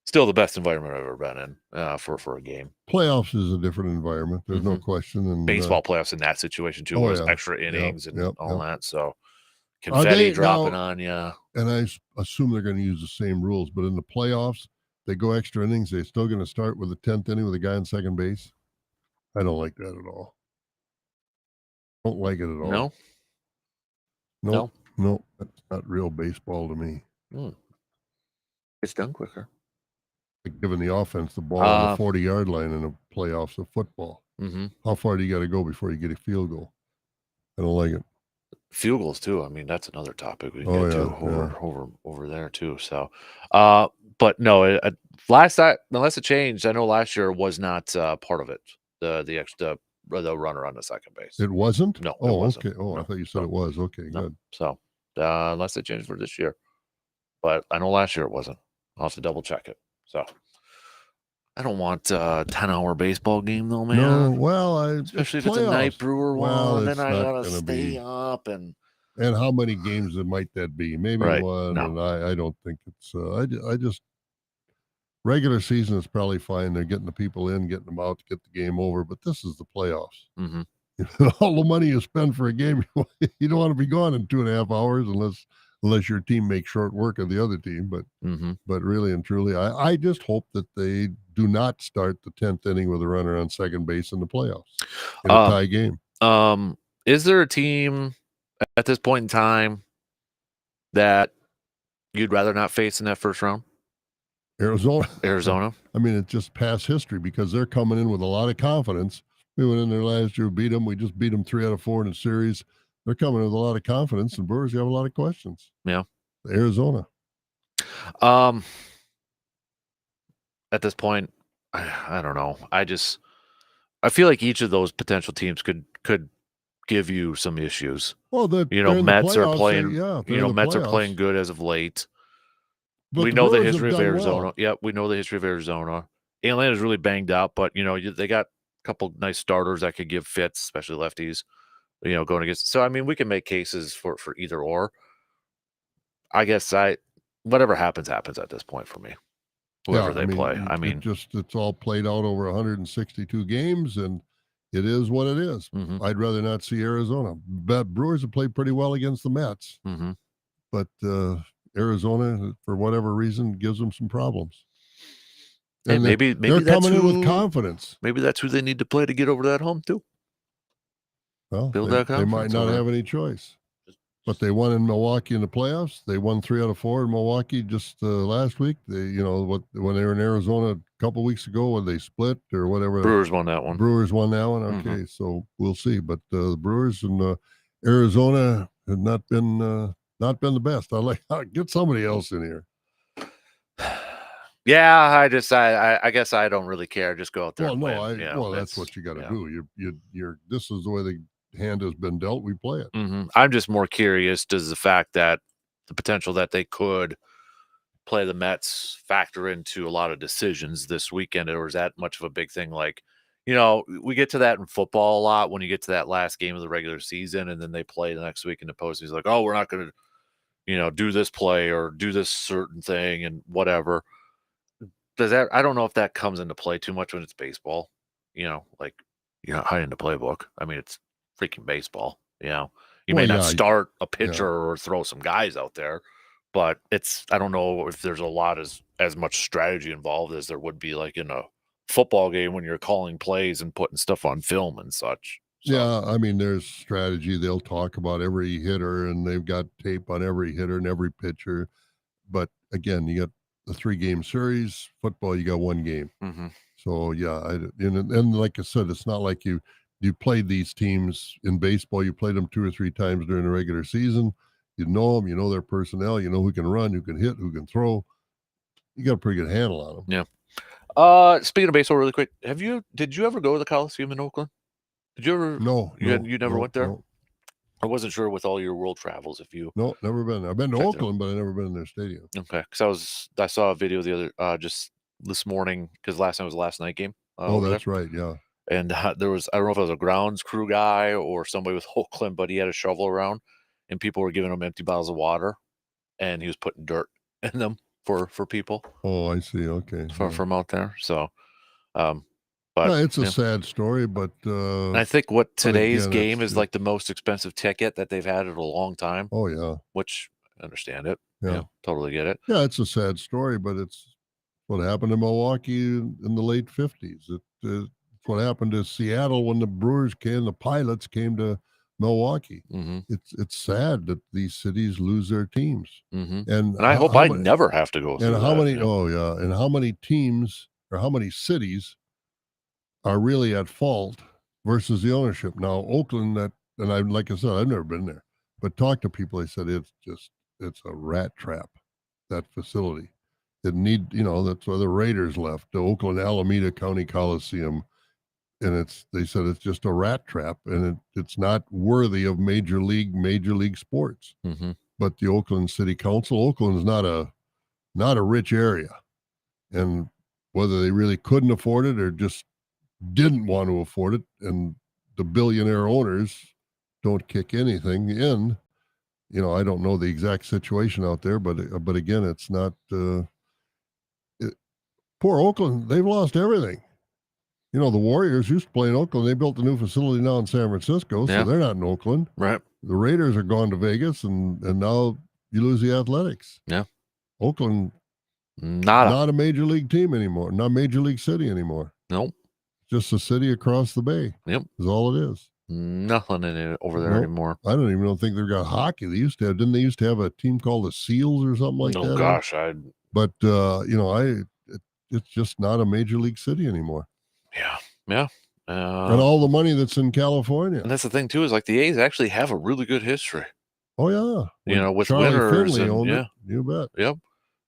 still the best environment I've ever been in for a game. Playoffs is a different environment. There's no question. And baseball playoffs in that situation too, was extra innings and all that. So confetti dropping on you. And I assume they're going to use the same rules, but in the playoffs, they go extra innings. They're still going to start with the 10th inning with a guy on second base. I don't like that at all. Don't like it at all. No, that's not real baseball to me. It's done quicker. Like giving the offense the ball on the 40-yard line in the playoffs of football. How far do you got to go before you get a field goal? I don't like it. Field goals too. I mean, that's another topic we can get to over there too. So, but no, unless it changed, I know last year was not part of it. The runner on the second base. It wasn't? No. Oh, wasn't. okay. Oh, no, I thought you said it was. Okay, good. So, unless it changed for this year. But I know last year it wasn't. I'll have to double check it. So, I don't want a 10-hour baseball game though, man. No, well, especially if it's a night Brewer one, and then I gotta stay up and how many games might that be? Maybe one. No. And I don't think it's. I just. Regular season is probably fine. They're getting the people in, getting them out to get the game over. But this is the playoffs. All the money you spend for a game, you don't want to be gone in 2.5 hours unless your team makes short work of the other team. But really and truly, I just hope that they do not start the 10th inning with a runner on second base in the playoffs in a tie game. Is there a team at this point in time that you'd rather not face in that first round? Arizona. I mean, it's just past history because they're coming in with a lot of confidence. We went in there last year, beat them. We just beat them 3 out of 4 in a series. They're coming in with a lot of confidence, and Brewers have a lot of questions. Yeah. Arizona. At this point, I don't know. I feel like each of those potential teams could give you some issues. Well, Mets are playing. Mets are playing good as of late. we the know the Brewers have history of done Arizona. well. Yep, we know the history of Arizona. Atlanta's really banged up, but they got a couple nice starters that could give fits, especially lefties. Going against. So I mean, we can make cases for either or. I guess whatever happens at this point for me. Whoever they play. I mean, it's all played out over 162 games, and it is what it is. mhm, I'd rather not see Arizona. But Brewers have played pretty well against the Mets, mhm. but Arizona, for whatever reason, gives them some problems. Hey, And maybe they're that's coming in with who- confidence. Maybe that's who they need to play to get over that hump too. Well, Build they that might confidence not over have any choice. But they won in Milwaukee in the playoffs. They won 3 out of 4 in Milwaukee just last week. When they were in Arizona a couple weeks ago, when they split or whatever. Brewers won that one. Brewers won that one. Mhm. Okay, so we'll see. But the Brewers and Arizona have not been the best. Get somebody else in here. Yeah, I guess I don't really care. Just go out there. Well, and win. that's what you got to do. You're this is the way the hand has been dealt. We play it. I'm just more curious. Does the fact that the potential that they could play the Mets factor into a lot of decisions this weekend, or is that much of a big thing? Like, we get to that in football a lot when you get to that last game of the regular season, and then they play the next week in the postseason. Like, oh, we're not going to, do this play or do this certain thing and whatever. I don't know if that comes into play too much when it's baseball, like you're not hiding the playbook. I mean, it's freaking baseball, you may not start a pitcher or throw some guys out there, but I don't know if there's a lot as much strategy involved as there would be like in a football game when you're calling plays and putting stuff on film and such. So. Yeah, I mean, there's strategy. They'll talk about every hitter, and they've got tape on every hitter and every pitcher. But again, you got the 3-game series. Football, you got 1 game. Mm-hmm. So yeah, and like I said, it's not like you played these teams in baseball. You played them 2 or 3 times during the regular season. You know them. You know their personnel. You know who can run, who can hit, who can throw. You got a pretty good handle on them. Yeah. Speaking of baseball, really quick, did you ever go to the Coliseum in Oakland? Did you ever? No. You never went there? No. I wasn't sure with all your world travels if you. No, never been. I've been to Oakland, but I've never been in their stadium. Okay, because I saw a video the other just this morning because last night was the last night game. That's right. Yeah. And there was, I don't know if it was a grounds crew guy or somebody with Oakland, but he had a shovel around, and people were giving him empty bottles of water, and he was putting dirt in them for people. Oh, I see. Okay. From out there. So, but yeah, it's a sad story, but I think what today's game is like the most expensive ticket that they've had in a long time. Oh yeah, which I understand it. Yeah, totally get it. Yeah, it's a sad story, but it's what happened to Milwaukee in the late 50s. It's what happened to Seattle when the Brewers the Pilots came to Milwaukee. Mm-hmm. It's sad that these cities lose their teams. Mm-hmm. And I hope I never have to go through and how that, many and how many teams or how many cities are really at fault versus the ownership. Now Oakland, like I said, I've never been there, but talk to people, they said it's a rat trap, that facility. That's why the Raiders left the Oakland Alameda County Coliseum, and they said it's just a rat trap, and it's not worthy of major league sports. Mm-hmm. But the Oakland City Council, Oakland is not a rich area, and whether they really couldn't afford it or just didn't want to afford it, and the billionaire owners don't kick anything in. I don't know the exact situation out there, but again, it's not. Poor Oakland, they've lost everything. The Warriors used to play in Oakland. They built a new facility now in San Francisco, so they're not in Oakland. Right. The Raiders are gone to Vegas, and now you lose the Athletics. Yeah. Oakland, not a major league team anymore, not a major league city anymore. Nope. Just a city across the bay. Yep. Is all it is. Nothing in it over there anymore. I don't even think they've got hockey. Didn't they used to have a team called the Seals or something like that? Oh gosh, But it's just not a major league city anymore. Yeah. And all the money that's in California. And that's the thing too, is like the A's actually have a really good history. Oh yeah. With Charlie winners Finley and it. You bet. Yep.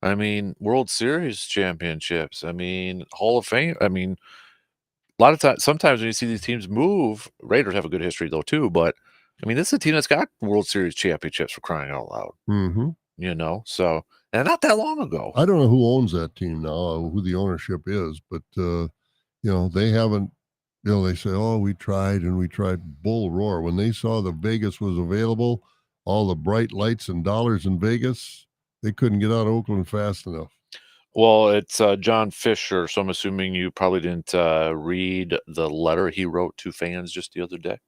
I mean, World Series championships. I mean, Hall of Fame. I mean, a lot of times, sometimes when you see these teams move, Raiders have a good history though too. But I mean, this is a team that's got World Series championships, for crying out loud. Mm-hmm. So and not that long ago. I don't know who owns that team now, who the ownership is, but they haven't. They say, "Oh, we tried and we tried." Bull roar. When they saw the Vegas was available, all the bright lights and dollars in Vegas, they couldn't get out of Oakland fast enough. Well, it's John Fisher, so I'm assuming you probably didn't read the letter he wrote to fans just the other day.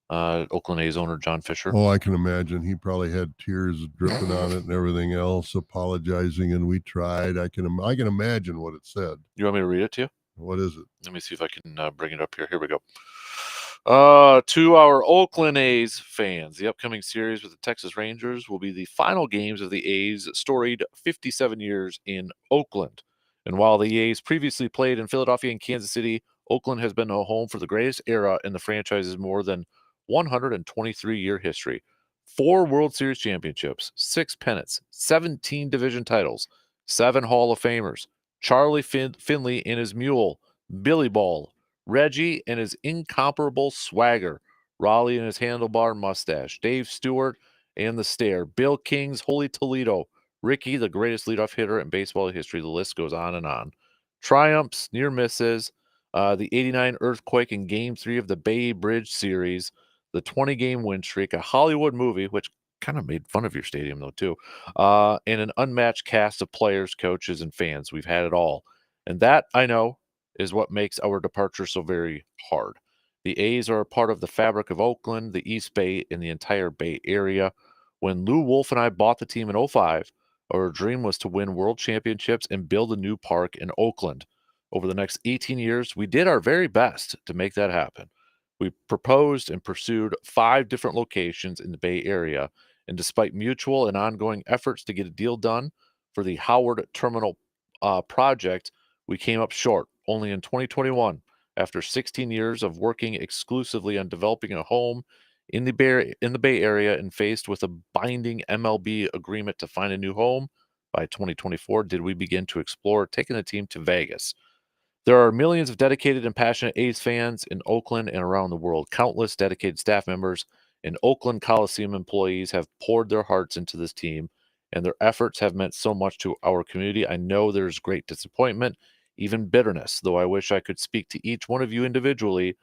Oakland A's owner John Fisher. Oh, I can imagine. He probably had tears dripping on it and everything else, apologizing, and we tried. I can imagine what it said. You want me to read it to you? What is it? Let me see if I can bring it up here. Here we go. To our Oakland A's fans, the upcoming series with the Texas Rangers will be the final games of the A's storied 57 years in Oakland. And while the A's previously played in Philadelphia and Kansas City, Oakland has been a home for the greatest era in the franchise's more than 123-year history. 4 World Series championships, 6 pennants, 17 division titles, 7 Hall of Famers, Charlie Finley and his mule, Billy Ball, Reggie and his incomparable swagger, Raleigh and his handlebar mustache, Dave Stewart and the stare, Bill King's Holy Toledo, Ricky, the greatest leadoff hitter in baseball history. The list goes on and on. Triumphs, near misses, the 89 earthquake in Game 3 of the Bay Bridge series, the 20-game win streak, a Hollywood movie, which kind of made fun of your stadium, though, too, and an unmatched cast of players, coaches, and fans. We've had it all. And that, I know, is what makes our departure so very hard. The A's are a part of the fabric of Oakland, the East Bay, and the entire Bay Area. When Lou Wolf and I bought the team in 2005, our dream was to win world championships and build a new park in Oakland. Over the next 18 years, we did our very best to make that happen. We proposed and pursued 5 different locations in the Bay Area, and despite mutual and ongoing efforts to get a deal done for the Howard Terminal project, we came up short. Only in 2021, after 16 years of working exclusively on developing a home in the Bay Area and faced with a binding MLB agreement to find a new home by 2024, did we begin to explore taking the team to Vegas. There are millions of dedicated and passionate A's fans in Oakland and around the world. Countless dedicated staff members and Oakland Coliseum employees have poured their hearts into this team, and their efforts have meant so much to our community. I know there's great disappointment, even bitterness, though I wish I could speak to each one of you individually.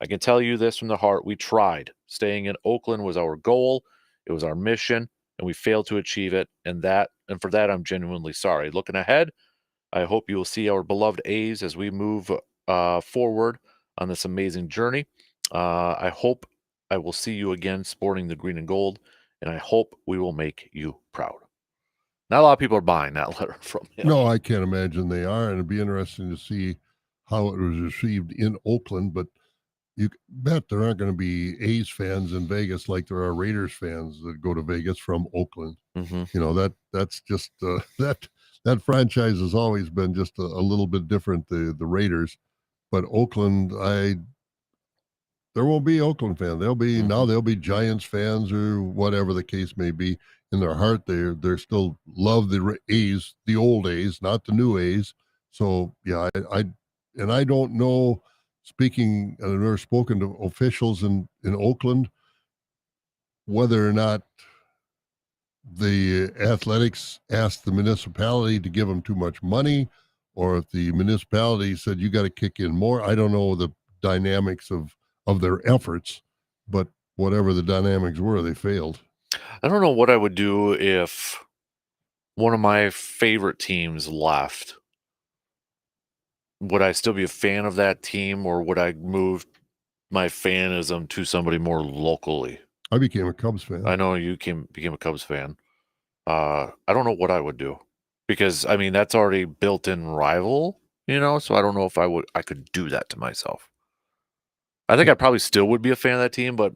I can tell you this from the heart. We tried. Staying in Oakland was our goal. It was our mission, and we failed to achieve it. And for that, I'm genuinely sorry. Looking ahead, I hope you will see our beloved A's as we move forward on this amazing journey. I hope I will see you again sporting the green and gold, and I hope we will make you proud. Not a lot of people are buying that letter from him. No, I can't imagine they are, and it'd be interesting to see how it was received in Oakland. But you bet there aren't going to be A's fans in Vegas like there are Raiders fans that go to Vegas from Oakland. Mm-hmm. That's just that franchise has always been just a little bit different. The Raiders, but Oakland, there won't be Oakland fans. They'll be Giants fans or whatever the case may be. In their heart, they're still love the A's, the old A's, not the new A's. So yeah, I don't know. Speaking, I've never spoken to officials in Oakland, whether or not the Athletics asked the municipality to give them too much money, or if the municipality said you got to kick in more. I don't know the dynamics of their efforts, but whatever the dynamics were, they failed. I don't know what I would do if one of my favorite teams left. Would I still be a fan of that team, or would I move my fanism to somebody more locally? I became a Cubs fan. I know you became a Cubs fan. I don't know what I would do, because I mean that's already built-in rival, so I don't know if I could do that to myself. I think I probably still would be a fan of that team, but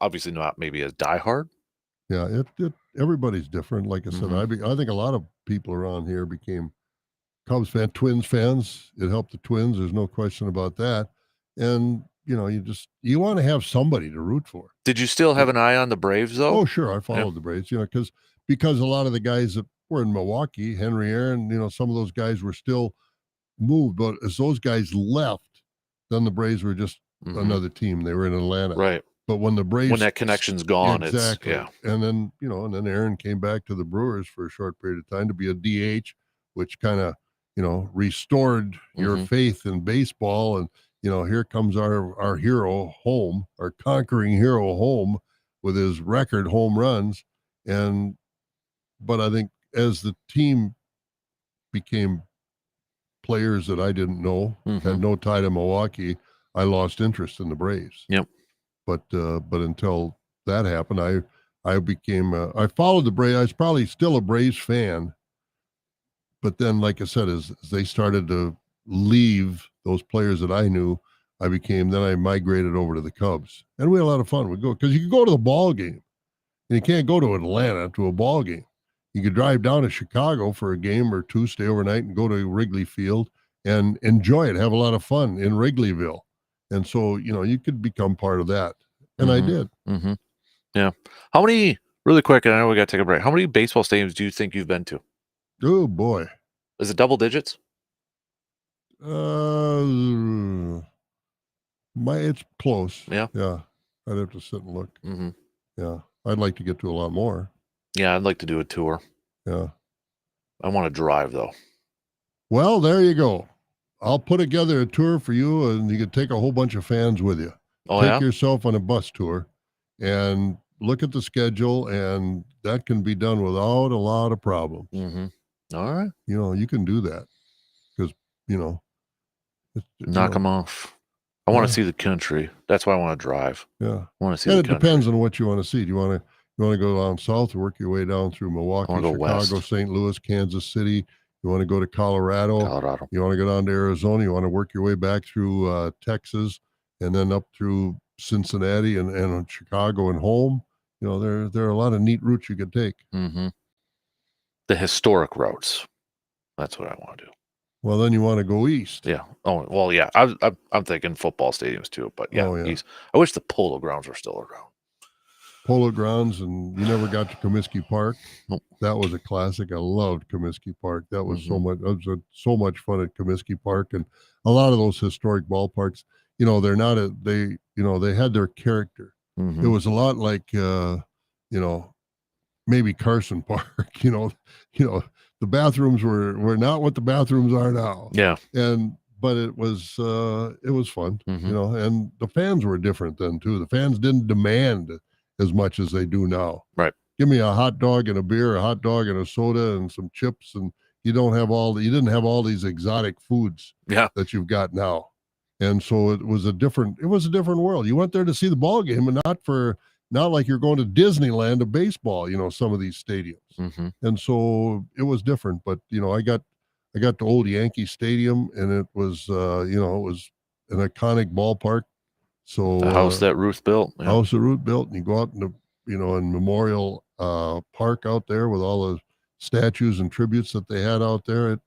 obviously not maybe as diehard. Yeah, everybody's different. Like I said, I think a lot of people around here became Cubs fan, Twins fans. It helped the Twins. There's no question about that. And you want to have somebody to root for. Did you still have an eye on the Braves though? Oh, sure, I followed the Braves. Because a lot of the guys that were in Milwaukee, Henry Aaron, some of those guys were still moved. But as those guys left, then the Braves were just another team. They were in Atlanta. Right. But when the Braves, when that connection's gone, exactly. it's And then, and then Aaron came back to the Brewers for a short period of time to be a DH, which kind of, restored your faith in baseball. And, here comes our hero home, our conquering hero home with his record home runs. But I think as the team became players that I didn't know, had no tie to Milwaukee, I lost interest in the Braves. Yep. But until that happened, I became I followed the Braves. I was probably still a Braves fan, but then, like I said, as they started to leave those players that I knew, then I migrated over to the Cubs, and we had a lot of fun. We go because you could go to the ball game, and you can't go to Atlanta to a ball game. You could drive down to Chicago for a game or two, stay overnight, and go to Wrigley Field and enjoy it, have a lot of fun in Wrigleyville. And so, you could become part of that. And I did. Yeah. How many, really quick, and I know we got to take a break, how many baseball stadiums do you think you've been to? Oh, boy. Is it double digits? It's close. Yeah. Yeah. I'd have to sit and look. Mm-hmm. Yeah. I'd like to get to a lot more. Yeah, I'd like to do a tour. Yeah. I want to drive, though. Well, there you go. I'll put together a tour for you, and you can take a whole bunch of fans with you. Oh, Take yeah? yourself on a bus tour and look at the schedule, and that can be done without a lot of problems. All right. You can do that because, Knock them off. I want to see the country. That's why I want to drive. Yeah. I want to see And the it country. depends on what you want to see. Do you want to go down south or work your way down through Milwaukee, I wanna go Chicago, west. St. Louis, Kansas City? You want to go to Colorado? Colorado. You want to go down to Arizona? You want to work your way back through Texas and then up through Cincinnati and Chicago and home? There are a lot of neat routes you could take. The historic routes. That's what I want to do. Well, then you want to go east. Yeah. Oh, well, yeah. I'm thinking football stadiums too, but yeah, Oh, yeah. east. I wish the Polo Grounds were still around. Polo Grounds, and you never got to Comiskey Park. Nope. That was a classic. I loved Comiskey Park. That was so much fun at Comiskey Park, and a lot of those historic ballparks. They're not they had their character. It was a lot like maybe Carson Park. The bathrooms were not what the bathrooms are now. Yeah. But it was fun. And the fans were different then too. The fans didn't demand as much as they do now. Right. Give me a hot dog and a beer, a hot dog and a soda and some chips, and you didn't have all these exotic foods that you've got now. And so it was a different world. You went there to see the ball game and not like you're going to Disneyland of baseball, some of these stadiums. And so it was different, but I got to old Yankee Stadium, and it was it was an iconic ballpark. So the house that Ruth built. Yeah. House that Ruth built, and you go out in in Memorial Park out there with all the statues and tributes that they had out there.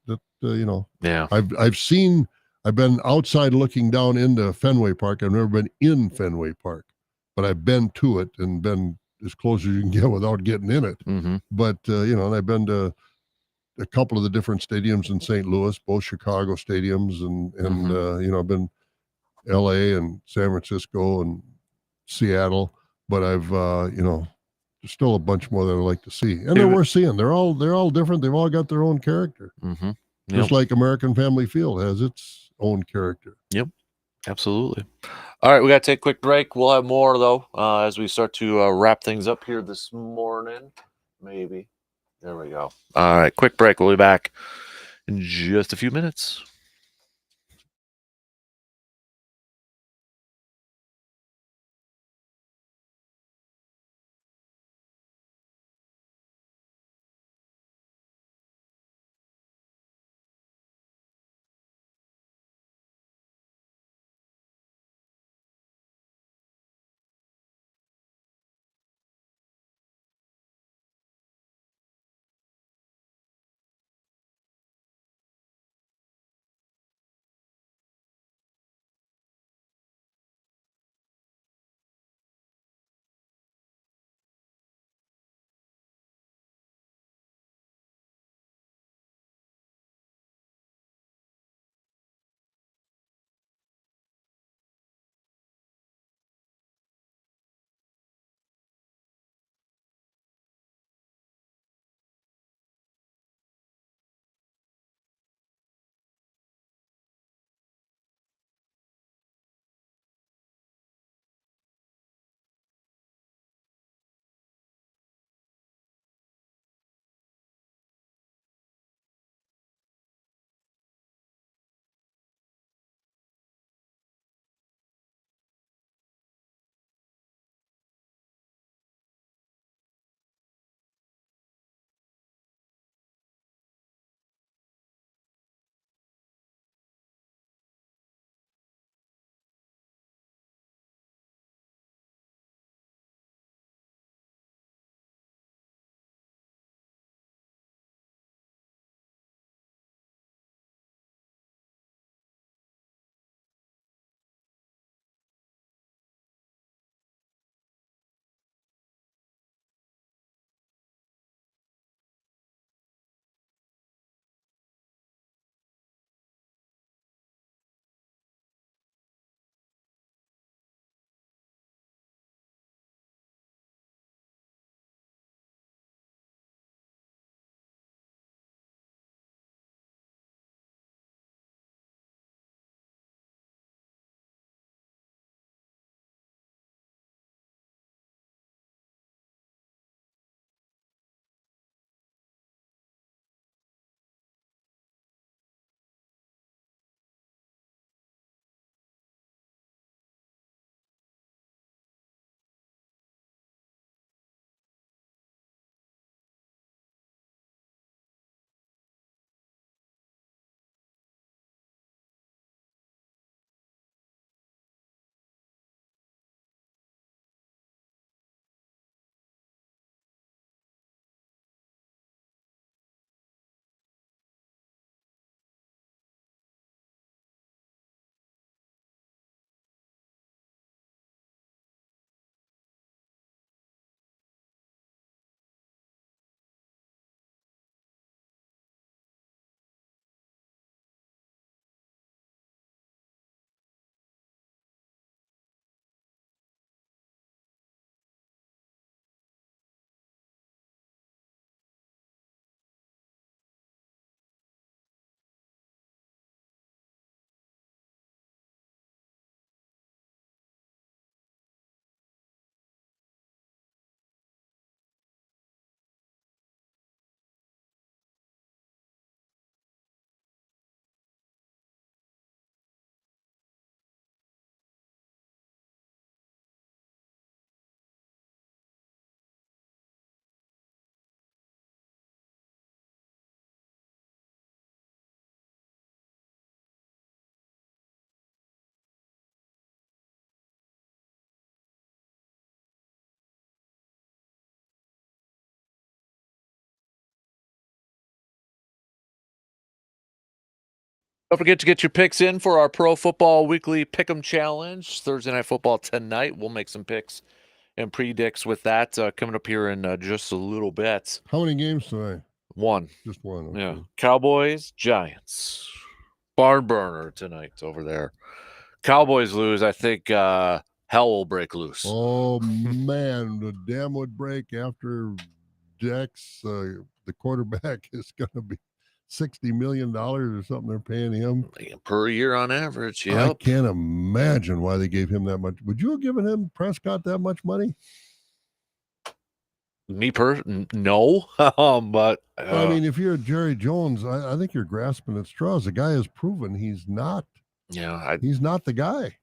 Yeah. I've been outside looking down into Fenway Park. I've never been in Fenway Park, but I've been to it and been as close as you can get without getting in it. But and I've been to a couple of the different stadiums in St. Louis, both Chicago stadiums, and I've been LA and San Francisco and Seattle, but I've there's still a bunch more that I like to see, and they're worth seeing. They're all different. They've all got their own character. Just like American Family Field has its own character. Yep, absolutely. All right, we got to take a quick break. We'll have more though as we start to wrap things up here this morning. Maybe. There we go. All right, quick break. We'll be back in just a few minutes. Don't forget to get your picks in for our Pro Football Weekly Pick'em Challenge. Thursday Night Football tonight. We'll make some picks and predicts with that coming up here in just a little bit. How many games tonight? One. Just one. Okay. Yeah. Cowboys, Giants. Barn burner tonight over there. Cowboys lose. I think hell will break loose. Oh, man. The dam would break after Dex, the quarterback, is going to be $60 million or something they're paying him Per year on average. I Yep. can't imagine why they gave him that much. Would you have given him Prescott that much money? Me no. But I mean, if you're Jerry Jones, I think you're grasping at straws. The guy has proven he's not. yeah, He's not the guy.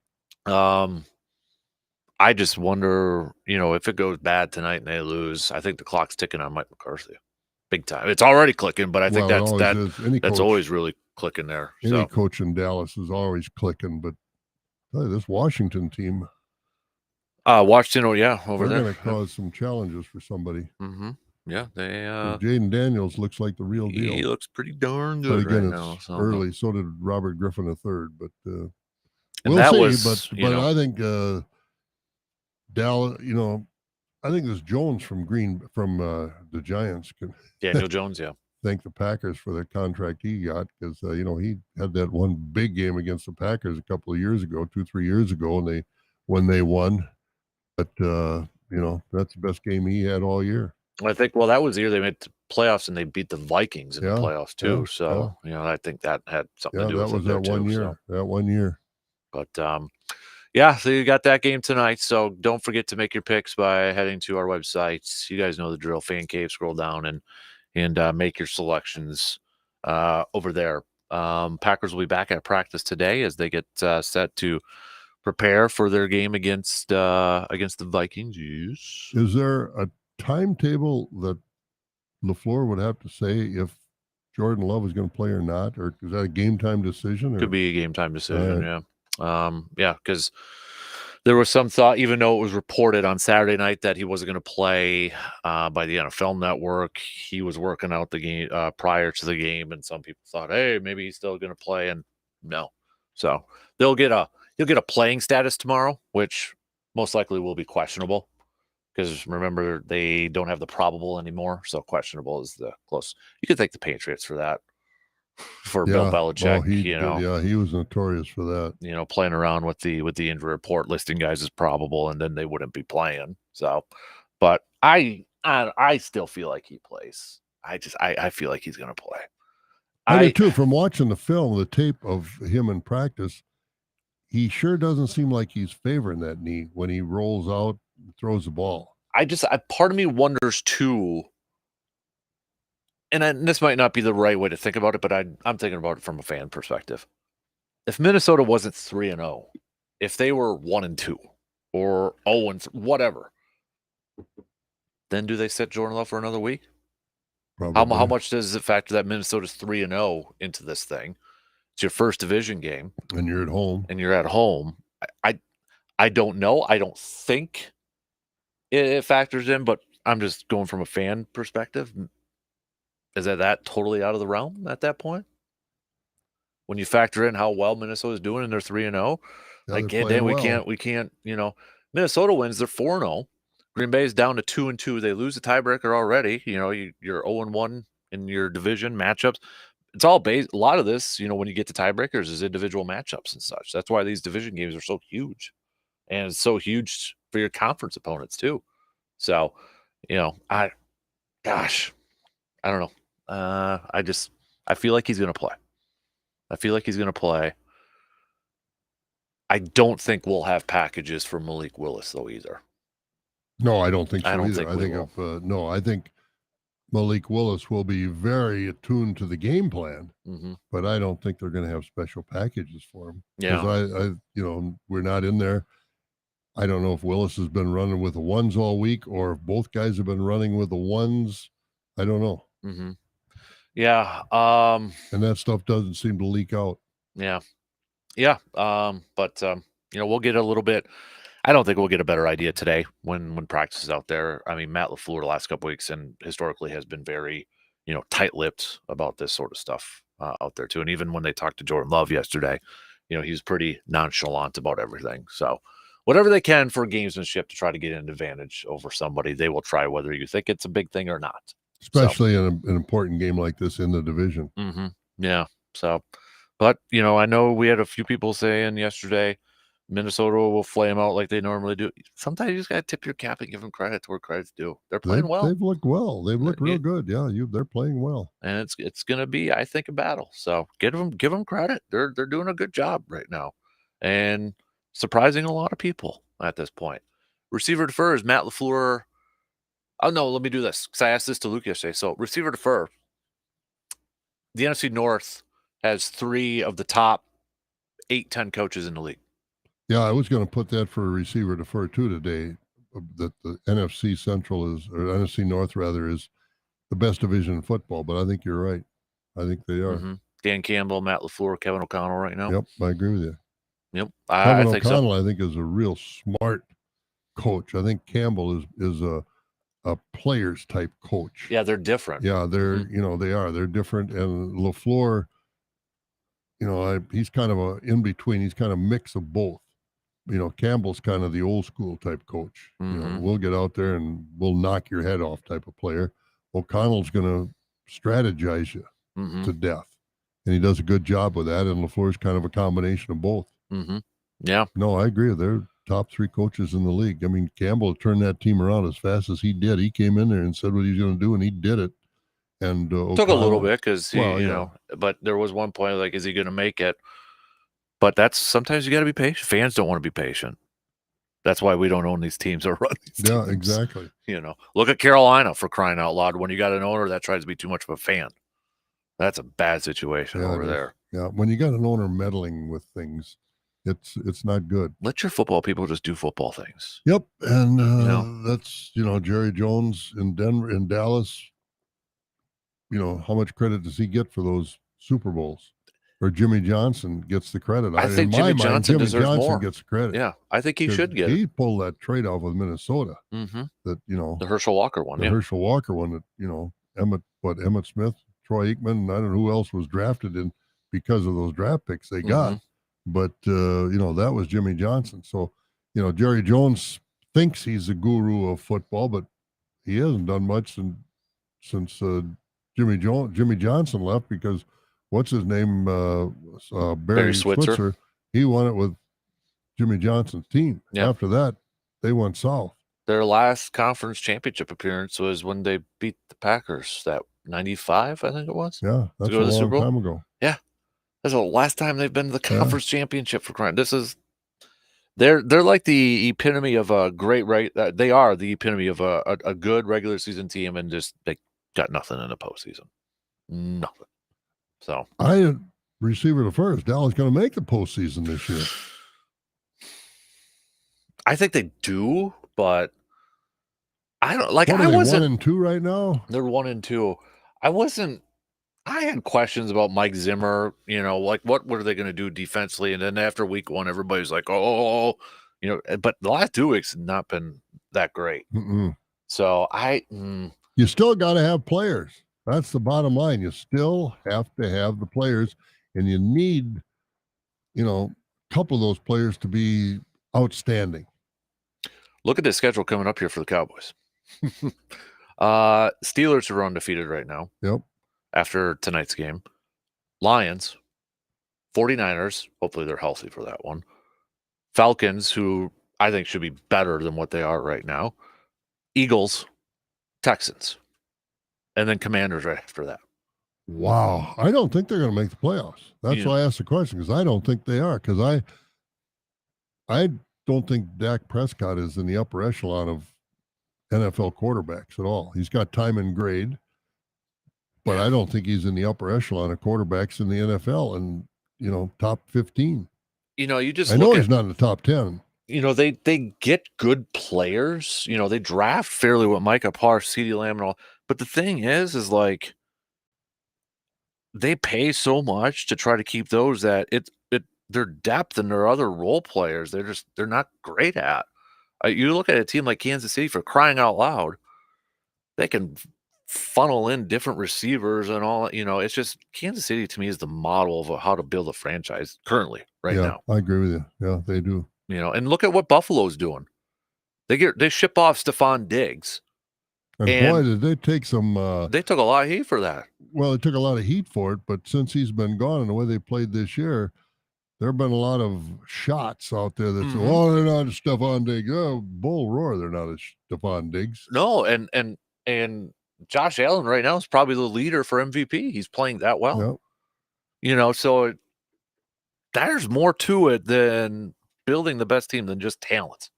I just wonder, if it goes bad tonight and they lose, I think the clock's ticking on Mike McCarthy. Big time. It's already clicking, but I think Well, it always is. Any that's coach- always really clicking there. Any So coach in Dallas is always clicking, but this Washington team, Washington, over they're there. going to cause some challenges for somebody. Mm-hmm. Yeah, they Jaden Daniels looks like the real deal. he looks pretty darn But good again, right it's now. So. early. So did Robert Griffin III. But And we'll that see. was, but I think Dallas. I think this Jones from the Giants can Daniel Jones, yeah. thank the Packers for the contract he got because he had that one big game against the Packers a couple of years ago, 2-3 years ago, and when they won. But that's the best game he had all year. I think that was the year they made the playoffs and they beat the Vikings in the playoffs too. Yeah, so I think that had something to do that with was it that one too, year. so. That 1 year. But so you got that game tonight. So don't forget to make your picks by heading to our website. You guys know the drill. Fan Cave. Scroll down and make your selections over there. Packers will be back at practice today as they get set to prepare for their game against the Vikings. Yes. Is there a timetable that LaFleur would have to say if Jordan Love is going to play or not, or is that a game time decision? Or? Could be a game time decision. Right. Yeah. Because there was some thought, even though it was reported on Saturday night that he wasn't going to play by the NFL Network, he was working out the game prior to the game, and some people thought, hey, maybe he's still going to play, and no. So he'll get a playing status tomorrow, which most likely will be questionable. Because remember, they don't have the probable anymore, so questionable is the close. You could thank the Patriots for that, for Bill Belichick. He was notorious for that. Playing around with the injury report, listing guys as probable, and then they wouldn't be playing. So, but I still feel like he plays. I feel like he's going to play. I do too. From watching the film, the tape of him in practice, he sure doesn't seem like he's favoring that knee when he rolls out. Throws the ball. Part of me wonders too, and this might not be the right way to think about it, but I'm thinking about it from a fan perspective. If Minnesota wasn't 3-0, if they were 1-2 or 0-3, whatever, then do they sit Jordan Love for another week? Probably. How much does it factor that Minnesota's 3-0 into this thing? It's your first division game, and you're at home. I don't know. I don't think it factors in, but I'm just going from a fan perspective. Is that totally out of the realm at that point? When you factor in how well Minnesota is doing and they're 3-0, we can't. Minnesota wins, they're 4-0. Green Bay is down to 2-2. They lose the tiebreaker already. You're 0-1 in your division matchups. It's all based. A lot of this, when you get to tiebreakers, is individual matchups and such. That's why these division games are so huge, and it's so huge for your conference opponents too. So, I don't know. I feel like he's going to play. I don't think we'll have packages for Malik Willis though either. No, I don't think so I don't either. I think Malik Willis will be very attuned to the game plan, but I don't think they're going to have special packages for him. Yeah. We're not in there. I don't know if Willis has been running with the ones all week or if both guys have been running with the ones. I don't know. Mm-hmm. Yeah. And that stuff doesn't seem to leak out. Yeah. Yeah. But we'll get a little bit. I don't think we'll get a better idea today when practice is out there. I mean, Matt LaFleur the last couple weeks and historically has been very, tight-lipped about this sort of stuff. out there too. And even when they talked to Jordan Love yesterday, he was pretty nonchalant about everything. So whatever they can for gamesmanship to try to get an advantage over somebody, they will try, whether you think it's a big thing or not. Especially in an important game like this in the division. Yeah. So, but, I know we had a few people saying yesterday, Minnesota will flame out like they normally do. Sometimes you just got to tip your cap and give them credit to where credit's due. They're playing well. They've looked well. They've looked real good. Yeah, they're playing well. And it's going to be, I think, a battle. So give them credit. They're doing a good job right now, and surprising a lot of people at this point. Receiver defer is Matt LaFleur. Oh no, let me do this because I asked this to Luke yesterday. So receiver defer. The NFC North has 3 of the top 8-10 coaches in the league. Yeah, I was going to put that for a receiver defer too today. That the NFC Central is, or NFC North rather, is the best division in football. But I think you're right. I think they are. Dan Campbell, Matt LaFleur, Kevin O'Connell right now. Yep, I agree with you. Yep, Kevin I think O'Connell, so. I think, is a real smart coach. I think Campbell is a players type coach. Yeah, they're different. Yeah, they're they are. They're different. And LaFleur, he's kind of a in between. He's kind of mix of both. Campbell's kind of the old school type coach. We'll get out there and we'll knock your head off type of player. O'Connell's going to strategize you to death, and he does a good job with that. And LaFleur's kind of a combination of both. Yeah. No, I agree. They're top 3 coaches in the league. I mean, Campbell turned that team around as fast as he did. He came in there and said what he was going to do, and he did it. And took a little bit because but there was one point like, is he going to make it? But that's sometimes you got to be patient. Fans don't want to be patient. That's why we don't own these teams or run these teams. Yeah, exactly. Look at Carolina, for crying out loud. When you got an owner that tries to be too much of a fan, that's a bad situation over there. Yeah, when you got an owner meddling with things, it's not good. Let your football people just do football things. Yep, and that's Jerry Jones in Dallas. How much credit does he get for those Super Bowls? Or Jimmy Johnson gets the credit. I think Jimmy Johnson deserves more. Gets the credit. Yeah, I think he should get it. He pulled that trade off with Minnesota. That the Herschel Walker one. The Herschel Walker one that Emmett Smith, Troy Aikman, I don't know who else was drafted in because of those draft picks they got. But that was Jimmy Johnson. So Jerry Jones thinks he's a guru of football, but he hasn't done much since Jimmy Johnson left, because what's his name? Barry Switzer. He won it with Jimmy Johnson's team. Yep. After that, they went south. Their last conference championship appearance was when they beat the Packers. That 95, I think it was. Yeah, that's a long time ago. Yeah, that's the last time they've been to the conference championship for crying. They're like the epitome of a great they are the epitome of a good regular season team, and just they got nothing in the postseason. Nothing. So receiver to first. Dallas going to make the postseason this year. I think they do, but I don't like. What I wasn't 1-2 right now. They're 1-2. I had questions about Mike Zimmer. Like what are they going to do defensively? And then after week 1, everybody's like, oh, But the last 2 weeks have not been that great. So you still got to have players. That's the bottom line. You still have to have the players, and you need, a couple of those players to be outstanding. Look at the schedule coming up here for the Cowboys. Steelers are undefeated right now. Yep. After tonight's game. Lions, 49ers, hopefully they're healthy for that one. Falcons, who I think should be better than what they are right now. Eagles, Texans. And then Commanders right after that. Wow. I don't think they're going to make the playoffs. That's why I asked the question, because I don't think they are. Because I don't think Dak Prescott is in the upper echelon of NFL quarterbacks at all. He's got time and grade, but I don't think he's in the upper echelon of quarterbacks in the NFL and, top 15. You just I know he's not in the top 10. They get good players. They draft fairly with Micah Parsons, CeeDee Lamb, and all. But the thing is like they pay so much to try to keep those that their depth and their other role players, they're not great at. You look at a team like Kansas City, for crying out loud, they can funnel in different receivers and all. It's just Kansas City to me is the model of how to build a franchise currently right Yeah, now. I agree with you. Yeah, they do. And look at what Buffalo's doing. They ship off Stephon Diggs. And boy, And did they take some. they took a lot of heat for that. Well, it took a lot of heat for it, but since he's been gone and the way they played this year, there have been a lot of shots out there that say, Mhm. "Oh, they're not a Stephon Diggs." Oh, bull roar! They're not a Stephon Diggs. No, and Josh Allen right now is probably the leader for MVP. He's playing that well. Yeah. So there's more to it than building the best team than just talent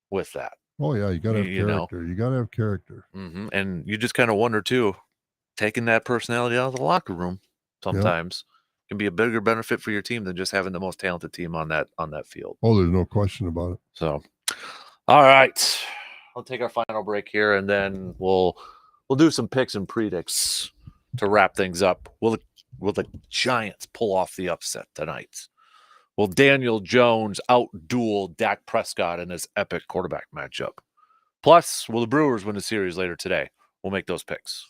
with that. Oh yeah, you got to have You know. character. You got to have character. And you just kind of wonder too, taking that personality out of the locker room sometimes can be a bigger benefit for your team than just having the most talented team on that field. Oh, there's no question about it. So, all right, I'll take our final break here, and then we'll do some picks and predicts to wrap things up. Will the Giants pull off the upset tonight? Will Daniel Jones outduel Dak Prescott in his epic quarterback matchup? Plus, will the Brewers win the series later today? We'll make those picks.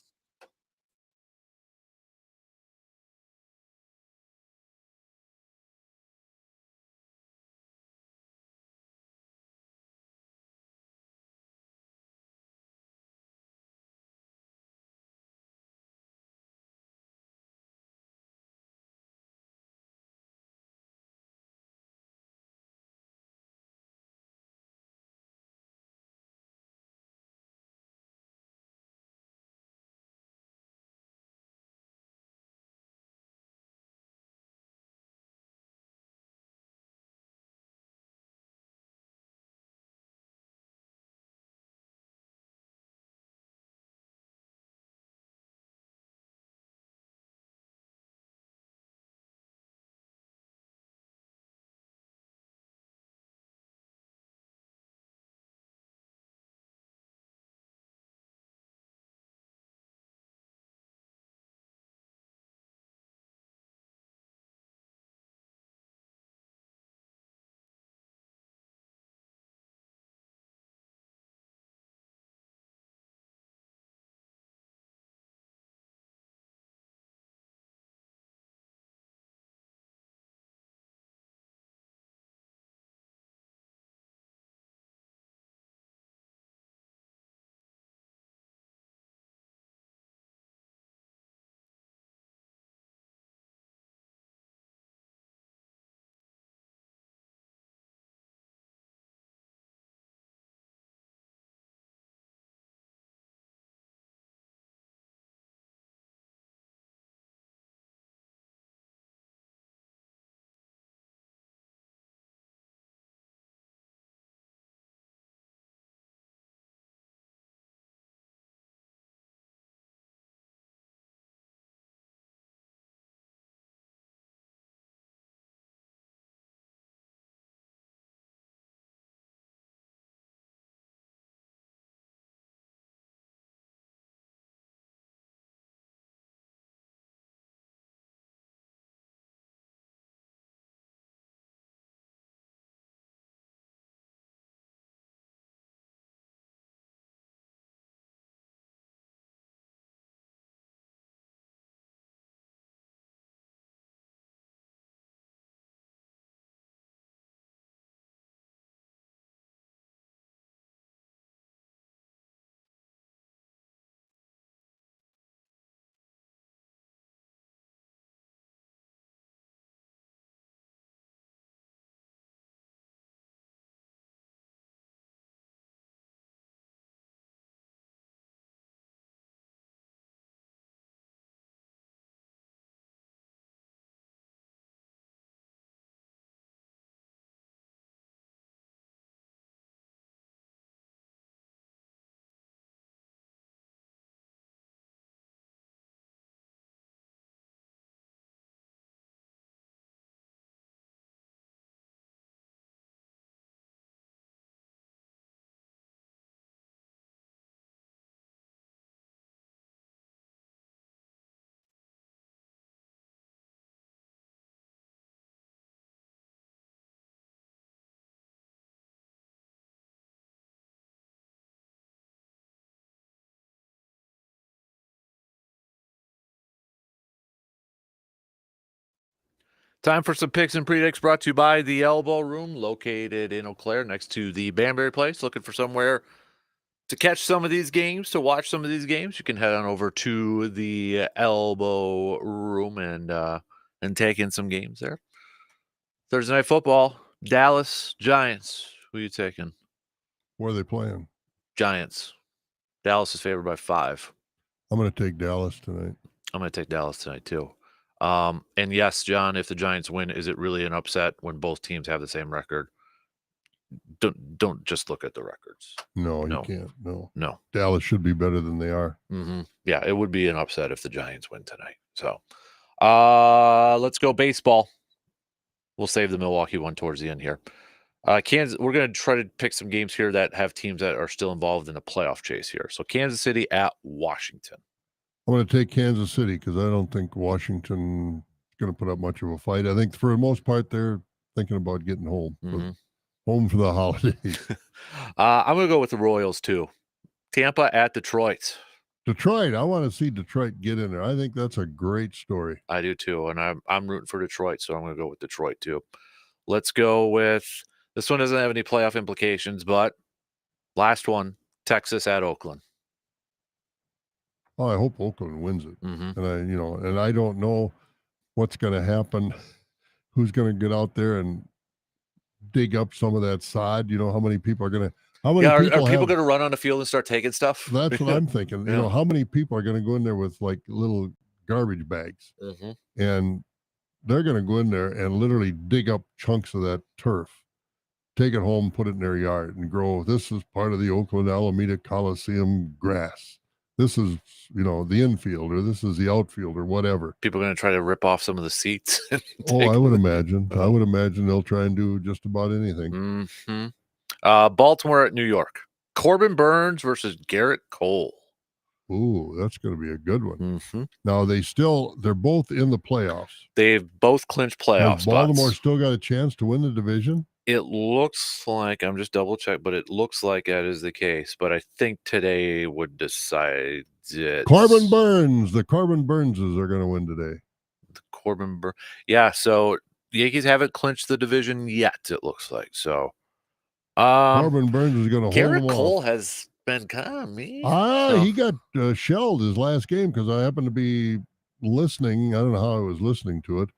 Time for some picks and predicts brought to you by the Elbow Room, located in Eau Claire next to the Banbury Place. Looking for somewhere to catch some of these games, to watch some of these games, you can head on over to the Elbow Room and take in some games there. Thursday Night Football, Dallas Giants. Who are you taking? Where are they playing? Giants. Dallas is favored by 5. I'm going to take Dallas tonight. I'm going to take Dallas tonight too. And yes, John, if the Giants win, is it really an upset when both teams have the same record? Don't just look at the records. No, No. you can't. No. Dallas should be better than they are. Yeah, it would be an upset if the Giants win tonight. So let's go baseball. We'll save the Milwaukee one towards the end here. Kansas, we're going to try to pick some games here that have teams that are still involved in a playoff chase here. So Kansas City at Washington. I'm going to take Kansas City because I don't think Washington is going to put up much of a fight. I think for the most part, they're thinking about getting home. Home for the holidays. I'm going to go with the Royals too. Tampa at Detroit. Detroit. I want to see Detroit get in there. I think that's a great story. I do too, and I'm rooting for Detroit, so I'm going to go with Detroit too. Let's go with this one. Doesn't have any playoff implications, but last one: Texas at Oakland. Oh, I hope Oakland wins it. And I don't know what's going to happen. Who's going to get out there and dig up some of that sod? You know, how many people are going to? How many are people going to run on the field and start taking stuff? That's what I'm thinking. You know, how many people are going to go in there with like little garbage bags, and they're going to go in there and literally dig up chunks of that turf, take it home, put it in their yard, and grow. This is part of the Oakland Alameda Coliseum grass. This is, the infield, or this is the outfield, or whatever. People are going to try to rip off some of the seats. I would imagine. I would imagine they'll try and do just about anything. Baltimore at New York. Corbin Burns versus Garrett Cole. Ooh, that's going to be a good one. Now they're both in the playoffs. They've both clinched playoff spots. Baltimore still got a chance to win the division? It looks like, I'm just double check, but it looks like that is the case. But I think today would decide it. Corbin Burns. The Corbin Burnses are going to win today. The Corbin Burns. Yeah, so the Yankees haven't clinched the division yet, it looks like. So Corbin Burns is going to hold them Garrett Cole off. has been kind of mean. He got shelled his last game because I happened to be listening. I don't know how I was listening to it,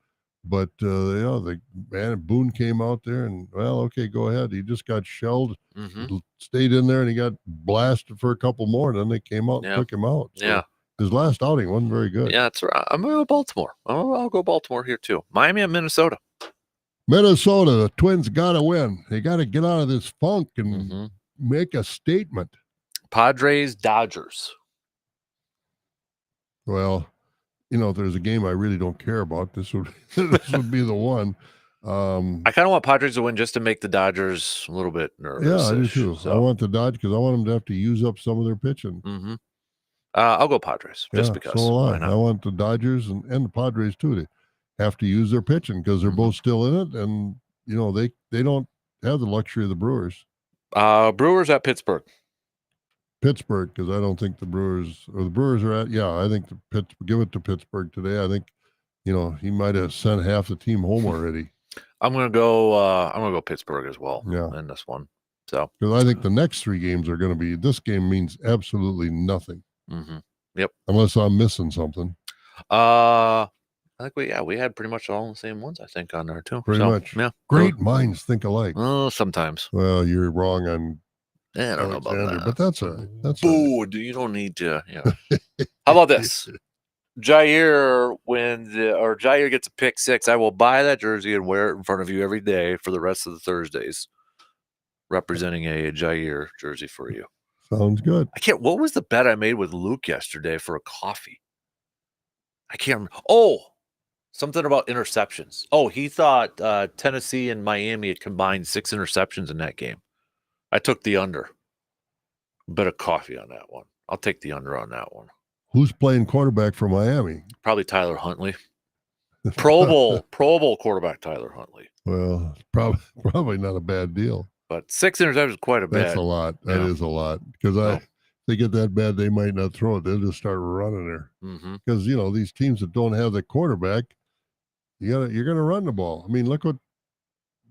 but the man Boone came out there and, well, okay, go ahead. He just got shelled, stayed in there, and he got blasted for a couple more, and then they came out and took him out. So his last outing wasn't very good. Yeah, that's right. I'm going to go Baltimore. I'll go Baltimore here too. Miami and Minnesota. Minnesota, the Twins got to win. They got to get out of this funk and make a statement. Padres, Dodgers. Well, if there's a game I really don't care about, this would be the one. I kind of want Padres to win just to make the Dodgers a little bit nervous. Yeah, I do too. So. I want the Dodgers because I want them to have to use up some of their pitching. I'll go Padres just because. So will I. I want the Dodgers and the Padres too to have to use their pitching because they're both still in it, and they don't have the luxury of the Brewers. Brewers at Pittsburgh. Pittsburgh, because I don't think the Brewers are at. Yeah, I think give it to Pittsburgh today. I think, he might have sent half the team home already. I'm gonna go Pittsburgh as well. Yeah, in this one. So because I think the next 3 games are going to be. This game means absolutely nothing. Yep. Unless I'm missing something. I think we had pretty much all the same ones. I think on there too. Pretty much. Yeah. Great minds think alike. Oh, sometimes. Well, you're wrong on. I don't know about that. But that's all right. You don't need to. Yeah. How about this? Jair Jair gets a pick 6. I will buy that jersey and wear it in front of you every day for the rest of the Thursdays, representing a Jair jersey for you. Sounds good. What was the bet I made with Luke yesterday for a coffee? I can't remember. Oh, something about interceptions. Oh, he thought Tennessee and Miami had combined 6 interceptions in that game. I took the under. Bet of coffee on that one. I'll take the under on that one. Who's playing quarterback for Miami? Probably Tyler Huntley. Pro Bowl quarterback Tyler Huntley. Well, probably not a bad deal. But 6 interceptions is quite a bit. That's a lot. That is a lot. Because if they get that bad, they might not throw it. They'll just start running there. Because, these teams that don't have the quarterback, You're gonna run the ball. I mean, look what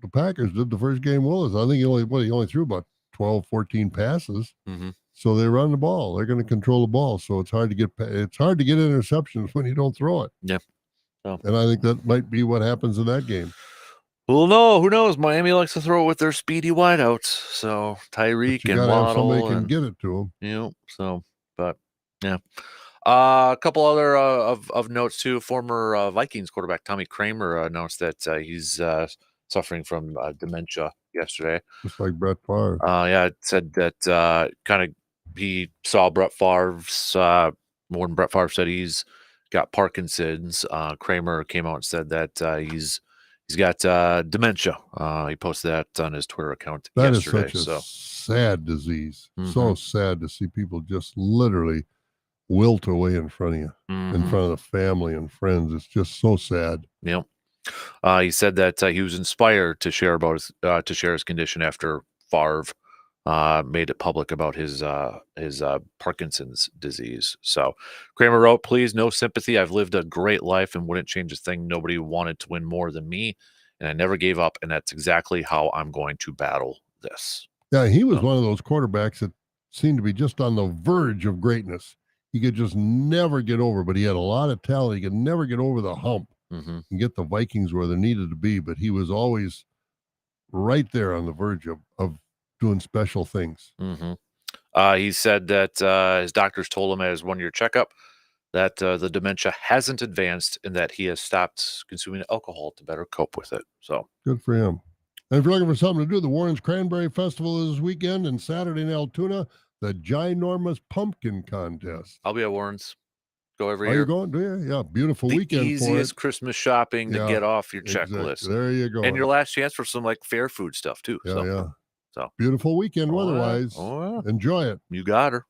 the Packers did the first game with us. I think he only threw about 12, 14 passes. Mm-hmm. So they run the ball. They're going to control the ball. So it's hard to get interceptions when you don't throw it. Yeah. Oh. And I think that might be what happens in that game. Well, no, who knows? Miami likes to throw it with their speedy wideouts. So Tyreek and Waddle, somebody can get it to them. But yeah. A couple other of notes too. Former Vikings quarterback Tommy Kramer announced that he's suffering from dementia yesterday. Just like Brett Favre. It said that he saw Brett Favre's when Brett Favre said he's got Parkinson's. Kramer came out and said that he's got dementia. He posted that on his Twitter account yesterday. That is such a sad disease. So sad to see people just literally wilt away in front of you, in front of the family and friends. It's just so sad. Yep. He said that he was inspired to share his condition after Favre made it public about his Parkinson's disease. So Kramer wrote, "Please, no sympathy. I've lived a great life and wouldn't change a thing. Nobody wanted to win more than me, and I never gave up. And that's exactly how I'm going to battle this." Yeah, he was one of those quarterbacks that seemed to be just on the verge of greatness. He could just never get over, but he had a lot of talent. He could never get over the hump and get the Vikings where they needed to be, but he was always right there on the verge of doing special things. He said that his doctors told him at his 1-year checkup that the dementia hasn't advanced and that he has stopped consuming alcohol to better cope with it. So good for him. And if you're looking for something to do, the Warren's Cranberry Festival is this weekend, and Saturday in Altoona, the ginormous pumpkin contest. I'll be at Warren's. Go every year. Are you going? Do you? Yeah, beautiful weekend. Easiest Christmas shopping to get off your checklist. There you go. And your last chance for some fair food stuff too. Yeah, So beautiful weekend weather-wise. Enjoy it. You got her.